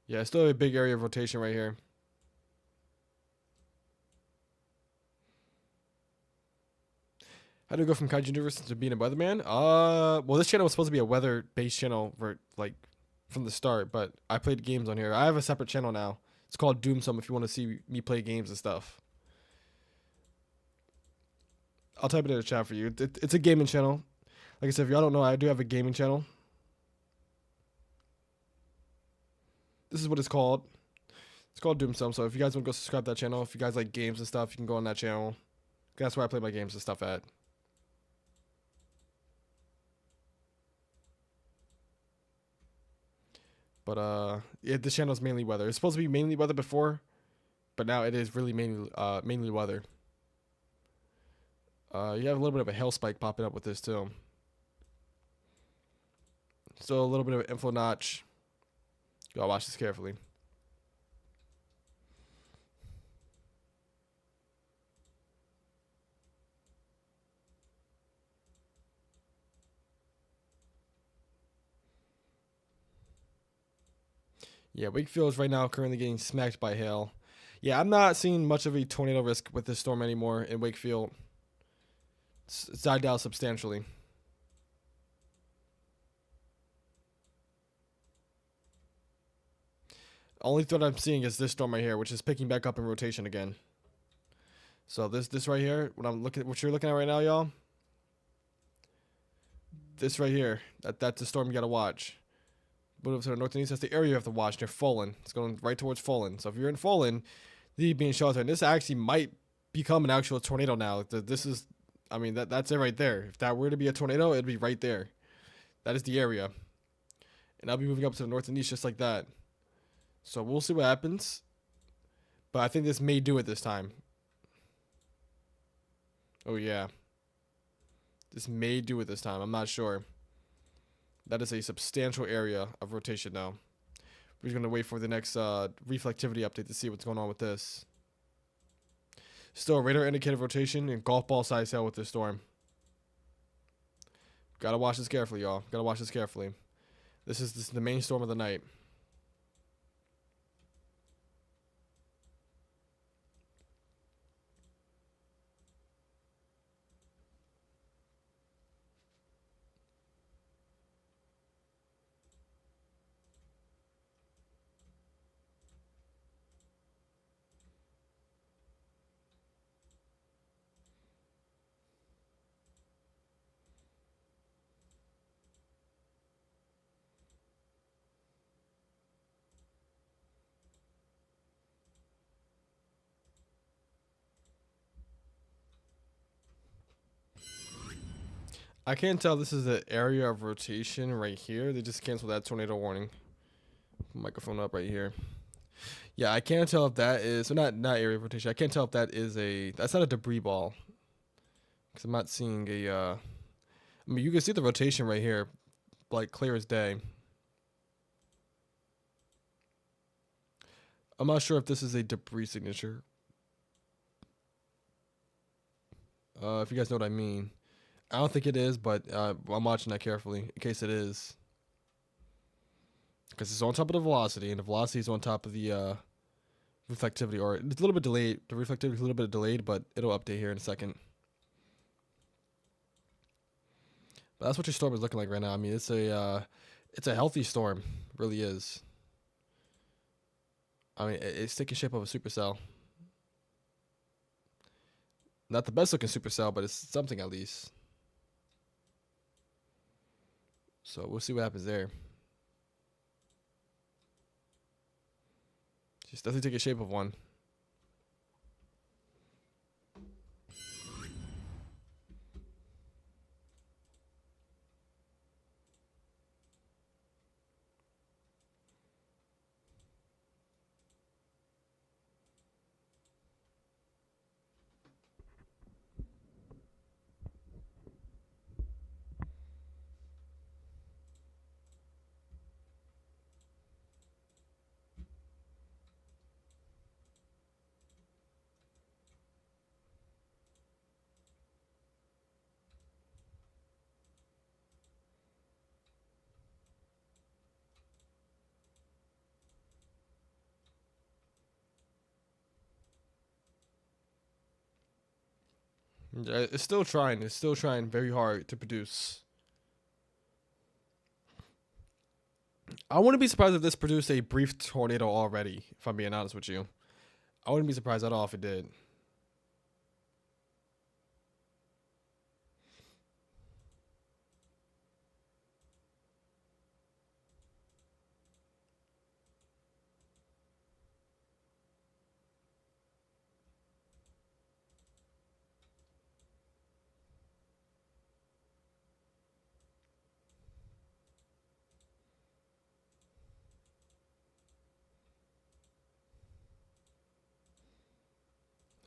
[SPEAKER 1] Yeah, still a big area of rotation right here. How do we go from Kaiju Universe to being a weatherman? Well, this channel was supposed to be a weather-based channel for, like, from the start, but I played games on here. I have a separate channel now. It's called Doomsome if you want to see me play games and stuff. I'll type it in the chat for you. It's a gaming channel. Like I said, if y'all don't know, I do have a gaming channel. This is what it's called. It's called Doomsome. So if you guys want to go subscribe to that channel, if you guys like games and stuff, you can go on that channel. That's where I play my games and stuff at. But yeah, this channel is mainly weather. It's supposed to be mainly weather before, but now it is really mainly weather. You have a little bit of a hail spike popping up with this too. So a little bit of an inflow notch. Gotta watch this carefully. Yeah, Wakefield is right now currently getting smacked by hail. Yeah, I'm not seeing much of a tornado risk with this storm anymore in Wakefield. It's died down substantially. Only threat I'm seeing is this storm right here, which is picking back up in rotation again. So this right here, what you're looking at right now, y'all. This right here, that's the storm you gotta watch. Move up to the north and east. That's the area you have to watch. Near Fulton. It's going right towards Fulton. So if you're in Fulton, you need to be in shelter. And this actually might become an actual tornado now. This is, I mean, that's it right there. If that were to be a tornado, it'd be right there. That is the area. And I'll be moving up to the north and east just like that. So we'll see what happens. But I think this may do it this time. Oh, yeah. This may do it this time. I'm not sure. That is a substantial area of rotation now. We're going to wait for the next reflectivity update to see what's going on with this. Still a radar indicated rotation and golf ball size hail with this storm. Gotta watch this carefully, y'all. Gotta watch this carefully. This is the main storm of the night. I can't tell this is the area of rotation right here. They just canceled that tornado warning. Microphone up right here. Yeah, I can't tell if that is so not area of rotation. I can't tell if that is a that's not a debris ball because I'm not seeing a. I mean, you can see the rotation right here, like clear as day. I'm not sure if this is a debris signature. If you guys know what I mean. I don't think it is, but I'm watching that carefully in case it is. Because it's on top of the velocity, and the velocity is on top of the reflectivity, or it's a little bit delayed. The reflectivity is a little bit delayed, but it'll update here in a second. But that's what your storm is looking like right now. I mean, it's a healthy storm, it really is. I mean, it's taking shape of a supercell. Not the best looking supercell, but it's something at least. So we'll see what happens there. Just definitely take a shape of one. Yeah, it's still trying. It's still trying very hard to produce. I wouldn't be surprised if this produced a brief tornado already, if I'm being honest with you. I wouldn't be surprised at all if it did.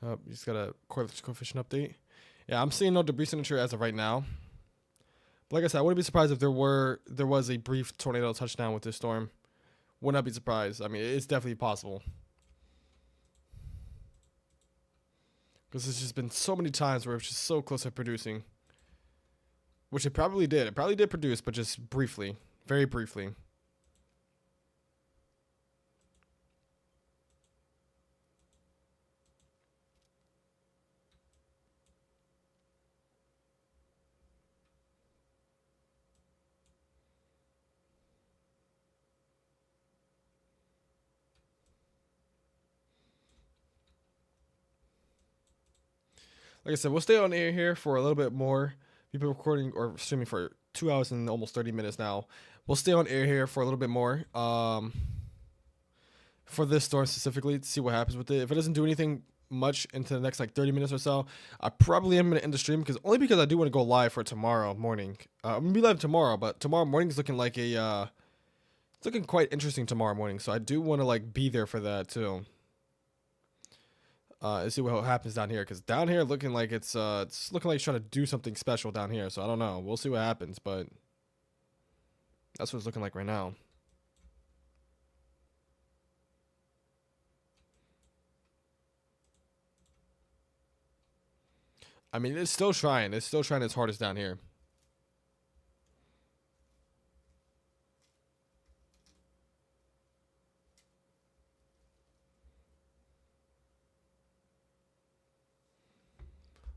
[SPEAKER 1] Oh, you just got a coefficient update. Yeah, I'm seeing no debris signature as of right now. But like I said, I wouldn't be surprised if there was a brief tornado touchdown with this storm. Would not be surprised. I mean, it's definitely possible. Because there's just been so many times where it's just so close to producing. Which it probably did. It probably did produce, but just briefly. Very briefly. Like I said, we'll stay on air here for a little bit more. We've been recording or streaming for 2 hours and almost 30 minutes now. We'll stay on air here for a little bit more. For this storm specifically, to see what happens with it. If it doesn't do anything much into the next like 30 minutes or so, I probably am going to end the stream because I do want to go live for tomorrow morning. I'm going to be live tomorrow, but tomorrow morning is looking like it's looking quite interesting tomorrow morning. So I do want to like be there for that too. And see what happens down here, because down here looking like it's looking like it's trying to do something special down here. So I don't know. We'll see what happens, but that's what it's looking like right now. I mean, it's still trying. It's still trying its hardest down here.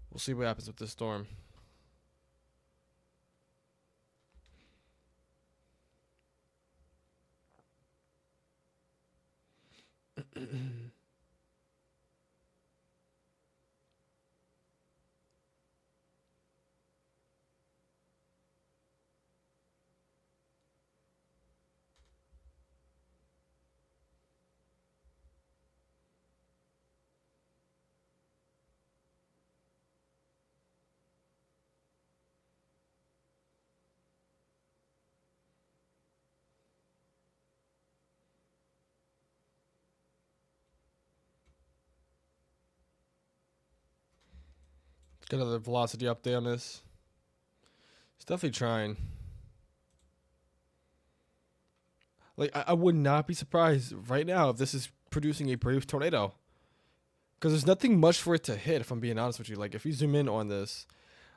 [SPEAKER 1] We'll see what happens with this storm. Get another velocity update on this. It's definitely trying. Like, I would not be surprised right now if this is producing a brief tornado. Because there's nothing much for it to hit, if I'm being honest with you. Like, if you zoom in on this,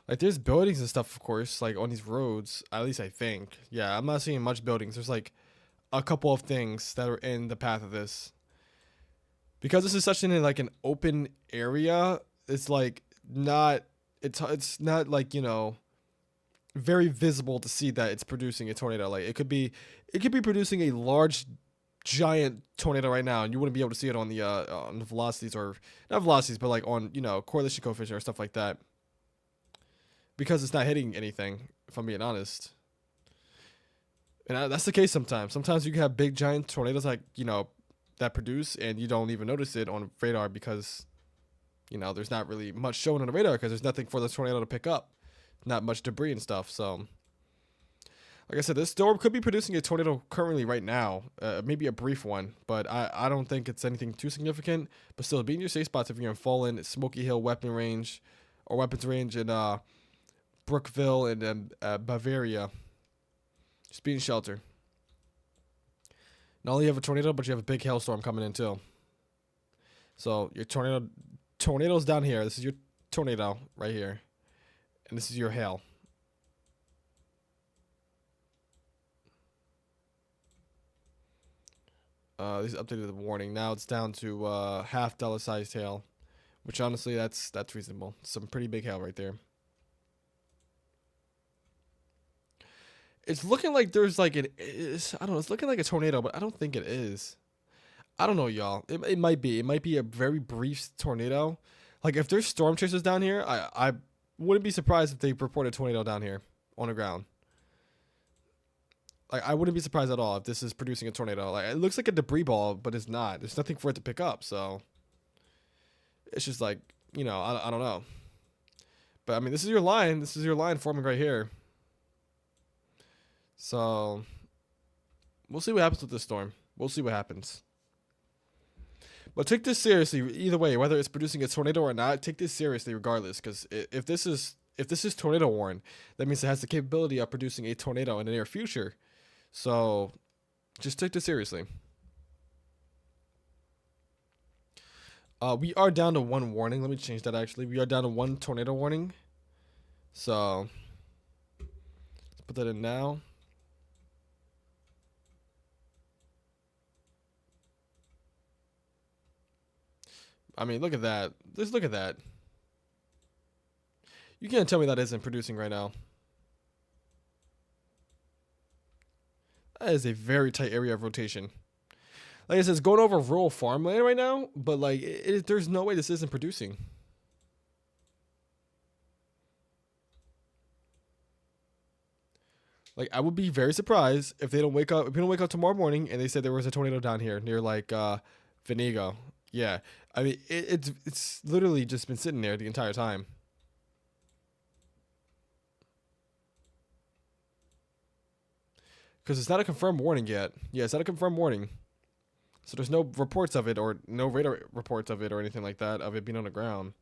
[SPEAKER 1] like, there's buildings and stuff, of course, like, on these roads. At least I think. Yeah, I'm not seeing much buildings. There's, like, a couple of things that are in the path of this. Because this is such an open area, it's, like, not... It's not, like, you know, very visible to see that it's producing a tornado. Like, it could be producing a large giant tornado right now, and you wouldn't be able to see it on the velocities, or not velocities, but like on, you know, correlation coefficient or stuff like that, because it's not hitting anything, if I'm being honest. And that's the case sometimes. Sometimes you can have big giant tornadoes, like, you know, that produce, and you don't even notice it on radar because, you know, there's not really much shown on the radar because there's nothing for the tornado to pick up, not much debris and stuff. So like I said, this storm could be producing a tornado currently right now, maybe a brief one, but I don't think it's anything too significant. But still, be in your safe spots if you're in Fallen, Smoky Hill weapons range in Brookville and Bavaria. Just be in shelter. Not only you have a tornado, but you have a big hailstorm coming in too. So your tornado's down here. This is your tornado right here, and this is your hail. These updated the warning. Now it's down to $half sized hail, which honestly that's reasonable. Some pretty big hail right there. It's looking like there's like I don't know. It's looking like a tornado, but I don't think it is. I don't know, y'all. It might be. It might be a very brief tornado. Like if there's storm chasers down here, I wouldn't be surprised if they report a tornado down here on the ground. Like, I wouldn't be surprised at all if this is producing a tornado. Like, it looks like a debris ball, but it's not. There's nothing for it to pick up, so it's just like, you know, I don't know. But I mean, this is your line. This is your line forming right here. So we'll see what happens with this storm. We'll see what happens. But take this seriously. Either way, whether it's producing a tornado or not, take this seriously regardless. Because if this is tornado warned, that means it has the capability of producing a tornado in the near future. So just take this seriously. We are down to one warning. Let me change that actually. We are down to one tornado warning. So let's put that in now. I mean, look at that. Just look at that. You can't tell me that isn't producing right now. That is a very tight area of rotation. Like I said, it's going over rural farmland right now, but like there's no way this isn't producing. Like I would be very surprised if they don't wake up. If we don't wake up tomorrow morning and they said there was a tornado down here near like Venigo. Yeah, I mean it's literally just been sitting there the entire time. Because it's not a confirmed warning yet. Yeah, it's not a confirmed warning. So there's no reports of it or no radar reports of it or anything like that of it being on the ground.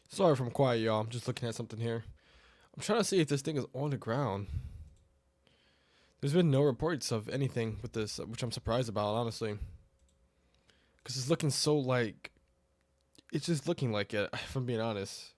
[SPEAKER 1] Sorry if I'm quiet, y'all. I'm just looking at something here. I'm trying to see if this thing is on the ground. There's been no reports of anything with this, which I'm surprised about, honestly. Because it's looking so like... It's just looking like it, if I'm being honest.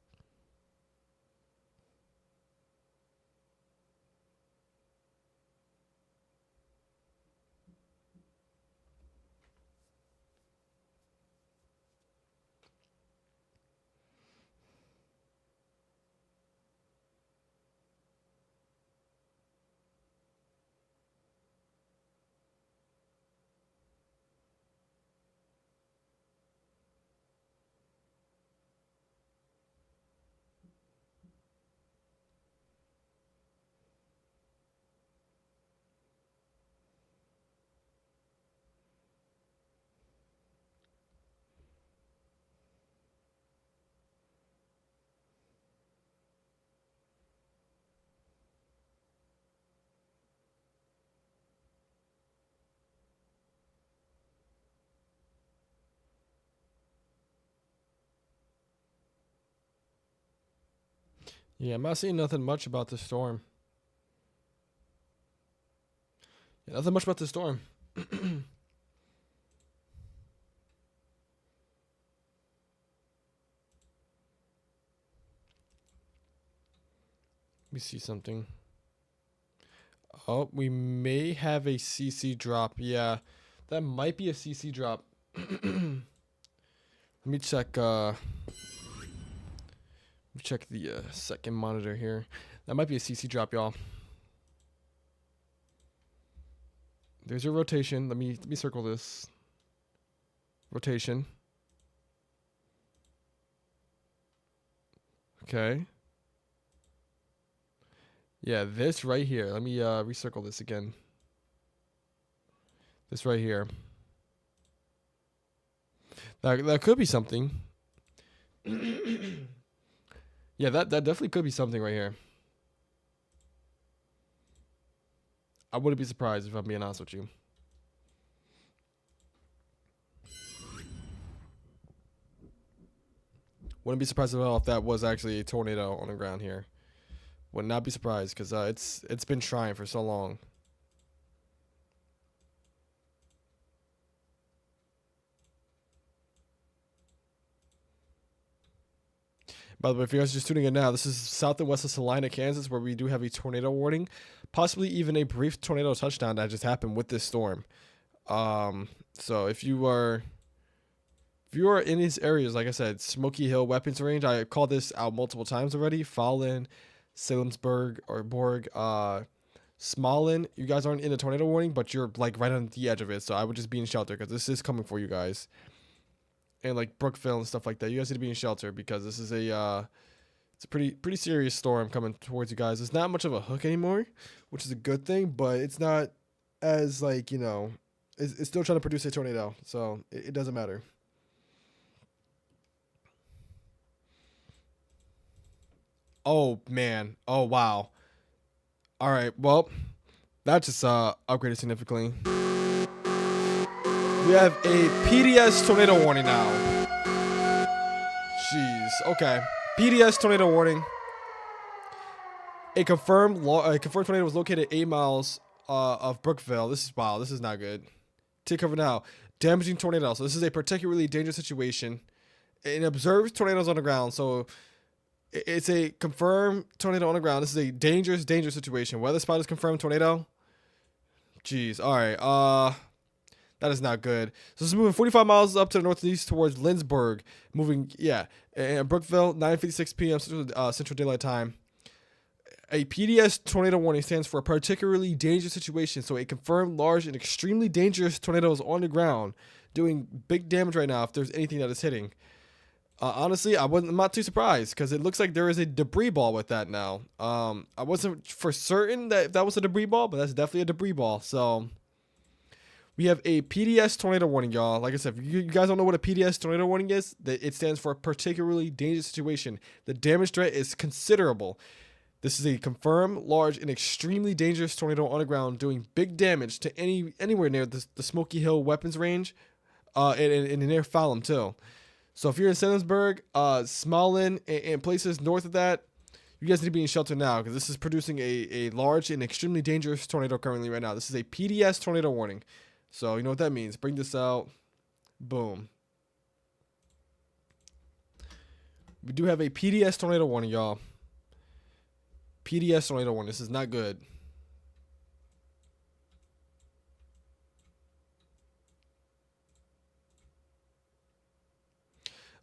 [SPEAKER 1] Yeah, I'm not seeing nothing much about the storm. Yeah, nothing much about the storm. Let me see something. Oh, we may have a CC drop. Yeah, that might be a CC drop. Let me check. Let me check the second monitor here. That might be a CC drop, y'all. There's your rotation. Let me circle this. Rotation. Okay. Yeah, this right here. Let me recircle this again. This right here. That could be something. Yeah, that definitely could be something right here. I wouldn't be surprised if I'm being honest with you. Wouldn't be surprised at all if that was actually a tornado on the ground here. Would not be surprised because it's been trying for so long. By the way, if you guys are just tuning in now, this is south and west of Salina, Kansas, where we do have a tornado warning, possibly even a brief tornado touchdown that just happened with this storm. So if you are in these areas, like I said, Smoky Hill weapons range, I called this out multiple times already. Fallon, Salemsburg or Borg, Smolin, you guys aren't in a tornado warning, but you're like right on the edge of it. So I would just be in shelter because this is coming for you guys. And like Brookville and stuff like that, you guys need to be in shelter because this is it's a pretty serious storm coming towards you guys. It's not much of a hook anymore, which is a good thing, but it's not as like, you know, it's still trying to produce a tornado, so it doesn't matter. Oh man, oh wow. All right, well, that just upgraded significantly. We have a PDS tornado warning now. Jeez. Okay. PDS tornado warning. A confirmed tornado was located at 8 miles of Brookville. This is wow. This is not good. Take cover now. Damaging tornado. So this is a particularly dangerous situation. It observes tornadoes on the ground. So it's a confirmed tornado on the ground. This is a dangerous situation. Weather spot is confirmed tornado. Jeez. All right. That is not good. So it's moving 45 miles up to the northeast towards Lindsborg. Moving, yeah. And Brookville, 9:56 p.m. Central Daylight Time. A PDS tornado warning stands for a particularly dangerous situation. So a confirmed large and extremely dangerous tornado is on the ground, doing big damage right now if there's anything that is hitting. Honestly, I'm not too surprised because it looks like there is a debris ball with that now. I wasn't for certain that was a debris ball, but that's definitely a debris ball. So we have a PDS tornado warning, y'all. Like I said, if you guys don't know what a PDS tornado warning is, it stands for a particularly dangerous situation. The damage threat is considerable. This is a confirmed, large, and extremely dangerous tornado on the ground doing big damage to anywhere near the Smoky Hill weapons range and near Fallon, too. So if you're in Selinsburg, Smolin, and places north of that, you guys need to be in shelter now because this is producing a large and extremely dangerous tornado currently right now. This is a PDS tornado warning. So you know what that means. Bring this out. Boom. We do have a PDS tornado warning, y'all. PDS tornado warning. This is not good.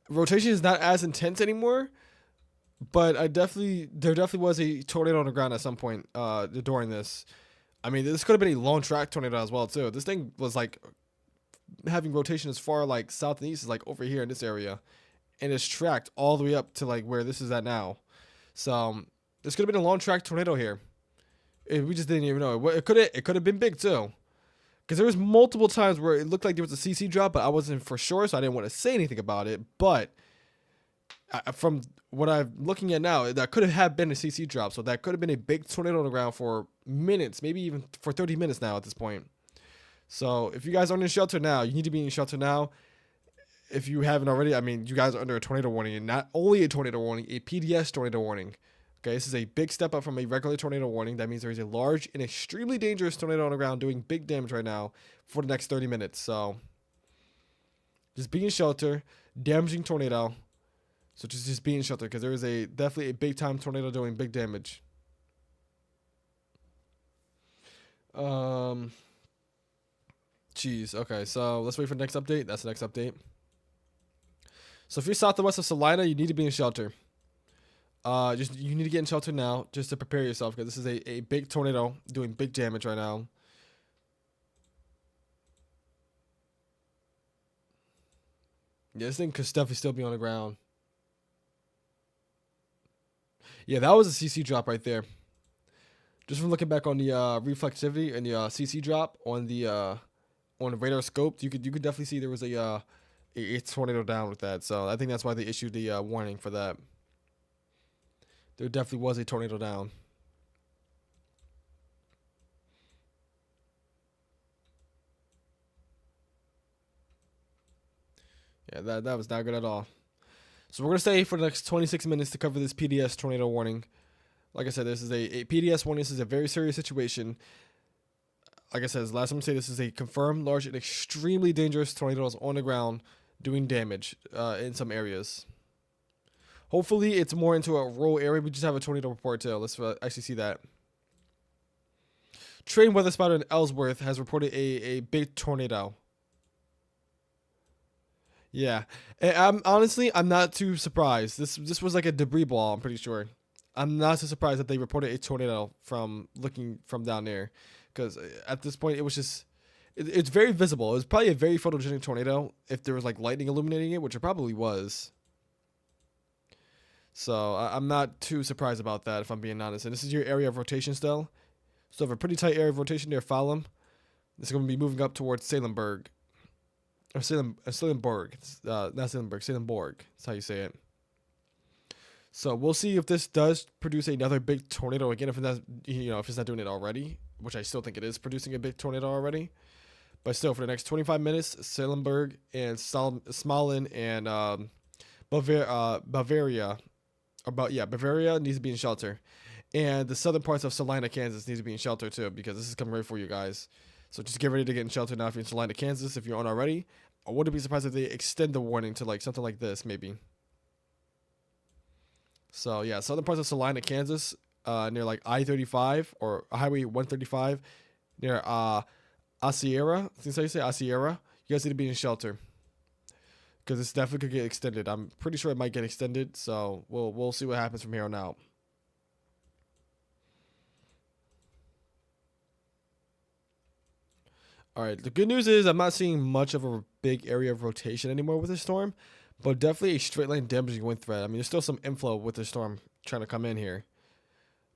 [SPEAKER 1] Rotation is not as intense anymore, but there definitely was a tornado on the ground at some point during this. I mean, this could have been a long track tornado as well too. This thing was like having rotation as far like south and east as like over here in this area, and it's tracked all the way up to like where this is at now. So this could have been a long track tornado here. We just didn't even know. It could have been big too. Because there was multiple times where it looked like there was a CC drop, but I wasn't for sure, so I didn't want to say anything about it. But from what I'm looking at now, that could have been a CC drop. So that could have been a big tornado on the ground for minutes, maybe even for 30 minutes now at this point. So if you guys aren't in shelter now, you need to be in shelter now. If you haven't already, I mean, you guys are under a tornado warning, and not only a tornado warning, a PDS tornado warning. Okay, this is a big step up from a regular tornado warning. That means there is a large and extremely dangerous tornado on the ground doing big damage right now for the next 30 minutes. So just be in shelter, damaging tornado. So just be in shelter because there is definitely a big time tornado doing big damage. Jeez. Okay, so let's wait for the next update. That's the next update. So if you're south and west of Salina, you need to be in shelter. You need to get in shelter now just to prepare yourself because this is a big tornado doing big damage right now. Yeah, this thing could definitely still be on the ground. Yeah, that was a CC drop right there. Just from looking back on the reflexivity and the CC drop on the radar scope, you could definitely see there was a tornado down with that. So I think that's why they issued the warning for that. There definitely was a tornado down. Yeah, that was not good at all. So we're going to stay for the next 26 minutes to cover this PDS tornado warning. Like I said, this is a PDS warning. This is a very serious situation. Like I said, last time I say this is a confirmed large and extremely dangerous tornadoes on the ground doing damage in some areas. Hopefully, it's more into a rural area. We just have a tornado report too. Let's actually see that. Train weather spotter in Ellsworth has reported a big tornado. Yeah, and I'm not too surprised. This was like a debris ball. I'm pretty sure. I'm not so surprised that they reported a tornado from looking from down there, because at this point it was just it's very visible. It was probably a very photogenic tornado if there was like lightning illuminating it, which it probably was. So I'm not too surprised about that, if I'm being honest. And this is your area of rotation still. So if a pretty tight area of rotation there, follow them. This is going to be moving up towards Salemburg. Or Salemburg. Not Salemburg, Salemborg. That's how you say it. So we'll see if this does produce another big tornado again. If it's not doing it already, which I still think it is producing a big tornado already. But still, for the next 25 minutes, Salemburg and Smolin and Bavaria. Bavaria needs to be in shelter, and the southern parts of Salina, Kansas needs to be in shelter too, because this is coming right for you guys. So just get ready to get in shelter now if you're in Salina, Kansas. If you're on already, I wouldn't be surprised if they extend the warning to like something like this maybe. So yeah, southern parts of Salina, Kansas, near like I-35 or Highway 135, near Asiera. Since I say Asiera, you guys need to be in shelter. Because this definitely could get extended. I'm pretty sure it might get extended, so we'll see what happens from here on out. All right, the good news is I'm not seeing much of a big area of rotation anymore with this storm, but definitely a straight line damaging wind threat. I mean, there's still some inflow with the storm trying to come in here,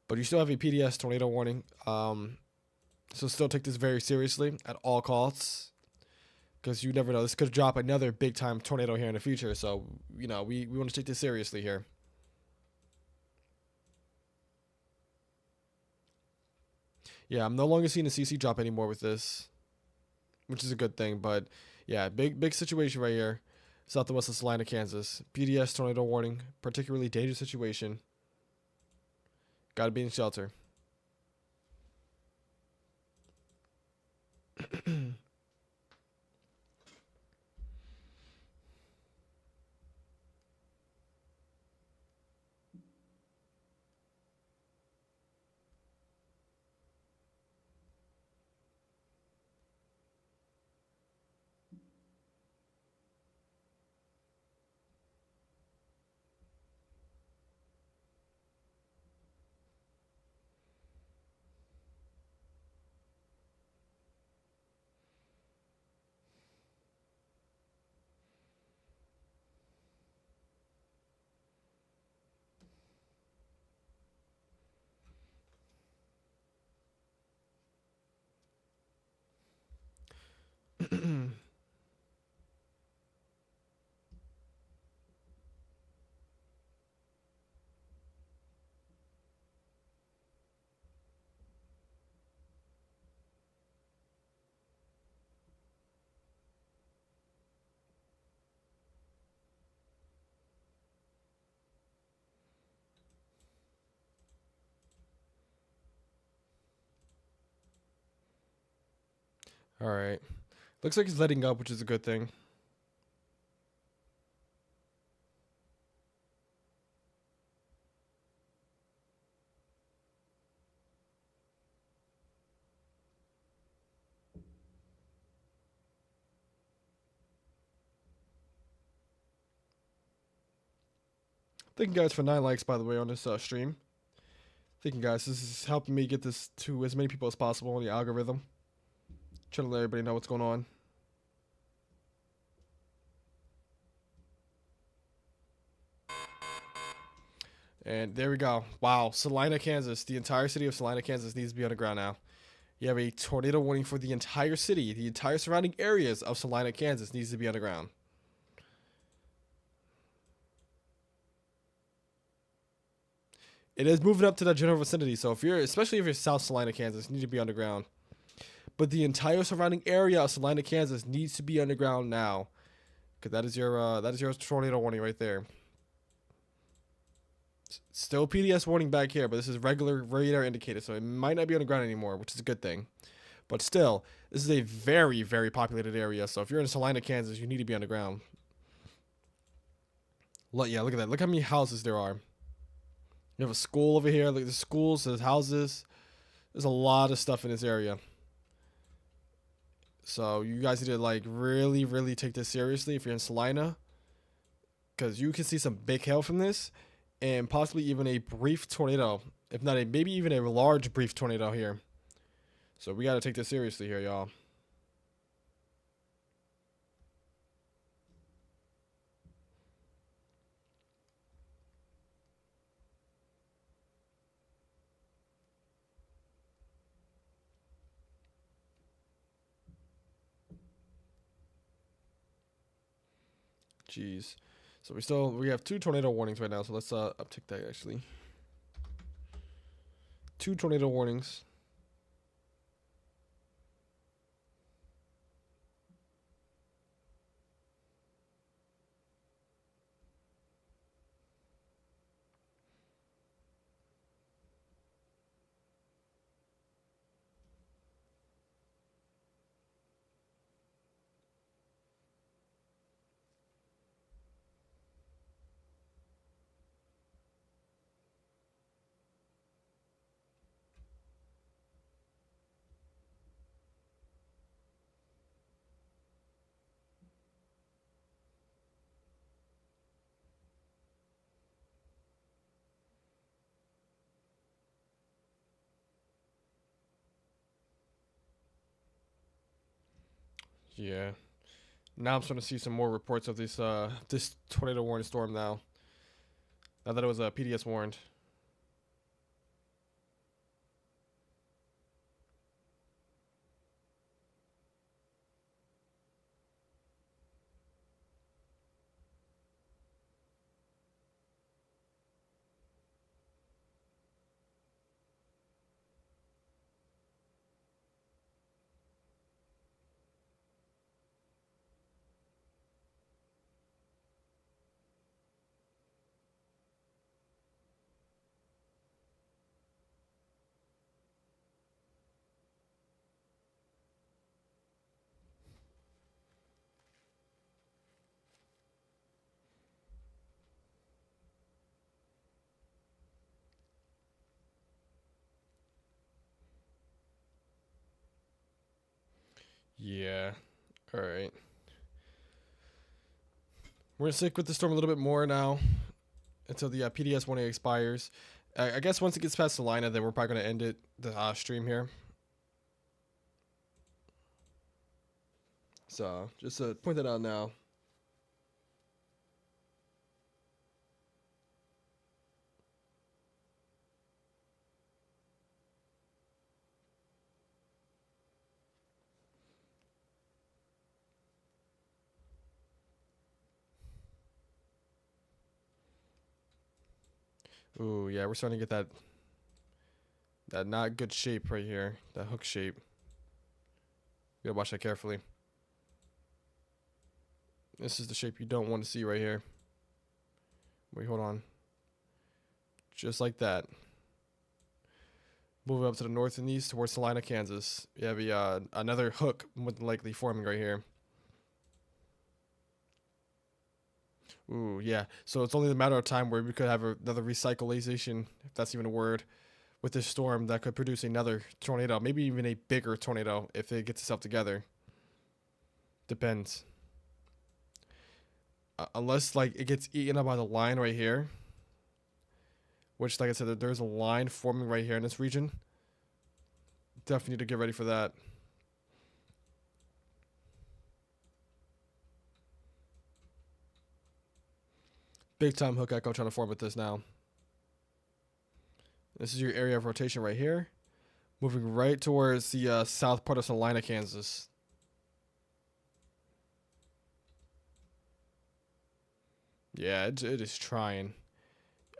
[SPEAKER 1] but you still have a PDS tornado warning. So still take this very seriously at all costs. Because you never know, this could drop another big time tornado here in the future. So, we want to take this seriously here. Yeah, I'm no longer seeing a CC drop anymore with this, which is a good thing. But yeah, big situation right here. southwest of Salina, Kansas. PDS tornado warning. Particularly dangerous situation. Gotta be in shelter. All right. Looks like he's letting up, which is a good thing. Thank you guys for 9 likes, by the way, on this stream. Thank you guys. This is helping me get this to as many people as possible on the algorithm. Trying to let everybody know what's going on. And there we go. Wow. Salina, Kansas. The entire city of Salina, Kansas needs to be underground now. You have a tornado warning for the entire city. The entire surrounding areas of Salina, Kansas needs to be underground. It is moving up to the general vicinity. So if you're, especially if you're South Salina, Kansas, you need to be underground. But the entire surrounding area of Salina, Kansas needs to be underground now. Because that is your tornado warning right there. Still PDS warning back here, but this is regular radar indicated, so it might not be on the ground anymore, which is a good thing. But still, this is a very, very populated area, so if you're in Salina, Kansas, you need to be underground. Yeah, look at that. Look how many houses there are. You have a school over here. Look, there's schools, there's houses. There's a lot of stuff in this area. So you guys need to like really, really take this seriously if you're in Salina, because you can see some big hail from this. And possibly even a brief tornado, if not maybe even a large brief tornado here. So we got to take this seriously here, y'all. Jeez. So we have 2 tornado warnings right now. So let's uptick that actually. 2 tornado warnings. Yeah. Now I'm starting to see some more reports of this this tornado warning storm now. Now that it was a PDS warned. Yeah. All right. We're gonna stick with the storm a little bit more now until the PDS warning expires. I guess once it gets past Salina, then we're probably gonna end it the stream here. So just to point that out now. Ooh, yeah, we're starting to get that not good shape right here, that hook shape. You gotta watch that carefully. This is the shape you don't want to see right here. Wait, hold on. Just like that. Moving up to the north and east towards Salina, Kansas. You have another hook more than likely forming right here. Ooh, yeah. So it's only a matter of time where we could have another recyclization, if that's even a word, with this storm that could produce another tornado, maybe even a bigger tornado if it gets itself together. Depends. Unless like it gets eaten up by the line right here, which, like I said, there's a line forming right here in this region. Definitely need to get ready for that. Big time hook echo trying to form with this now. This is your area of rotation right here. Moving right towards the south part of Salina, Kansas. Yeah, it is trying.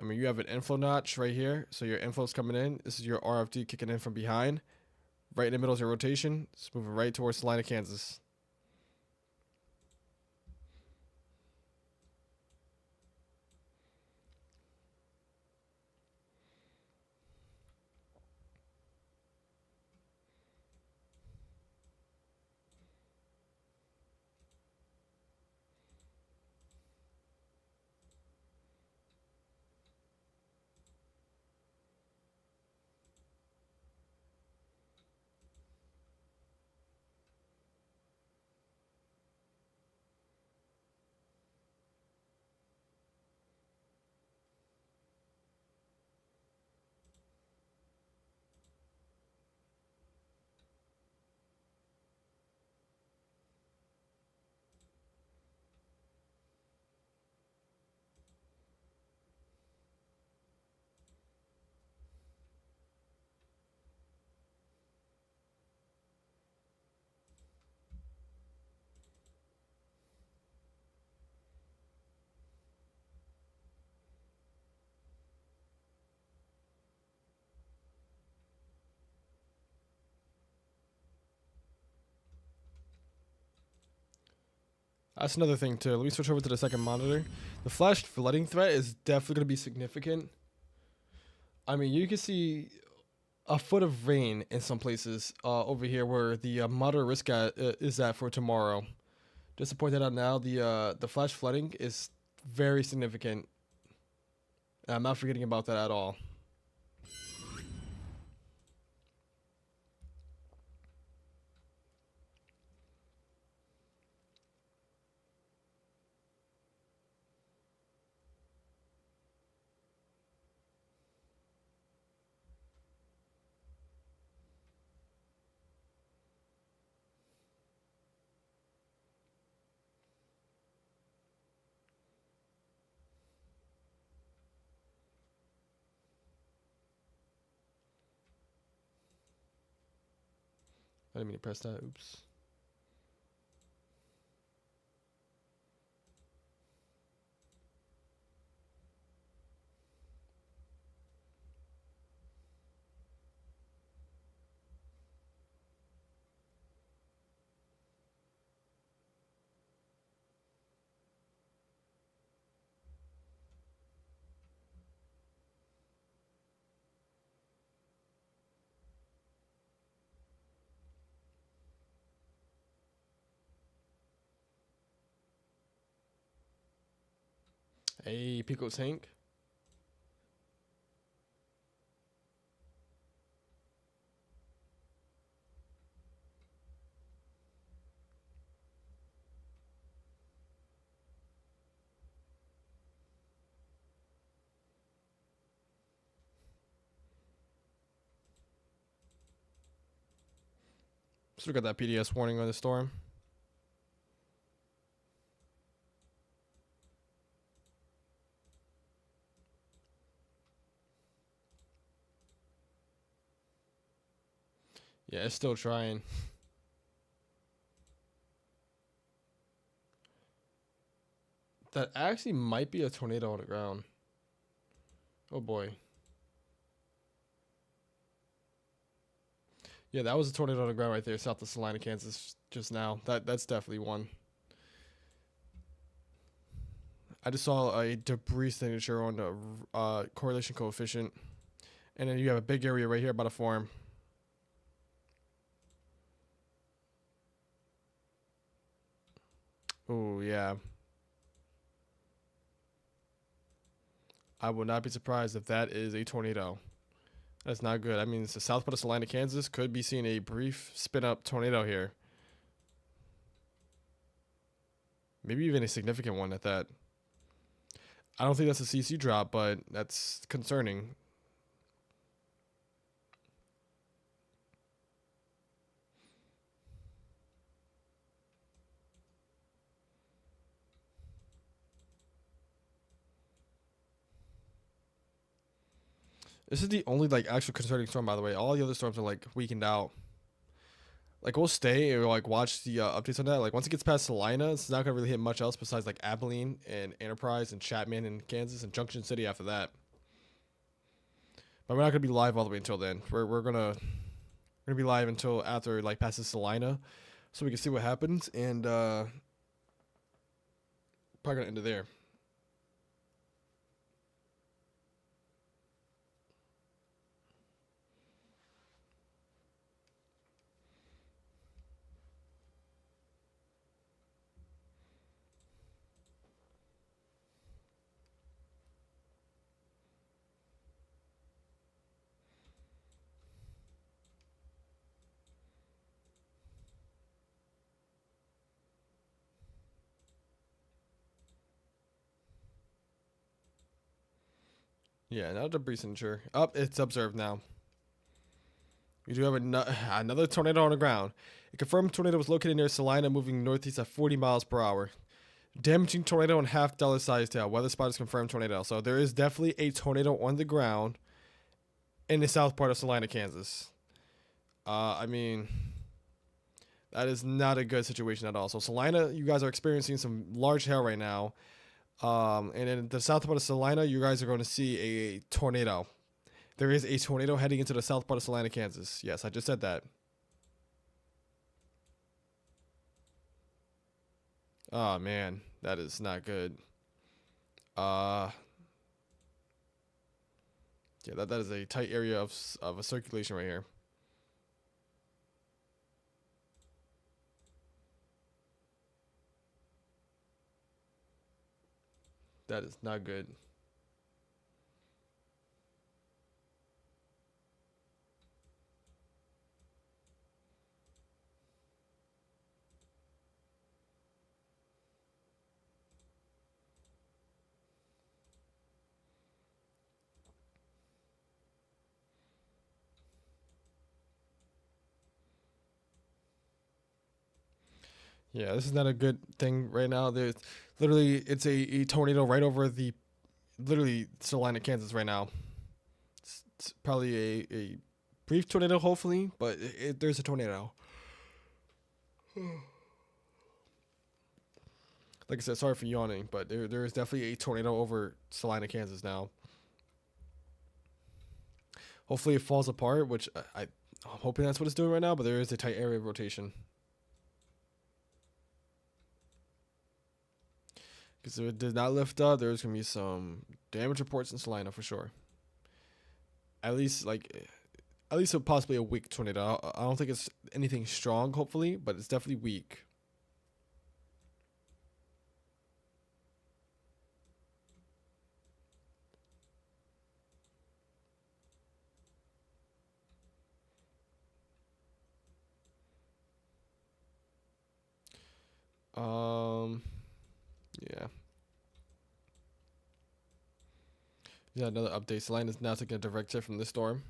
[SPEAKER 1] I mean, you have an inflow notch right here. So your inflow's coming in. This is your RFD kicking in from behind. Right in the middle is your rotation. It's moving right towards Salina, Kansas. That's another thing too. Let me switch over to the second monitor. The flash flooding threat is definitely going to be significant. I mean, you can see a foot of rain in some places over here where the moderate risk is at for tomorrow. Just to point that out now, the flash flooding is very significant. And I'm not forgetting about that at all. I didn't mean to press that. Oops. Hey, Pico Tank. Still got that PDS warning on the storm. Yeah, it's still trying. That actually might be a tornado on the ground. Oh boy. Yeah, that was a tornado on the ground right there, south of Salina, Kansas, just now. That's definitely one. I just saw a debris signature on the correlation coefficient, and then you have a big area right here about to form. Oh yeah. I would not be surprised if that is a tornado. That's not good. I mean, it's the south part of Salina, Kansas. Could be seeing a brief spin up tornado here. Maybe even a significant one at that. I don't think that's a CC drop, but that's concerning. This is the only like actual concerning storm, by the way. All the other storms are like weakened out. Like we'll stay and we'll, like watch the updates on that. Like once it gets past Salina, it's not gonna really hit much else besides like Abilene and Enterprise and Chapman and Kansas and Junction City after that. But we're not gonna be live all the way until then. We're gonna be live until after like passes Salina, so we can see what happens and probably gonna end it there. Yeah, now debris signature. Up, it's observed now. We do have another tornado on the ground. A confirmed tornado was located near Salina, moving northeast at 40 miles per hour. Damaging tornado and half dollar size tail. Weather spot is confirmed tornado. So there is definitely a tornado on the ground in the south part of Salina, Kansas. I mean, that is not a good situation at all. So Salina, you guys are experiencing some large hail right now. And in the south part of Salina, you guys are going to see a tornado. There is a tornado heading into the south part of Salina, Kansas. Yes, I just said that. Oh man, that is not good. Uh yeah, that is a tight area of a circulation right here. That is not good. Yeah, this is not a good thing right now. There's literally it's a tornado right over the literally Salina, Kansas right now. It's probably a brief tornado, hopefully, but there's a tornado. Like I said, sorry for yawning, but there is definitely a tornado over Salina, Kansas now. Hopefully it falls apart, which I'm hoping that's what it's doing right now, but there is a tight area of rotation. Because if it did not lift up, there's going to be some damage reports in Salina for sure. At least possibly a weak tornado. I don't think it's anything strong, hopefully, but it's definitely weak. Yeah. Yeah, another update. Salina is now taking a direct hit from the storm.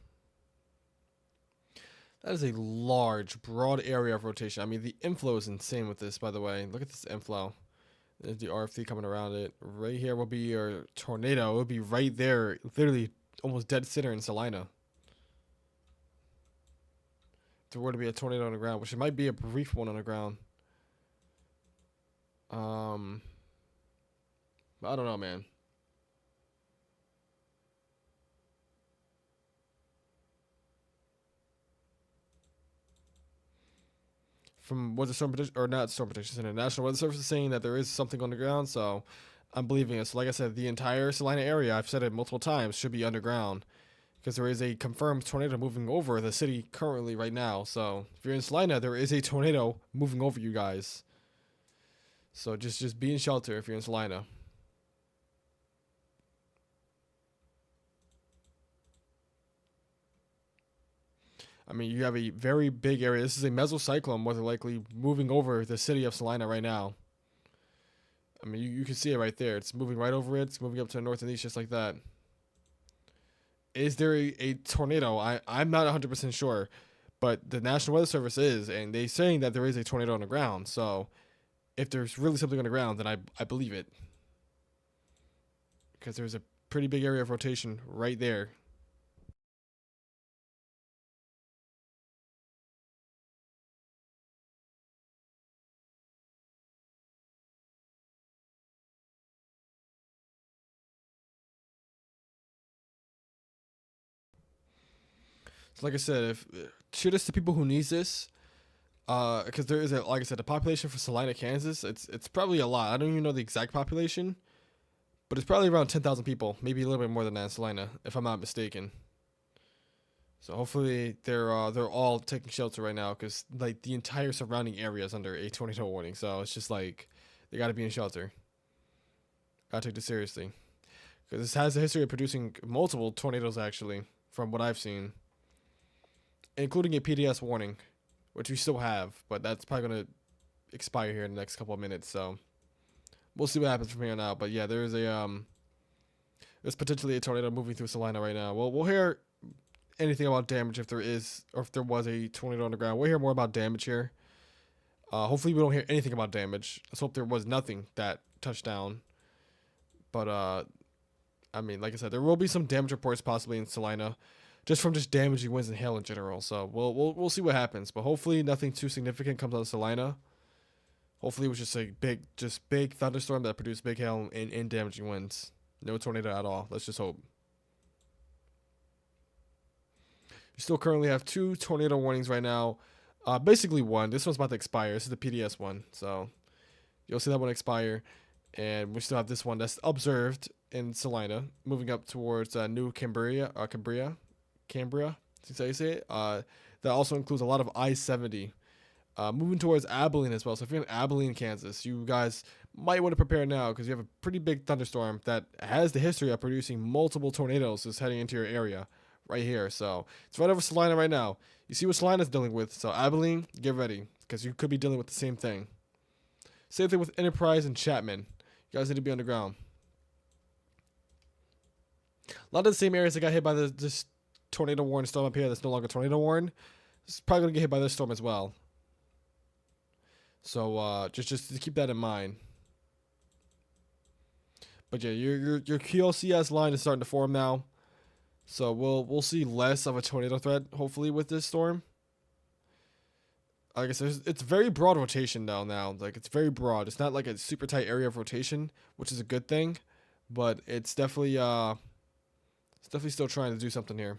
[SPEAKER 1] That is a large, broad area of rotation. I mean, the inflow is insane with this, by the way. Look at this inflow. There's the RFC coming around it. Right here will be your tornado. It will be right there, literally almost dead center in Salina. If there were to be a tornado on the ground, which it might be a brief one on the ground. I don't know, man. From what the storm prediction, or not storm prediction center, National Weather Service is saying that there is something on the ground, so I'm believing it. So like I said, the entire Salina area, I've said it multiple times, should be underground because there is a confirmed tornado moving over the city currently right now. So if you're in Salina, there is a tornado moving over you guys. So just be in shelter if you're in Salina. I mean, you have a very big area. This is a mesocyclone, more than likely, moving over the city of Salina right now. I mean, you can see it right there. It's moving right over it. It's moving up to the north and east just like that. Is there a tornado? I'm not 100% sure, but the National Weather Service is, and they're saying that there is a tornado on the ground. So if there's really something on the ground, then I believe it. Because there's a pretty big area of rotation right there. So like I said, if share this to people who needs this, because there is a, like I said, the population for Salina, Kansas, it's probably a lot. I don't even know the exact population, but it's probably around 10,000 people, maybe a little bit more than that in Salina, if I'm not mistaken. So hopefully they're all taking shelter right now, because like the entire surrounding area is under a tornado warning. So it's just like they got to be in shelter. Gotta take this seriously, because this has a history of producing multiple tornadoes actually, from what I've seen, including a PDS warning, which we still have, but that's probably gonna expire here in the next couple of minutes. So we'll see what happens from here on out. But yeah, there's potentially a tornado moving through Salina right now. Well, we'll hear anything about damage if there is, or if there was a tornado on the ground. We'll hear more about damage here. Hopefully we don't hear anything about damage. Let's hope there was nothing that touched down. But I mean, like I said, there will be some damage reports possibly in Salina, just from just damaging winds and hail in general. So we'll see what happens. But hopefully nothing too significant comes out of Salina. Hopefully it was just a big thunderstorm that produced big hail and damaging winds. No tornado at all. Let's just hope. We still currently have 2 tornado warnings right now. Basically one. This one's about to expire. This is the PDS one. So you'll see that one expire. And we still have this one that's observed in Salina, moving up towards New Cambria. Cambria, that's how you say it. That also includes a lot of I-70. Moving towards Abilene as well. So if you're in Abilene, Kansas, you guys might want to prepare now, because you have a pretty big thunderstorm that has the history of producing multiple tornadoes just heading into your area right here. So it's right over Salina right now. You see what Salina's dealing with. So Abilene, get ready, because you could be dealing with the same thing. Same thing with Enterprise and Chapman. You guys need to be on the ground. A lot of the same areas that got hit by this tornado warning storm up here that's no longer tornado warning, it's probably going to get hit by this storm as well. So just to keep that in mind. But yeah, your QLCS line is starting to form now. So we'll see less of a tornado threat hopefully with this storm. Like I said, it's very broad rotation now. Like, it's very broad. It's not like a super tight area of rotation, which is a good thing, but it's definitely still trying to do something here.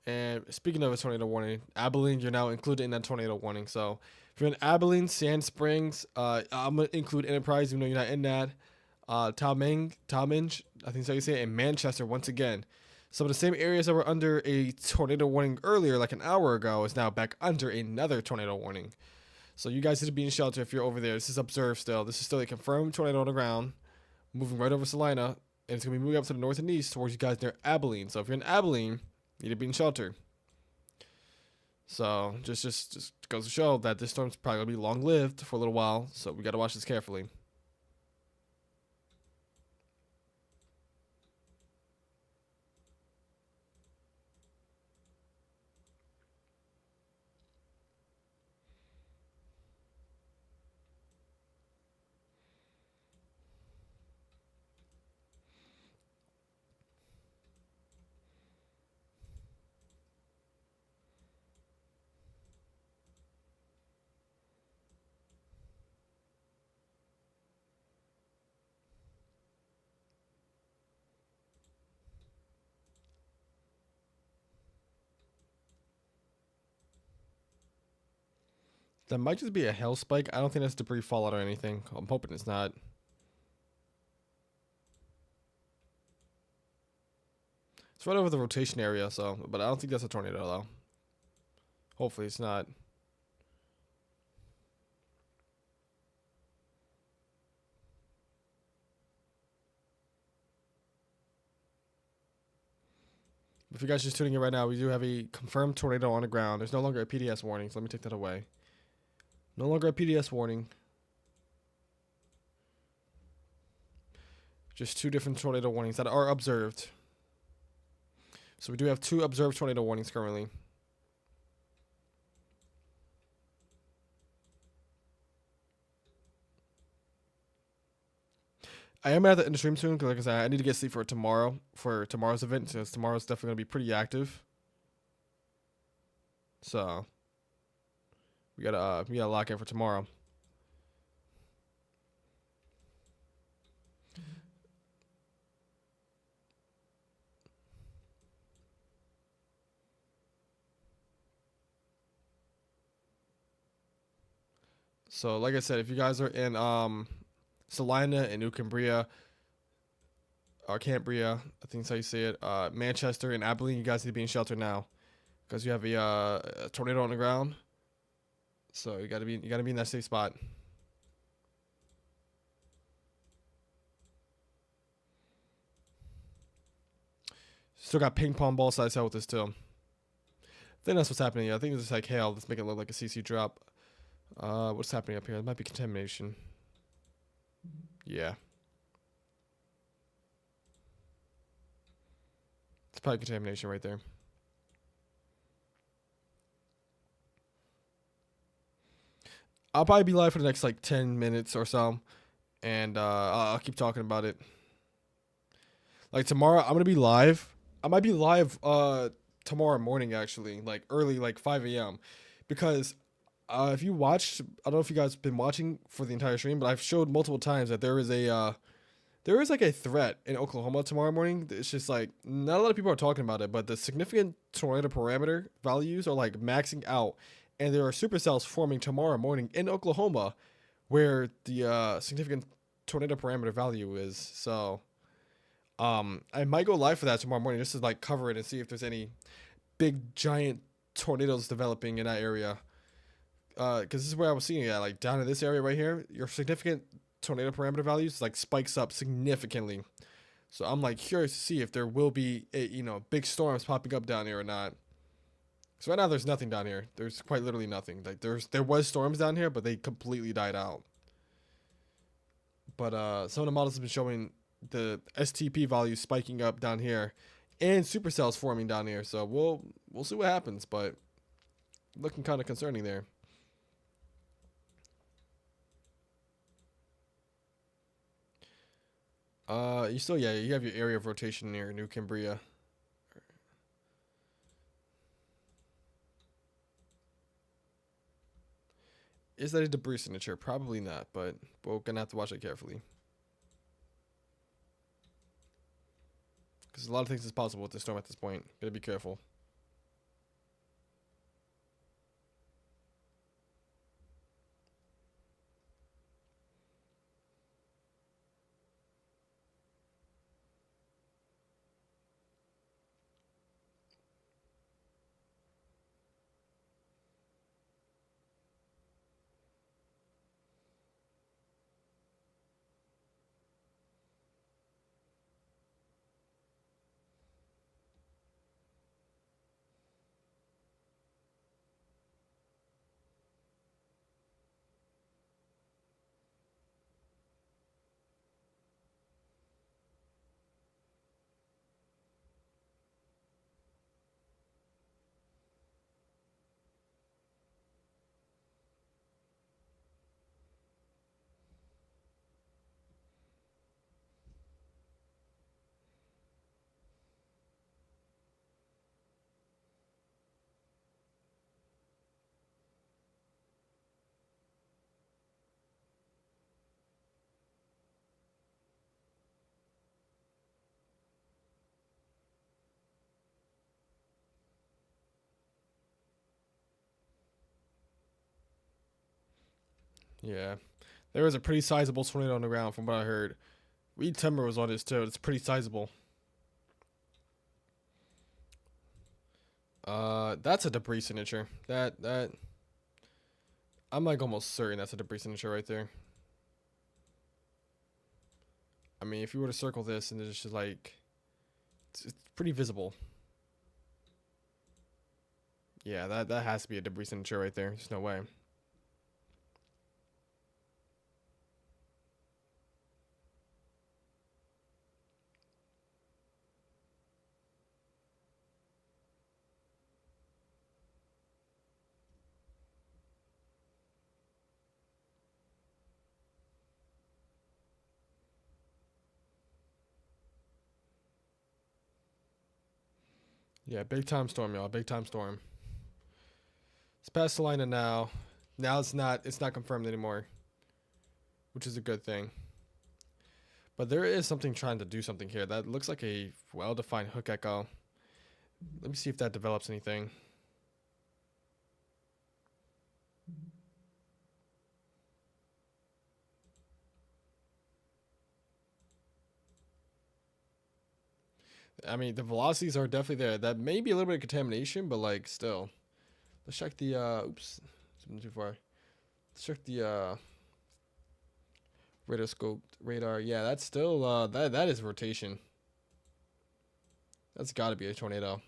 [SPEAKER 1] And speaking of a tornado warning, Abilene, you're now included in that tornado warning. So if you're in Abilene, Sand Springs, I'm going to include Enterprise, even though you're not in that. Talmadge, I think that's how you say it, and Manchester, once again. Some of the same areas that were under a tornado warning earlier, like an hour ago, is now back under another tornado warning. So you guys need to be in shelter if you're over there. This is observed still. This is still a confirmed tornado on the ground, moving right over Salina. and it's gonna be moving up to the north and east towards you guys near Abilene. So if you're in Abilene, you need to be in shelter. So just goes to show that this storm's probably gonna be long lived for a little while. So we gotta watch this carefully. That might just be a hail spike. I don't think that's debris fallout or anything. I'm hoping it's not. It's right over the rotation area, so, but I don't think that's a tornado though. Hopefully it's not. If you guys are just tuning in right now, we do have a confirmed tornado on the ground. There's no longer a PDS warning, so let me take that away. No longer a PDS warning. Just 2 different tornado warnings that are observed. So we do have 2 observed tornado warnings currently. I am at the end of stream soon because, like I said, I need to get sleep for tomorrow's event, since tomorrow's definitely going to be pretty active. So we gotta lock in for tomorrow. So like I said, if you guys are in Salina and New Cambria, or Cambria, I think that's how you say it, Manchester and Abilene, you guys need to be in shelter now because you have a tornado on the ground. So you gotta be in that safe spot. Still got ping pong ball size hail with this too. I think that's what's happening. I think it's just like hail. Let's make it look like a CC drop. What's happening up here? It might be contamination. Yeah. It's probably contamination right there. I'll probably be live for the next like 10 minutes or so. And I'll keep talking about it. Like tomorrow, I'm gonna be live. I might be live tomorrow morning actually, like early, like 5 a.m. Because if you watched, I don't know if you guys have been watching for the entire stream, but I've showed multiple times that there is like a threat in Oklahoma tomorrow morning. It's just like not a lot of people are talking about it, but the significant tornado parameter values are like maxing out, and there are supercells forming tomorrow morning in Oklahoma, where the significant tornado parameter value is. So, I might go live for that tomorrow morning just to like cover it and see if there's any big giant tornadoes developing in that area. Because this is where I was seeing it at, like down in this area right here, your significant tornado parameter values like spikes up significantly. So I'm like curious to see if there will be big storms popping up down here or not. So right now there's nothing down here. There's quite literally nothing. Like there was storms down here, but they completely died out. But some of the models have been showing the STP values spiking up down here, and supercells forming down here. So we'll see what happens, but looking kind of concerning there. You have your area of rotation near New Cambria. Is that a debris signature? Probably not, but we're gonna have to watch it carefully. Because a lot of things is possible with the storm at this point. Gotta be careful. Yeah. There was a pretty sizable tornado on the ground from what I heard. Reed Timmer was on this too. It's pretty sizable. That's a debris signature. That I'm like almost certain that's a debris signature right there. I mean, if you were to circle this and it's just like, it's pretty visible. Yeah, that has to be a debris signature right there. There's no way. Yeah, big time storm, y'all. Big time storm. It's past the line of now. Now it's not confirmed anymore, which is a good thing. But there is something trying to do something here. That looks like a well-defined hook echo. Let me see if that develops anything. I mean, the velocities are definitely there. That may be a little bit of contamination, but like still. Let's check the oops, it's too far. Let's check the radar scope radar. Yeah, that's still that is rotation. That's got to be a tornado.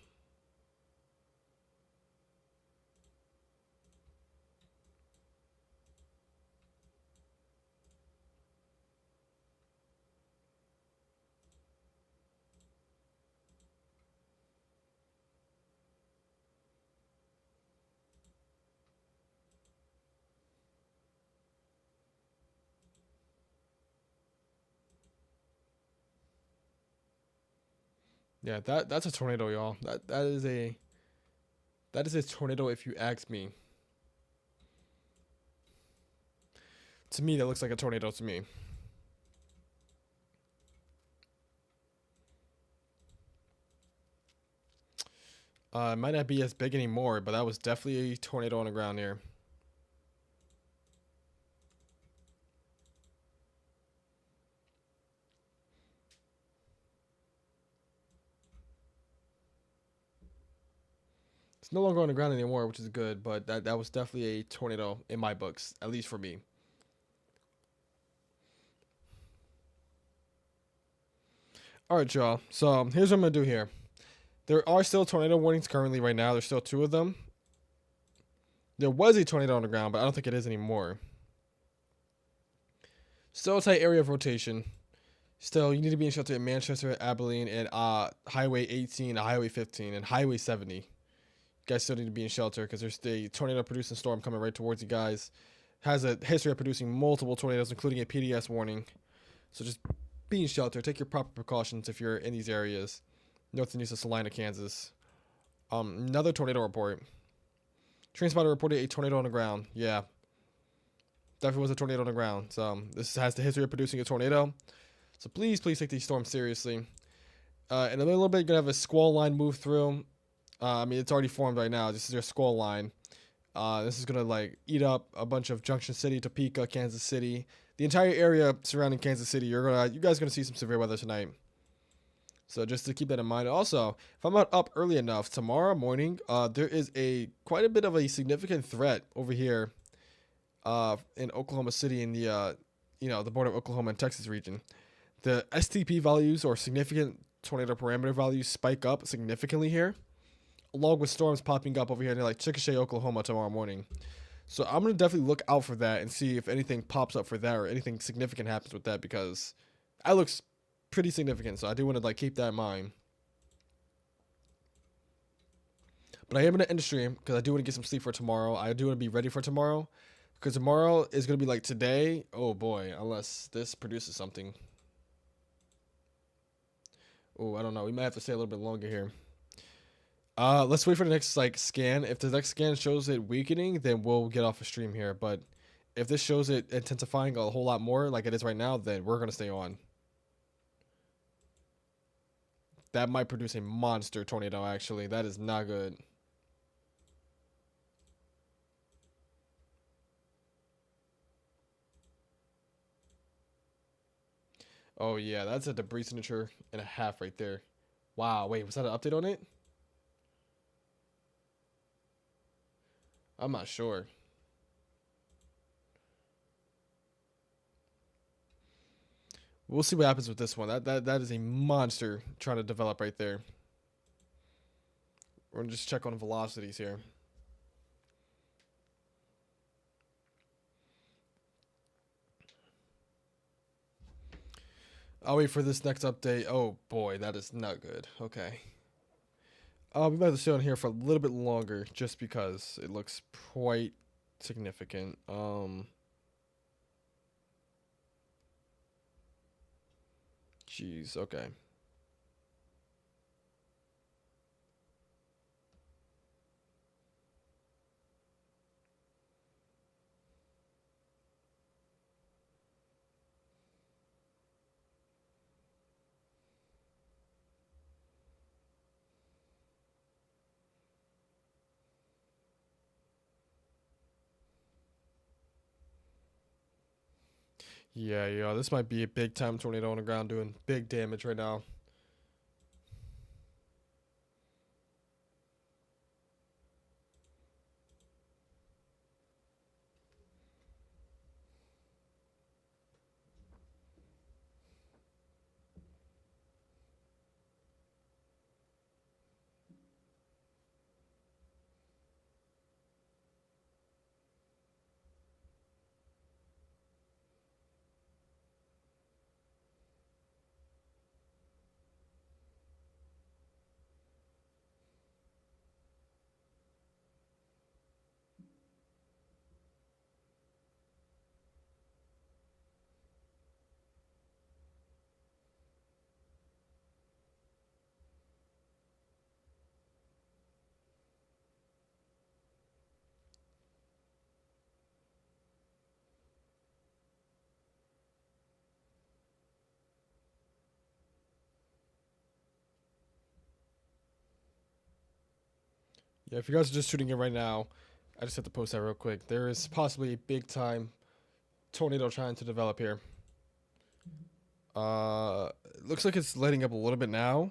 [SPEAKER 1] Yeah, that's a tornado, y'all. That is a tornado if you ask me. To me, that looks like a tornado to me. It might not be as big anymore, but that was definitely a tornado on the ground here. It's no longer on the ground anymore, which is good, but that was definitely a tornado in my books, at least for me. All right, y'all. So here's what I'm gonna do here. There are still tornado warnings currently right now. There's still two of them. There was a tornado on the ground, but I don't think it is anymore. Still a tight area of rotation. Still, you need to be in shelter in Manchester, Abilene, and Highway 18, Highway 15, and Highway 70. You guys still need to be in shelter because there's the tornado producing storm coming right towards you guys. Has a history of producing multiple tornadoes, including a PDS warning. So just be in shelter. Take your proper precautions if you're in these areas. North and east of Salina, Kansas. Another tornado report. TrainSpotter reported a tornado on the ground. Yeah, definitely was a tornado on the ground. So this has the history of producing a tornado. So please take these storms seriously. In a little bit, you're gonna have a squall line move through. I mean, it's already formed right now. This is your squall line. This is gonna like eat up a bunch of Junction City, Topeka, Kansas City, the entire area surrounding Kansas City. You guys are gonna see some severe weather tonight. So just to keep that in mind. Also, if I'm not up early enough tomorrow morning, there is quite a bit of a significant threat over here, in Oklahoma City in the the border of Oklahoma and Texas region. The STP values or significant tornado parameter values spike up significantly here, along with storms popping up over here near like Chickasha, Oklahoma tomorrow morning. So I'm gonna definitely look out for that and see if anything pops up for that or anything significant happens with that because that looks pretty significant. So I do want to like keep that in mind. But I am gonna end the stream because I do want to get some sleep for tomorrow. I do want to be ready for tomorrow because tomorrow is gonna be like today. Oh boy, unless this produces something. Oh, I don't know. We might have to stay a little bit longer here. Let's wait for the next like scan. If the next scan shows it weakening, then we'll get off a stream here. But if this shows it intensifying a whole lot more like it is right now, then we're gonna stay on. That might produce a monster tornado, actually. That is not good. Oh yeah, that's a debris signature and a half right there. Wow, wait, was that an update on it? I'm not sure. We'll see what happens with this one. That is a monster trying to develop right there. We're gonna just check on velocities here. I'll wait for this next update. Oh boy, that is not good. Okay. We might have to stay on here for a little bit longer just because it looks quite significant. Jeez, okay. Yeah, this might be a big time tornado on the ground doing big damage right now. Yeah, if you guys are just tuning in right now, I just have to post that real quick. There is possibly a big time tornado trying to develop here. It looks like it's letting up a little bit now.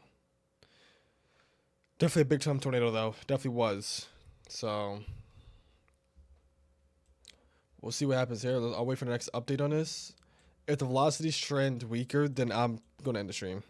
[SPEAKER 1] Definitely a big time tornado though. Definitely was. So we'll see what happens here. I'll wait for the next update on this. If the velocities trend weaker, then I'm gonna end the stream.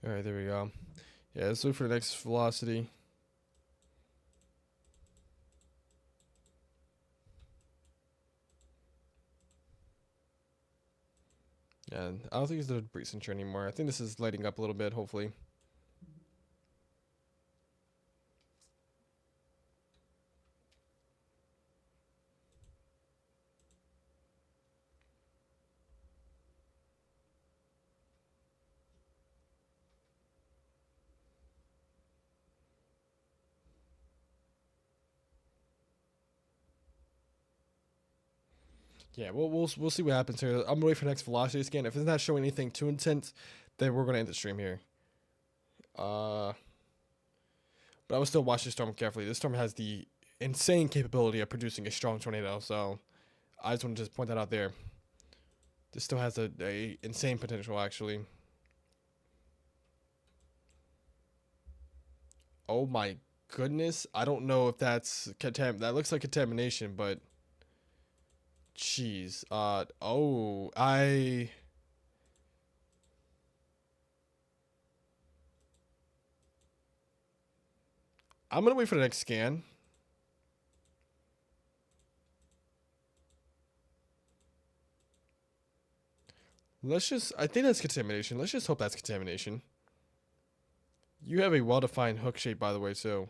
[SPEAKER 1] All right, there we go. Yeah, let's look for the next velocity. And I don't think it's the debris center anymore. I think this is lighting up a little bit, hopefully. Yeah, we'll see what happens here. I'm gonna wait for the next velocity scan. If it's not showing anything too intense, then we're gonna end the stream here. Uh, but I will still watch this storm carefully. This storm has the insane capability of producing a strong tornado, so I just want to just point that out there. This still has a insane potential, actually. Oh my goodness, I don't know if that's that looks like contamination, but jeez. Oh, I'm gonna wait for the next scan. I think that's contamination. Let's just hope that's contamination. You have a well-defined hook shape, by the way, so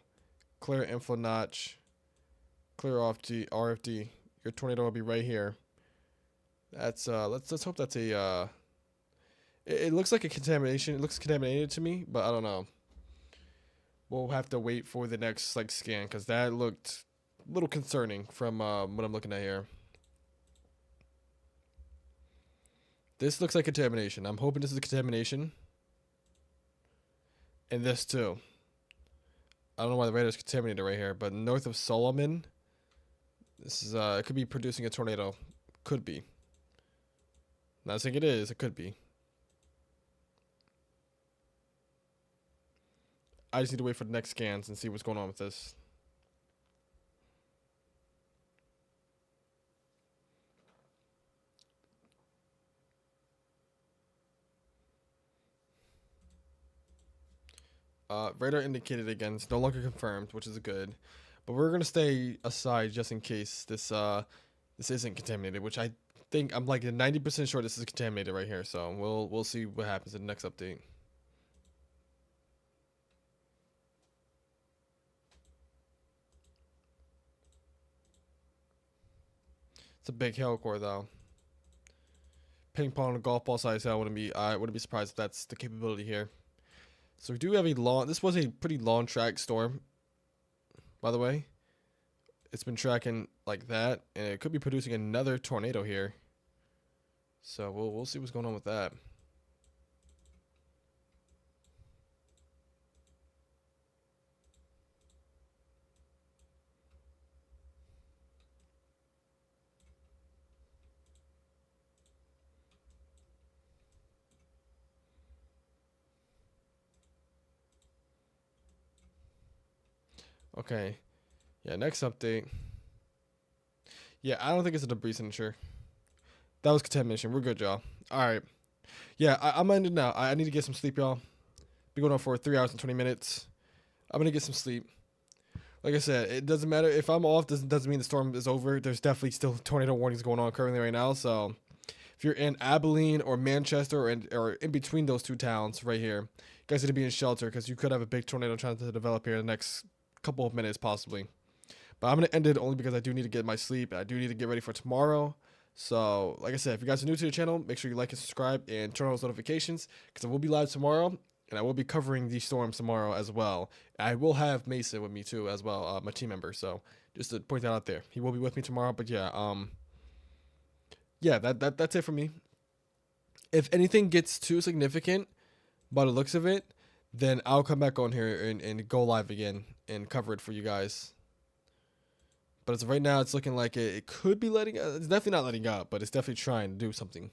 [SPEAKER 1] clear inflow notch. Clear off G RFD. Your tornado will be right here. That's let's hope that's a it looks like a contamination. It looks contaminated to me, but I don't know. We'll have to wait for the next like scan because that looked a little concerning from what I'm looking at here. This looks like contamination. I'm hoping this is a contamination. And this too. I don't know why the radar is contaminated right here, but north of Solomon, this is it could be producing a tornado. Could be. Not saying it is. It could be. I just need to wait for the next scans and see what's going on with this. Radar indicated again. It's no longer confirmed, which is good. But we're gonna stay aside just in case this this isn't contaminated, which I think I'm like 90% sure this is contaminated right here. So we'll see what happens in the next update. It's a big hail core though. Ping pong, golf ball size hail. I wouldn't be surprised if that's the capability here. So we do have a long. This was a pretty long track storm, by the way. It's been tracking like that, and it could be producing another tornado here. So we'll see what's going on with that. Okay. Yeah, next update. Yeah, I don't think it's a debris signature. That was contamination. We're good, y'all. Alright. Yeah, I'm ending now. I need to get some sleep, y'all. Be going on for 3 hours and 20 minutes. I'm going to get some sleep. Like I said, it doesn't matter. If I'm off, doesn't mean the storm is over. There's definitely still tornado warnings going on currently right now. So if you're in Abilene or Manchester or in between those two towns right here, you guys need to be in shelter because you could have a big tornado trying to develop here in the next couple of minutes possibly. But I'm going to end it only because I do need to get my sleep. I do need to get ready for tomorrow. So, like I said, if you guys are new to the channel, make sure you like and subscribe and turn on those notifications because I will be live tomorrow and I will be covering these storms tomorrow as well. I will have Mesa with me too as well, my team member. So, just to point that out there, he will be with me tomorrow. But yeah, yeah, that's it for me. If anything gets too significant by the looks of it, then I'll come back on here and go live again and cover it for you guys. But as of right now, it's looking like it could be letting. It's definitely not letting up, but it's definitely trying to do something.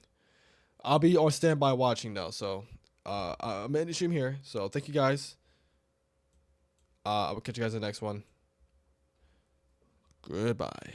[SPEAKER 1] I'll be on standby watching though, so I'm ending the stream here. So thank you guys. I will catch you guys in the next one. Goodbye.